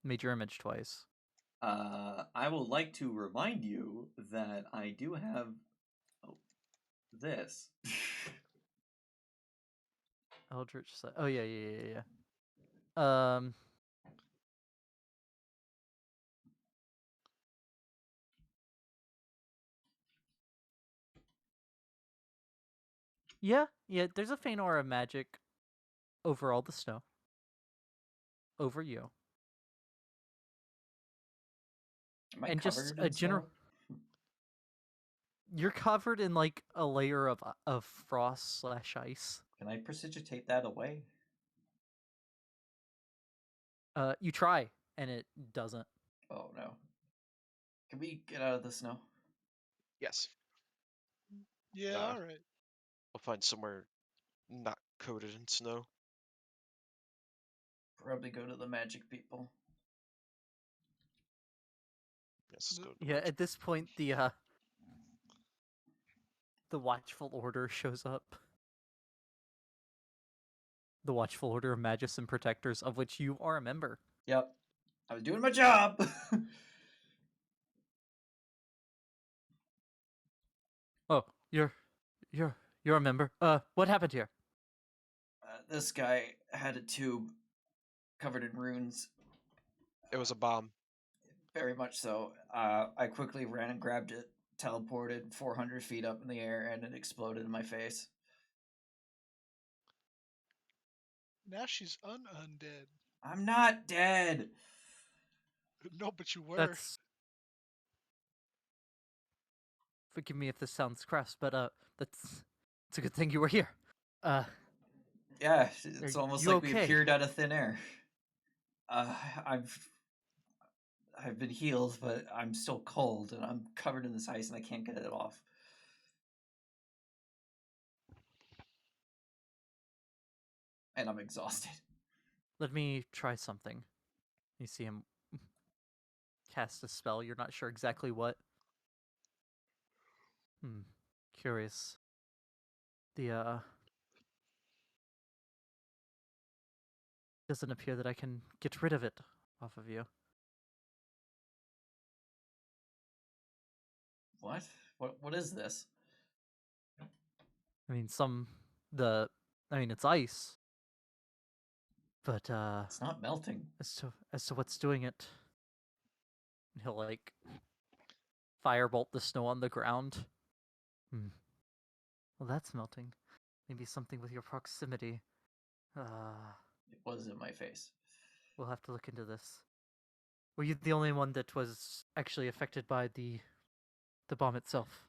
major image twice. I would like to remind you that I do have this. Eldritch. Oh yeah. Yeah. There's a faint aura of magic over all the snow. Over you. Am I And just covered a in general. snow? You're covered in like a layer of frost/ice. Can I precipitate that away? You try, and it doesn't. Oh no. Can we get out of the snow? Yes. Yeah, all right. I'll find somewhere not coated in snow. Probably go to the magic people. Yes, let's go to the Yeah. magic. At this point, the Watchful Order shows up. The Watchful Order of Magus and Protectors, of which you are a member. Yep. I was doing my job. Oh, you're a member. What happened here? This guy had a tube covered in runes. It was a bomb. Very much so. I quickly ran and grabbed it, teleported 400 feet up in the air, and it exploded in my face. Now she's undead. I'm not dead. No, but you were. That's. Forgive me if this sounds crass, but it's a good thing you were here. Yeah, it's Are almost you like we okay? appeared out of thin air. I've been healed, but I'm still cold, and I'm covered in this ice, and I can't get it off. And I'm exhausted. Let me try something. You see him cast a spell. You're not sure exactly what. Curious. Doesn't appear that I can get rid of it off of you. What? What is this? I mean, it's ice. But It's not melting. as to what's doing it, he'll like firebolt the snow on the ground. Well, that's melting. Maybe something with your proximity. It was in my face. We'll have to look into this. Were you the only one that was actually affected by the bomb itself?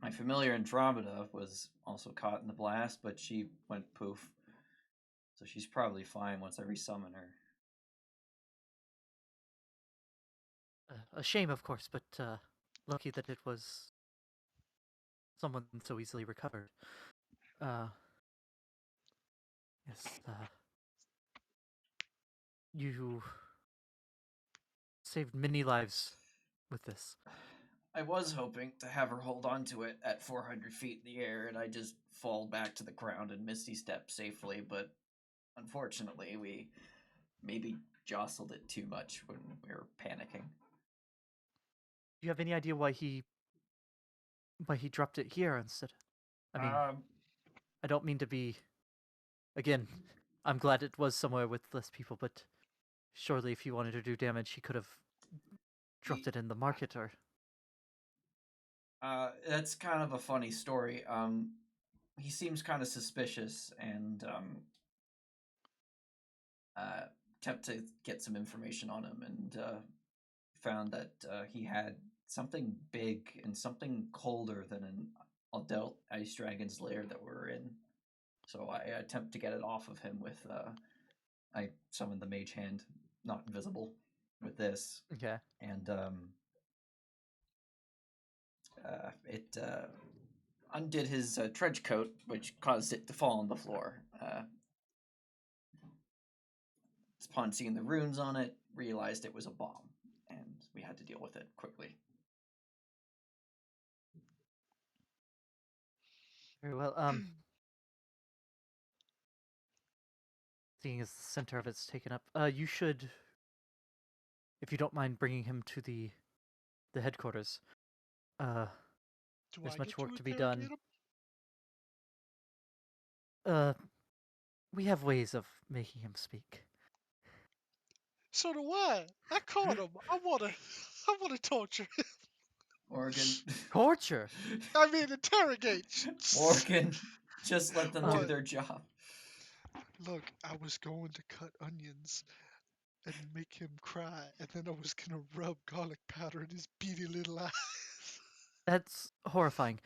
My familiar Andromeda was also caught in the blast, but she went poof. So she's probably fine once I resummon her. A shame, of course, but lucky that it was someone so easily recovered. Yes, you saved many lives with this. I was hoping to have her hold on to it at 400 feet in the air, and I just fall back to the ground and Misty step safely, but unfortunately, we maybe jostled it too much when we were panicking. Do you have any idea why he why he dropped it here instead. I mean, Um, I don't mean to be. Again, I'm glad it was somewhere with less people, but surely if he wanted to do damage, he could have dropped it in the market or. That's kind of a funny story. He seems kind of suspicious, and attempt to get some information on him, and found that he had something big and something colder than an adult ice dragon's lair that we're in. So I attempt to get it off of him with I summon the mage hand, not invisible, with this, Okay. and it undid his trench coat, which caused it to fall on the floor. Upon seeing the runes on it, realized it was a bomb, and we had to deal with it quickly. Very well. Seeing as the center of it's taken up, you should, if you don't mind, bringing him to the headquarters. Do There's I much get work to to be interrogate done. him? We have ways of making him speak. So do I. I caught him. I wanna torture him. Morgan. Torture. I mean, interrogate. Morgan, just let them do What? their job. Look, I was going to cut onions and make him cry, and then I was gonna rub garlic powder in his beady little eyes. That's horrifying.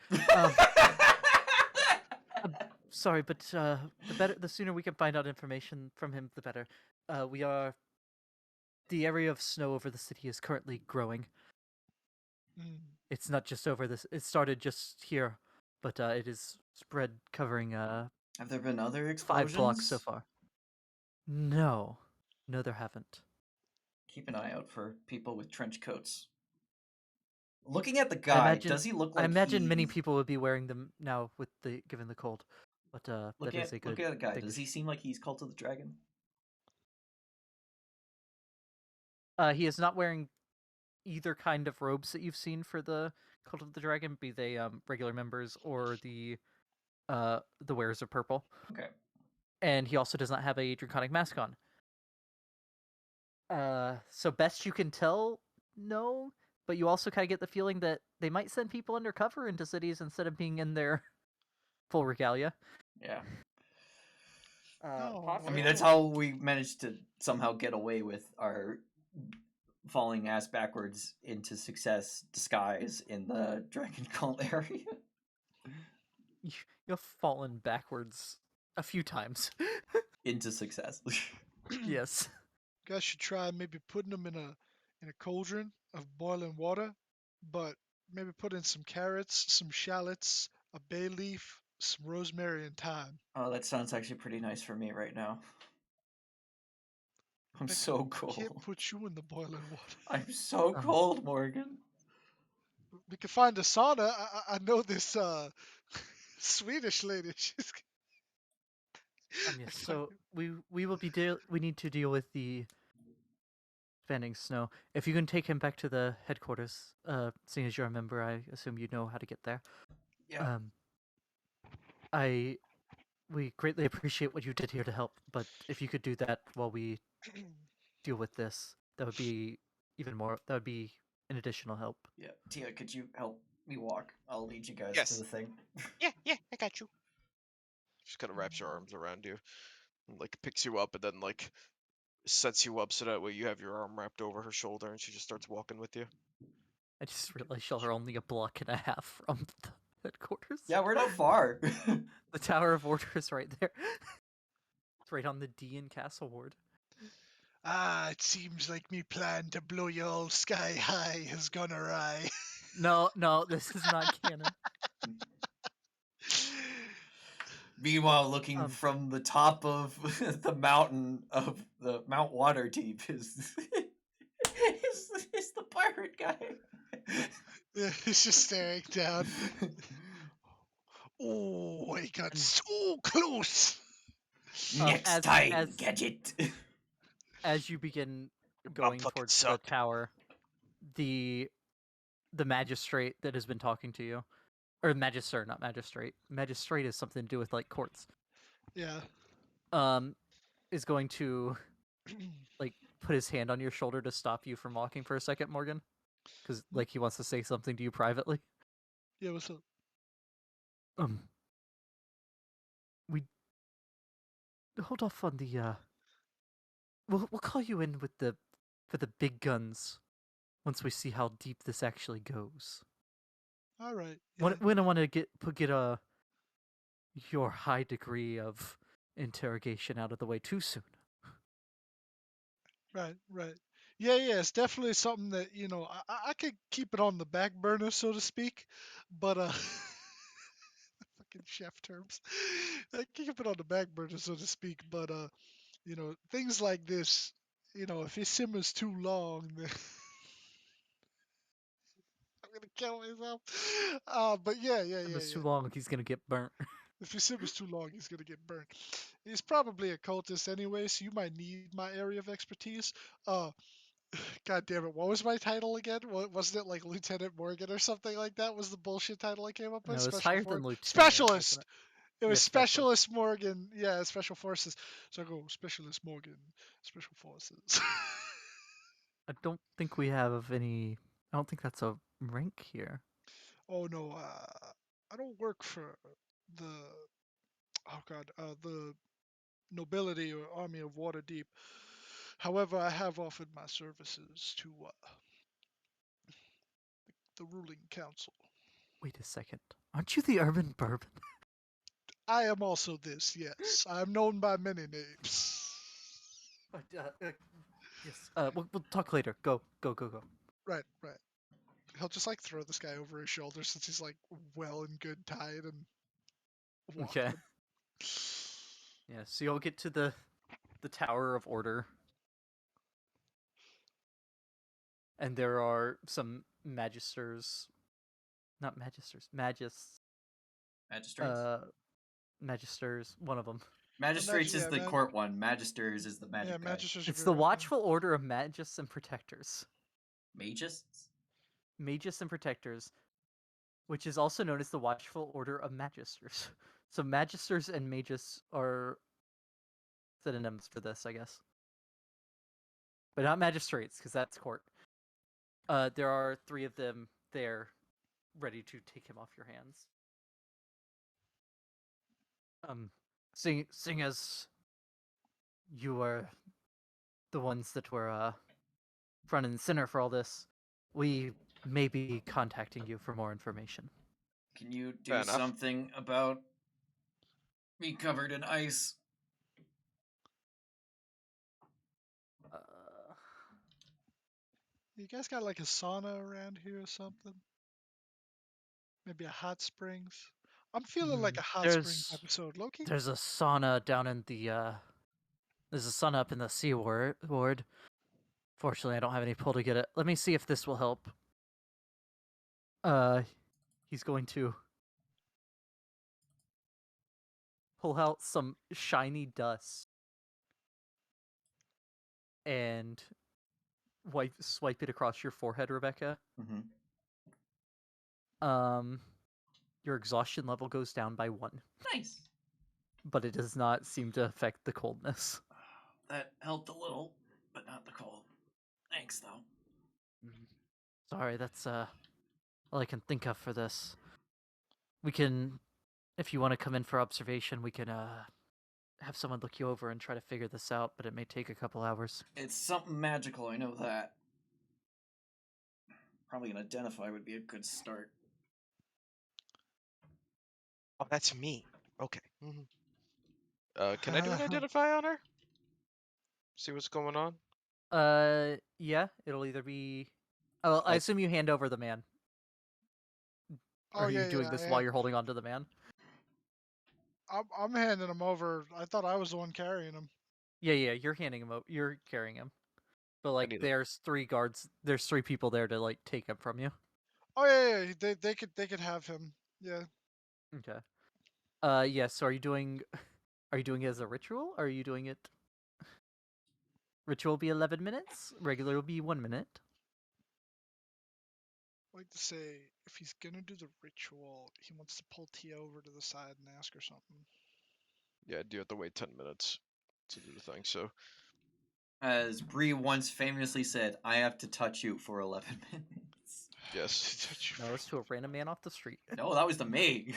Sorry, but the sooner we can find out information from him, the better. The area of snow over the city is currently growing. Mm. It's not just over this. It started just here, but it is spread covering Have there been other 5 explosions? blocks so far. No, there haven't. Keep an eye out for people with trench coats. Looking at the guy, does he look like I imagine many people would be wearing them now with given the cold. But that is a good. Look at the guy. thing Does he seem like he's Cult of the Dragon? He is not wearing either kind of robes that you've seen for the Cult of the Dragon, be they regular members or the wearers of purple. Okay. And he also does not have a draconic mask on. So best you can tell, no. But you also kind of get the feeling that they might send people undercover into cities instead of being in their full regalia. Yeah. Oh, I mean, that's how we managed to somehow get away with our falling ass backwards into success disguise in the Dragon Cult area. You've fallen backwards a few times. Into success. Yes. You guys should try maybe putting them in a cauldron of boiling water, but maybe put in some carrots, some shallots, a bay leaf, some rosemary, and thyme. Oh, that sounds actually pretty nice for me right now. I'm Beck, so I cold. can't put you in the boiling water. I'm so cold, Morgan. We can find a sauna. I know this Swedish lady. She's. Yes. So we will be we need to deal with the expanding snow. If you can take him back to the headquarters, seeing as you're a member, I assume you know how to get there. Yeah. We greatly appreciate what you did here to help, but if you could do that while we deal with this, that would be that would be an additional help. Yeah. Tia, could you help me walk? I'll lead you guys Yes. to the thing. Yeah, I got you. Just kind of wraps her arms around you, and like picks you up, and then like sets you up so that way you have your arm wrapped over her shoulder, and she just starts walking with you. I just realized y'all are only a block and a half from the headquarters. Yeah, we're not far. The Tower of Order is right there. It's right on the Dean Castle ward. It seems like me plan to blow you all sky high has gone awry. No, this is not canon. Meanwhile, looking from the top of the mountain of the Mount Waterdeep is the pirate guy. Yeah, he's just staring down. Oh, I got so close. Next time, Gadget. As you begin going towards the tower, the magistrate that has been talking to you or magister, not magistrate. Magistrate is something to do with like courts. Yeah. Is going to like put his hand on your shoulder to stop you from walking for a second, Morgan, because like he wants to say something to you privately. Yeah, what's up? We hold off on the. We'll call you in with for the big guns once we see how deep this actually goes. All right. Yeah. When I want to get your high degree of interrogation out of the way too soon. Right, right. Yeah, yeah, it's definitely something that, I could keep it on the back burner, so to speak, but fucking chef terms. I can keep it on the back burner, so to speak, but things like this, if it simmers too long, then I'm gonna kill myself. But yeah, yeah, If yeah, it's too yeah. long, he's gonna get burnt. If he simmers too long, he's gonna get burnt. He's probably a cultist anyway, so you might need my area of expertise. Uh, God damn it! What was my title again? Wasn't it like Lieutenant Morgan or something like that? Was the bullshit title I came up with? No, it's Special higher Force than lieutenant. Specialist. Wasn't It was Yes, specialist. Specialist Morgan. Yeah, Special Forces. So I go Specialist Morgan, Special Forces. I don't think we have any. I don't think that's a rank here. Oh no, I don't work for the. Oh God, the nobility or army of Waterdeep. However, I have offered my services to the ruling council. Wait a second. Aren't you the urban bourbon? I am also this, yes. I am known by many names. Yes. We'll talk later. Go. Right, right. He'll just like throw this guy over his shoulder since he's like well and good tied and walk Okay. with him. Yeah. So you'll get to the Tower of Order, and there are some magisters, not magisters, Magistrates. magisters. One of them. Magistrates is yeah, the court one. Magisters is the magic Yeah, guy. Magisters should It's be the right, yeah. Watchful Order of Magists and Protectors. Magists? Magus and Protectors, which is also known as the Watchful Order of Magisters. So Magisters and Magus are synonyms for this, I guess. But not magistrates, because that's court. There are 3 of them there, ready to take him off your hands. Seeing as you were the ones that were front and center for all this, we may be contacting you for more information. Can you do Fair enough. something about me covered in ice? You guys got like a sauna around here or something? Maybe a hot springs? I'm feeling like a hot springs episode, Loki. There's a sauna down in the there's a sauna up in the Sea Ward. Fortunately, I don't have any pull to get it. Let me see if this will help. He's going to pull out some shiny dust and swipe it across your forehead, Rebecca. Mm-hmm. Your exhaustion level goes down by 1. Nice. But it does not seem to affect the coldness. That helped a little, but not the cold. Thanks, though. Sorry, that's all I can think of for this. We can, if you want to come in for observation, we can have someone look you over and try to figure this out, but it may take a couple hours. It's something magical, I know that. Probably an identify would be a good start. Oh, that's me. Okay. Can I do an identify on her? See what's going on? Yeah, it'll either be. Oh, I assume you hand over the man. Oh, Are yeah, you doing yeah, this yeah. while you're holding on to the man? I'm handing him over. I thought I was the one carrying him. Yeah, you're handing him. You're carrying him. But like, need there's 3 guards. There's 3 people there to like take him from you. Oh yeah, yeah. They could have him. Yeah. Okay. Yeah. So are you doing? Are you doing it as a ritual? Or are you doing it? Ritual will be 11 minutes. Regular will be 1 minute. like to say if he's gonna do the ritual, he wants to pull Tia over to the side and ask her something. Yeah, do you have to wait 10 minutes to do the thing, so. As Bree once famously said, I have to touch you for 11 minutes. Yes. No, it's to a random man off the street. No, that was the Meg.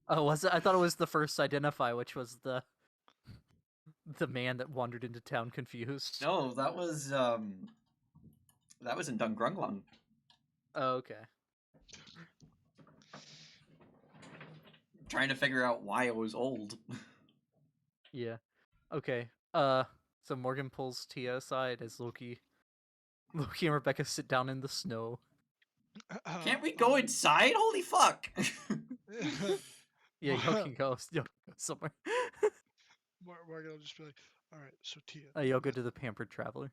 Oh, was it? I thought it was the first identify, which was the man that wandered into town confused. No, that was in Dungrunglung. Oh, okay. Trying to figure out why it was old. Yeah. Okay. So Morgan pulls Tia aside as Loki and Rebecca sit down in the snow. Can't we go inside? Holy fuck! Yeah, y'all can go somewhere. Morgan will just be like, all right, so Tia, Y'all go to the Pampered Traveler.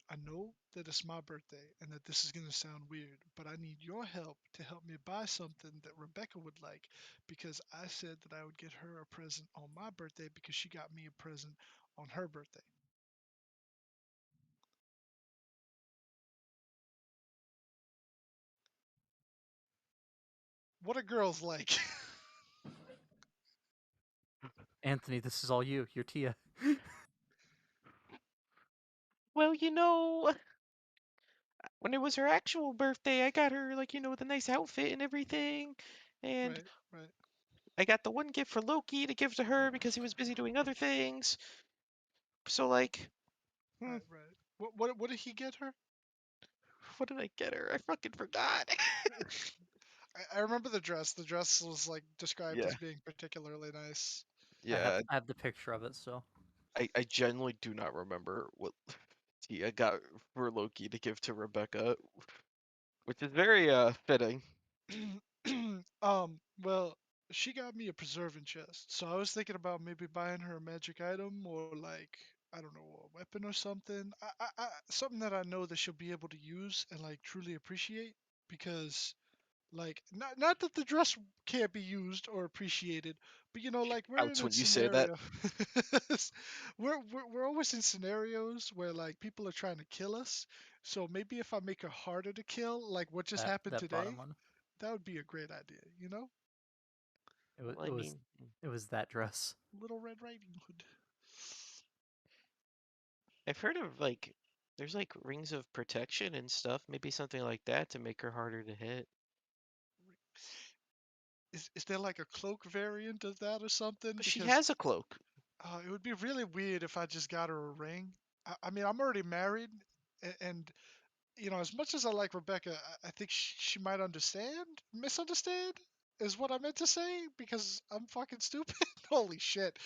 I know that it's my birthday and that this is going to sound weird, but I need your help to help me buy something that Rebecca would like because I said that I would get her a present on my birthday because she got me a present on her birthday. What are girls like? Anthony, this is all you. You're Tia. Well, when it was her actual birthday, I got her like, the nice outfit and everything. And Right. I got the one gift for Loki to give to her because he was busy doing other things. So like, Right. What did he get her? what did I get her? I fucking forgot. I remember the dress. The dress was like described Yeah. as being particularly nice. Yeah, I have the picture of it still. I genuinely do not remember what Tia got for Loki to give to Rebecca, which is very fitting. Well, she got me a preserving chest, so I was thinking about maybe buying her a magic item or like I don't know, a weapon or something. Something that I know that she'll be able to use and like truly appreciate because like not that the dress can't be used or appreciated, but like we're in Ouch a when you say that. scenario. we're always in scenarios where like people are trying to kill us. So maybe if I make her harder to kill, like what just happened That today, bottom one. that would be a great idea. It Well, I was mean, it was that dress. Little Red Riding Hood. I've heard of like, there's like rings of protection and stuff. Maybe something like that to make her harder to hit. Is there like a cloak variant of that or something? She Because has a cloak. it would be really weird if I just got her a ring. I mean, I'm already married, and as much as I like Rebecca, I think she might misunderstand is what I meant to say because I'm fucking stupid. Holy shit.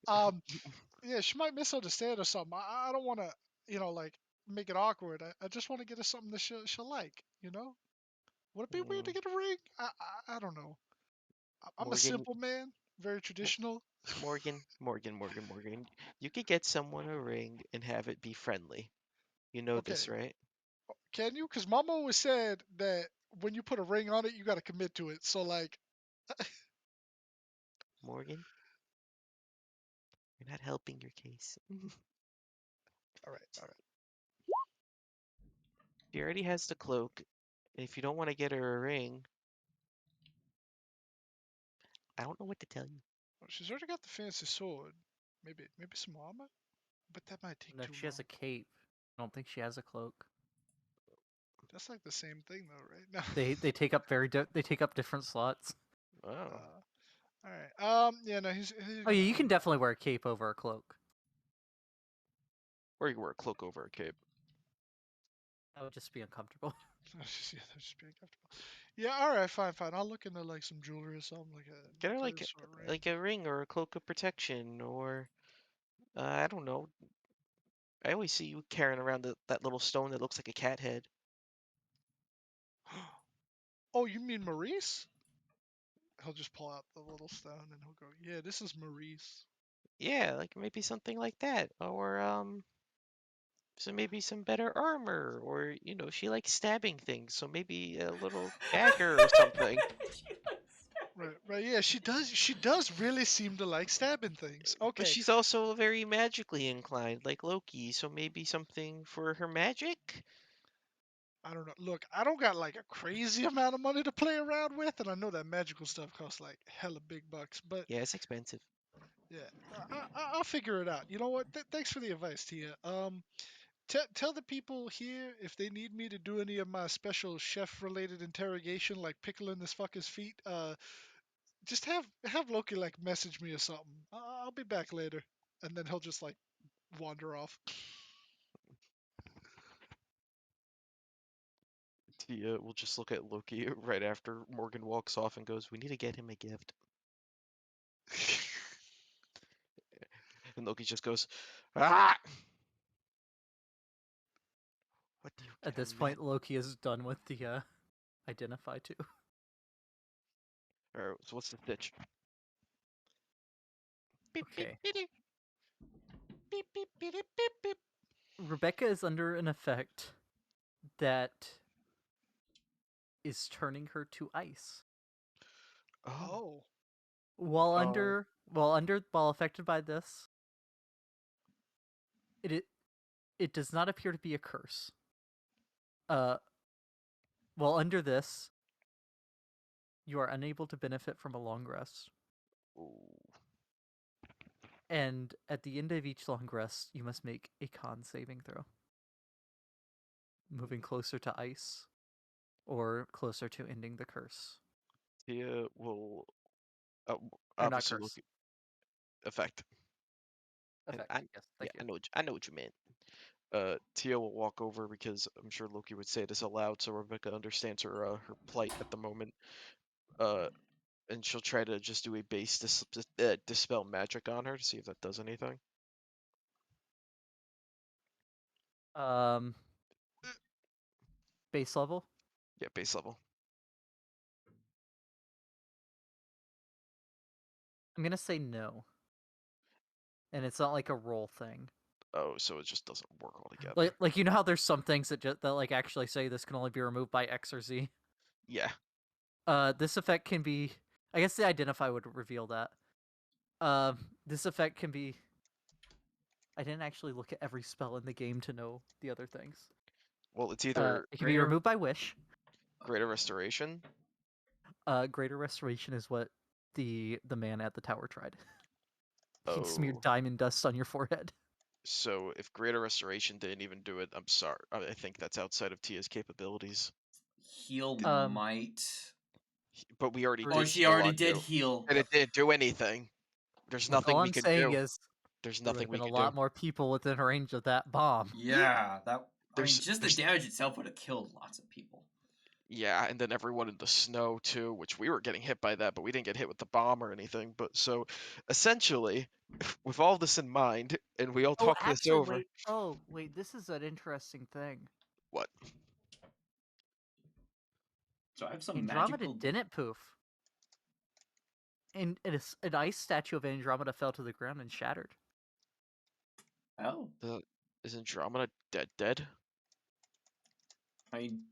Yeah, she might misunderstand or something. I don't want to, like make it awkward. I just want to get her something that she'll like. Would it be weird to Mm, get a ring? I don't know. I'm a Morgan, simple man, very Mo- traditional. Morgan. You could get someone a ring and have it be friendly. You know Okay, this, right? can you? Because Mama always said that when you put a ring on it, you got to commit to it. So like, Morgan, you're not helping your case. all right. She already has the cloak. If you don't want to get her a ring, I don't know what to tell you. Well, she's already got the fancy sword. Maybe some armor, but that might take No, too she has long. a cape. I don't think she has a cloak. That's like the same thing though, right? No. They take up they take up different slots. Oh. All right. Yeah. No. He's Oh yeah, gonna. you can definitely wear a cape over a cloak. Or you can wear a cloak over a cape. That would just be uncomfortable. Yeah, that's just being comfortable. Yeah. All right. Fine. I'll look into like some jewelry or something, like a Get her necklace or a ring. like a ring or a cloak of protection, or I don't know. I always see you carrying around that little stone that looks like a cat head. Oh, you mean Maurice? He'll just pull out the little stone and he'll go, "Yeah, this is Maurice." Yeah, like maybe something like that, or so maybe some better armor, or she likes stabbing things, so maybe a little dagger or something. Right. Yeah, she does. She does really seem to like stabbing things. But Okay. she's also very magically inclined, like Loki, so maybe something for her magic. I don't know. Look, I don't got like a crazy amount of money to play around with, and I know that magical stuff costs like hella big bucks. But Yeah, it's expensive. yeah, I'll figure it out. You know what? Thanks for the advice, Tia. Tell the people here if they need me to do any of my special chef-related interrogation, like pickling this fucker's feet. Just have Loki like message me or something. I'll be back later, and then he'll just like wander off. Tia will just look at Loki right after Morgan walks off and goes, "We need to get him a gift." And Loki just goes, "Ah! What do you At get this him, man?" point, Loki is done with the identify too. Alright, so what's the stitch? Beep, beep, Okay. beep, beep, beep, beep, beep, beep, beep. Rebecca is under an effect that is turning her to ice. Oh, Oh, While affected by this, it does not appear to be a curse. While under this, you are unable to benefit from a long rest. ooh. And at the end of each long rest, you must make a con saving throw. Moving closer to ice or closer to ending the curse. Tia will Or not obviously curse. look at effect. And Effect. Yes, thank you. I know what you meant. Tia will walk over because I'm sure Loki would say this aloud, so Rebecca understands her plight at the moment. And she'll try to just do a base dispel magic on her to see if that does anything. Base level. Yeah, base level. I'm gonna say no. And it's not like a roll thing. Oh, so it just doesn't work altogether. Like you know how there's some things that like actually say this can only be removed by X or Z. Yeah. This effect can be. I guess the identify would reveal that. This effect can be. I didn't actually look at every spell in the game to know the other things. Well, it's either It can be removed by wish. Greater Restoration. Greater Restoration is what the man at the tower tried. He smeared Oh. diamond dust on your forehead. So if Greater Restoration didn't even do it, I'm sorry. I think that's outside of Tia's capabilities. Heal might. But we already Oh, did she heal already on did you. heal. And it didn't do anything. There's Look, nothing all we I'm can saying do. is There's there would nothing have we been a can lot do. more people within range of that bomb. Yeah, that. I mean, There's- just the there's- damage itself would have killed lots of people. Yeah, and then everyone in the snow too, which we were getting hit by that, but we didn't get hit with the bomb or anything. But so essentially, with all this in mind, and we all Oh, talked this actually, over. wait. Oh, wait. This is an interesting thing. What? So I have some Andromeda magical. didn't poof. And an ice statue of Andromeda fell to the ground and shattered. Oh, Is Andromeda dead? I mean,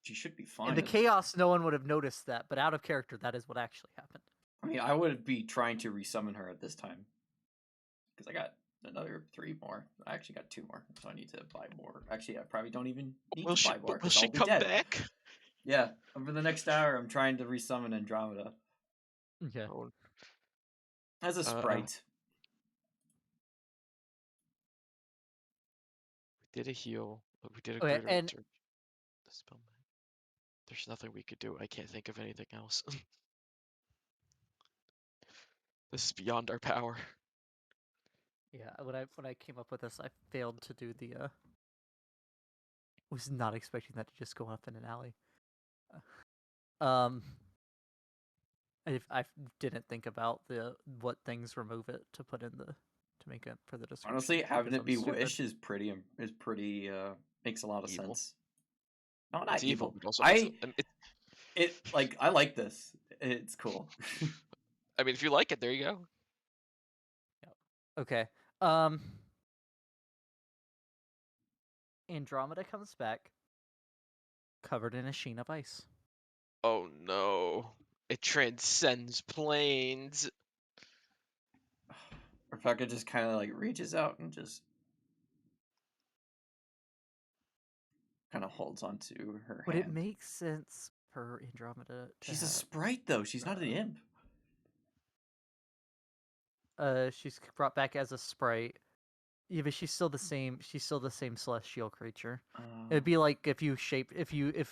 she should be In fine. the chaos, no one would have noticed that, but out of character, that is what actually happened. I mean, I would be trying to resummon her at this time because I got another 3 more. I actually got 2 more, so I need to buy more. Actually, I probably don't even need to buy more Will because she I'll be come dead. back? Yeah, over the next hour, I'm trying to resummon Andromeda Okay. Oh, as a sprite. we did a heal. We did a Okay, greater and return. Dispel magic. There's nothing we could do. I can't think of anything else. This is beyond our power. yeah, when I came up with this, I failed to do the. Was not expecting that to just go up in an alley. I didn't think about what things remove it to put in the to make it for the description. Honestly, having because it I'm be stupid. wish is pretty makes a lot of Evil. sense. No, not It's evil, evil. but also makes I like this. It's cool. I mean, if you like it, there you go. Okay. Andromeda comes back, covered in a sheen of ice. Oh no. It transcends planes. Rebecca just kind of like reaches out and just kind of holds onto her Would it hand. make sense for Andromeda to She's a have... sprite, though. She's not an imp. She's brought back as a sprite. Yeah, but she's still the same. She's still the same celestial creature. It'd be like if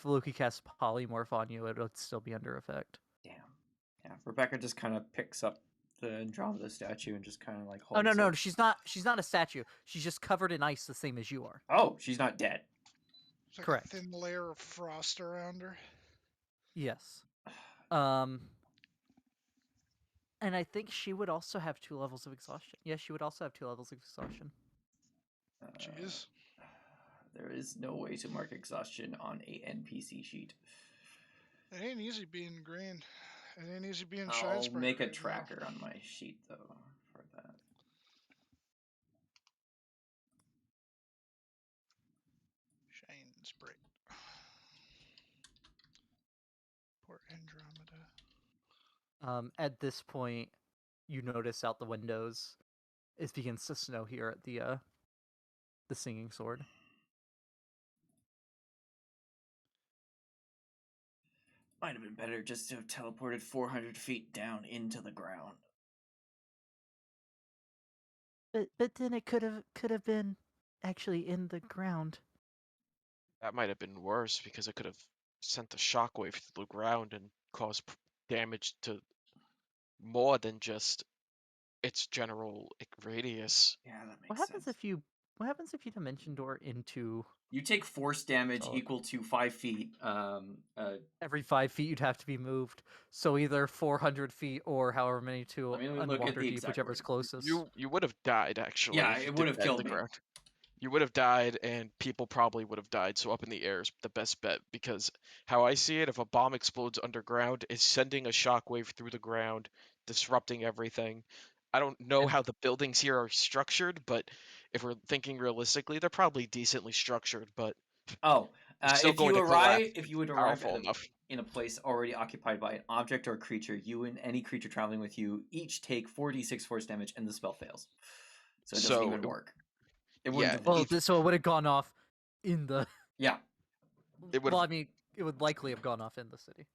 Loki casts polymorph on you, it would still be under effect. Damn. Yeah, Rebecca just kind of picks up the Andromeda statue and just kind of like Oh holds no, it. she's not. She's not a statue. She's just covered in ice, the same as you are. Oh, she's not dead. It's like Correct. a thin layer of frost around her. Yes. And I think she would also have 2 levels of exhaustion. Yes, she would also have 2 levels of exhaustion. Jeez. There is no way to mark exhaustion on a NPC sheet. It ain't easy being green. It ain't easy being I'll Shinesprite make a right now. tracker on my sheet, though, for that. Shinesprite. Poor Andromeda. At this point, you notice out the windows, it begins to snow here at the Singing Sword. Might have been better just to have teleported 400 feet down into the ground. But then it could have been actually in the ground. That might have been worse because it could have sent a shockwave through the ground and caused damage to more than just its general radius. Yeah, that makes What happens sense. What happens if you dimension door into... You take force damage Solid. equal to 5 feet. Every 5 feet, you'd have to be moved. So either 400 feet or however many to Let me look at the Unwaterdeep, exact whichever's word. closest. You would have died actually. Yeah, if you it did would have that in killed the me. ground. You would have died, and people probably would have died. So up in the air is the best bet because how I see it, if a bomb explodes underground, it's sending a shockwave through the ground, disrupting everything. I don't know And- how the buildings here are structured, but if we're thinking realistically, they're probably decently structured. But Oh, they're still if going you to collapse. arrive, if you would arrive Powerful at enough. in a place already occupied by an object or creature, you and any creature traveling with you each take 4d6 force damage, and the spell fails. So it doesn't So even work. It yeah, wouldn't have Well, worked. so it would have gone off in the... Yeah. It would- Well, I mean, it would likely have gone off in the city.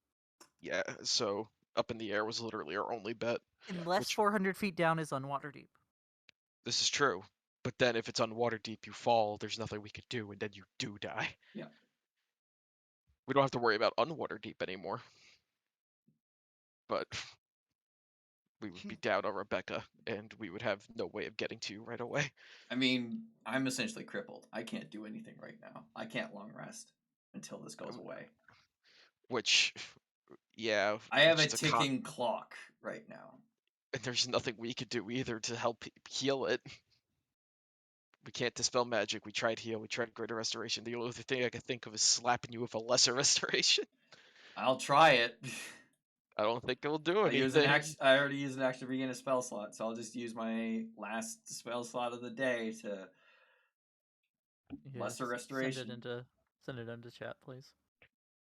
yeah. So up in the air was literally our only bet. Unless Which- 400 feet down is Unwaterdeep. This is true. But then if it's on Waterdeep, you fall. There's nothing we could do, and then you do die. Yeah. We don't have to worry about Un-Waterdeep anymore. But we would be down on Rebecca, and we would have no way of getting to you right away. I mean, I'm essentially crippled. I can't do anything right now. I can't long rest until this goes away. Which, yeah. I have a which is con- ticking clock right now. and there's nothing we could do either to help heal it. We can't dispel magic. We tried heal. We tried greater restoration. The only thing I can think of is slapping you with a lesser restoration. I'll try it. I don't think it'll do I anything. already used an action to regain a spell slot, so I'll just use my last spell slot of the day to lesser restoration. Send it into chat, please.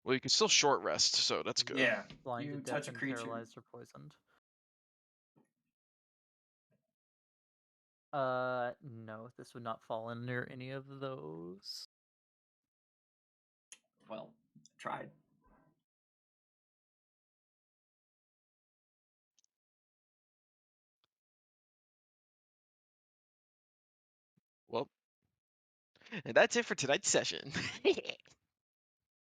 Well, you can still short rest, so that's good. Yeah. Blinded, You touch a deafened, creature. paralyzed, or poisoned. No, this would not fall under any of those. Well, tried. Well, and that's it for tonight's session.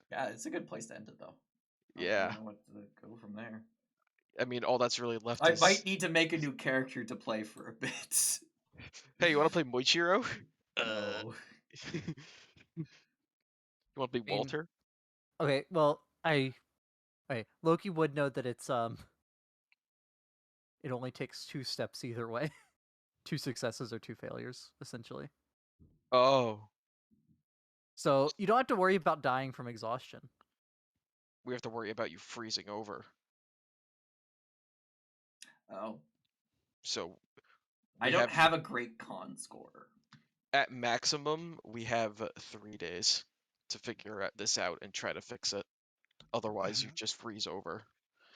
Yeah, it's a good place to end it, though. I don't Yeah. really know what to go from there. I mean, all that's really left I is. might need to make a new character to play for a bit. Hey, you want to play Moichiro? No. You want to play mean- Walter? Okay, well, Loki would know that it's it only takes 2 steps either way. 2 successes or 2 failures, essentially. Oh, So you don't have to worry about dying from exhaustion. we have to worry about you freezing over. Oh. So I we don't have a great con score. at maximum we have 3 days to figure this out and try to fix it. Otherwise, you just freeze over.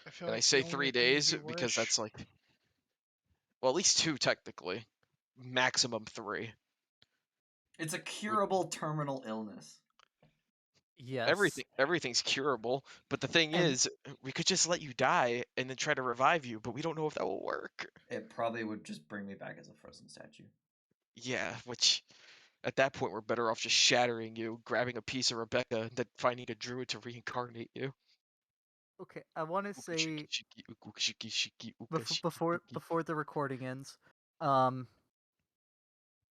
I feel And like I say the 3 only thing days would be because worse. that's like, well, at least 2 technically, maximum 3. It's a curable terminal illness. Yes. Everything's curable. But the thing And- is, we could just let you die and then try to revive you, but we don't know if that will work. It probably would just bring me back as a frozen statue. Yeah, which at that point we're better off just shattering you, grabbing a piece of Rebecca, and then finding a druid to reincarnate you. Okay, I want to say before the recording ends, I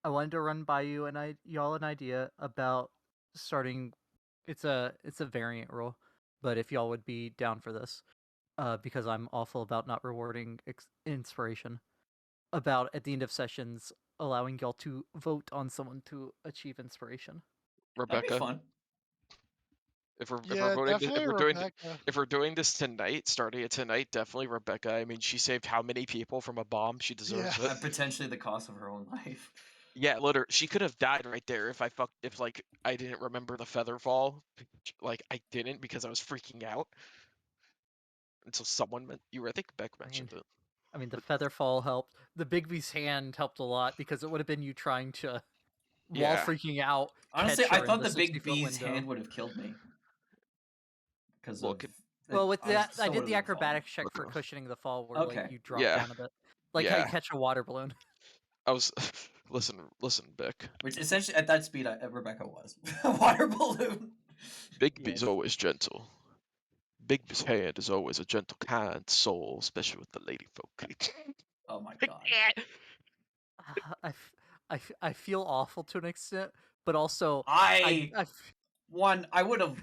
wanted to run by you and y'all an idea about starting. It's a variant rule, but if y'all would be down for this, because I'm awful about not rewarding inspiration, about at the end of sessions allowing y'all to vote on someone to achieve inspiration. That'd be Rebecca. fun. If we're Yeah, voting definitely Rebecca. if we're doing this tonight, starting it tonight, definitely Rebecca. I mean, she saved how many people from a bomb? She deserves Yeah. it. At potentially the cost of her own life. Yeah, literally, she could have died right there if like I didn't remember the feather fall. Like I didn't because I was freaking out until someone I think Beck mentioned it. I mean, the feather fall helped. The Bigby's hand helped a lot because it would have been you trying to, while Yeah. freaking out, Honestly, catch I her in thought the the big 60-foot bee's window. hand would have killed me. Because Well, of. Well, with that, I still did the would've been falling. acrobatics check for Okay. cushioning the fall, where Okay. like you drop Yeah. down a bit, like how you Yeah. catch a water balloon. I was listen, Beck. Which essentially, at that speed, Rebecca was. Water balloon. Bigby's Yes. always gentle. Bigby's hand is always a gentle, kind soul, especially with the lady folk. Oh my god. I feel awful to an extent, but also I would have.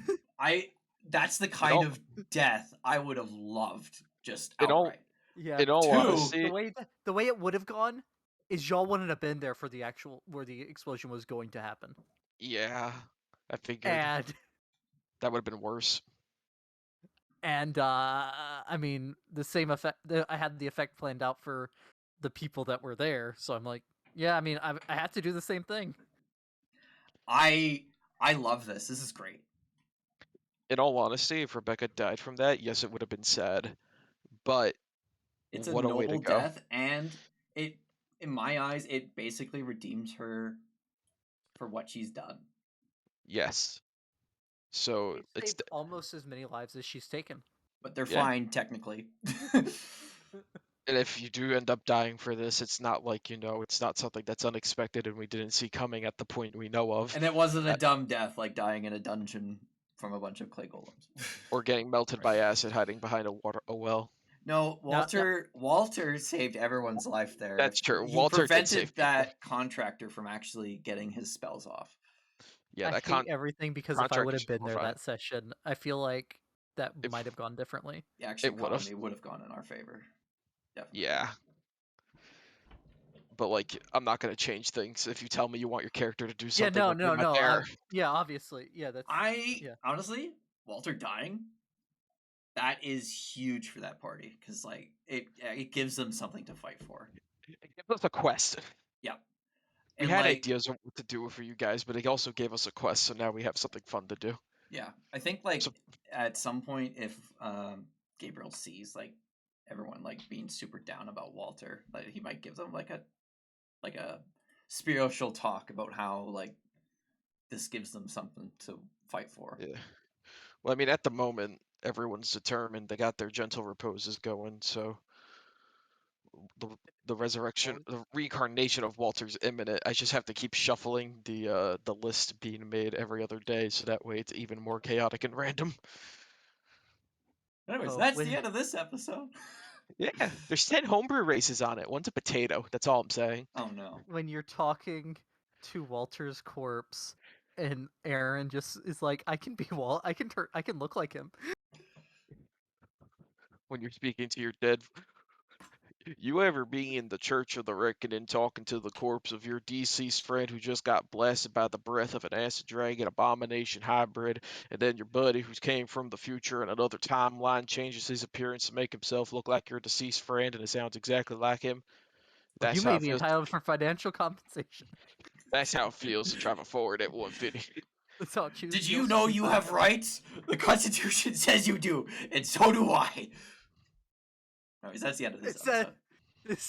That's the kind all- of death I would have loved just in all outright. yeah. in all Two, honesty, The way it would have gone is y'all wouldn't have been there for the actual where the explosion was going to happen, yeah, I figured and that would have been worse. I mean the same effect. I had the effect planned out for the people that were there, so I'm like, yeah. I mean, I had to do the same thing. I love this. This is great. In all honesty, if Rebecca died from that, yes, it would have been sad. But It's a what a way to noble go. death, and it, in my eyes, it basically redeems her for what she's done. Yes. So We've it's saved almost as many lives as she's taken. But they're Yeah. fine technically. and if you do end up dying for this, it's not like, it's not something that's unexpected and we didn't see coming at the point we know of. And it wasn't a dumb death like dying in a dungeon from a bunch of clay golems. Or getting melted by acid hiding behind a well. No, Walter saved everyone's life there. That's true. He Walter did prevented save people. that contractor from actually getting his spells off. Yeah, I that hate everything because if I contract would is have been there horrifying. that session, I feel like that If- might have gone differently. The actual It would've. economy would have gone in our favor. Definitely. Yeah. But like, I'm not gonna change things if you tell me you want your character to do Yeah, something. when you're not no. there. Yeah, obviously, yeah. That's yeah. Honestly, Walter dying, that is huge for that party because like it gives them something to fight for. It gives us a quest. Yeah. We And had like, ideas of what to do for you guys, but it also gave us a quest, so now we have something fun to do. yeah, I think like So- at some point if Gabriel sees like everyone like being super down about Walter, like he might give them like a spiritual talk about how like this gives them something to fight for. Yeah. Well, I mean, at the moment, everyone's determined. They got their gentle reposes going, so the resurrection, the reincarnation of Walter's imminent. I just have to keep shuffling the list being made every other day, so that way it's even more chaotic and random. Anyways, Oh, that's when- the end of this episode. Yeah, there's 10 homebrew races on it. One's a potato. That's all I'm saying. Oh no. When you're talking to Walter's corpse, and Aaron just is like, I can look like him. When you're speaking to your dead. You ever be in the Church of the Reckoning talking to the corpse of your deceased friend who just got blasted by the breath of an acid dragon abomination hybrid, and then your buddy who came from the future in another timeline changes his appearance to make himself look like your deceased friend and it sounds exactly like him? That's You how may it be feels. entitled for financial compensation. That's how it feels to travel forward at 150. That's how it chooses. Did you know you have rights? The Constitution says you do, and so do I. Anyways, that's the end of this episode. It's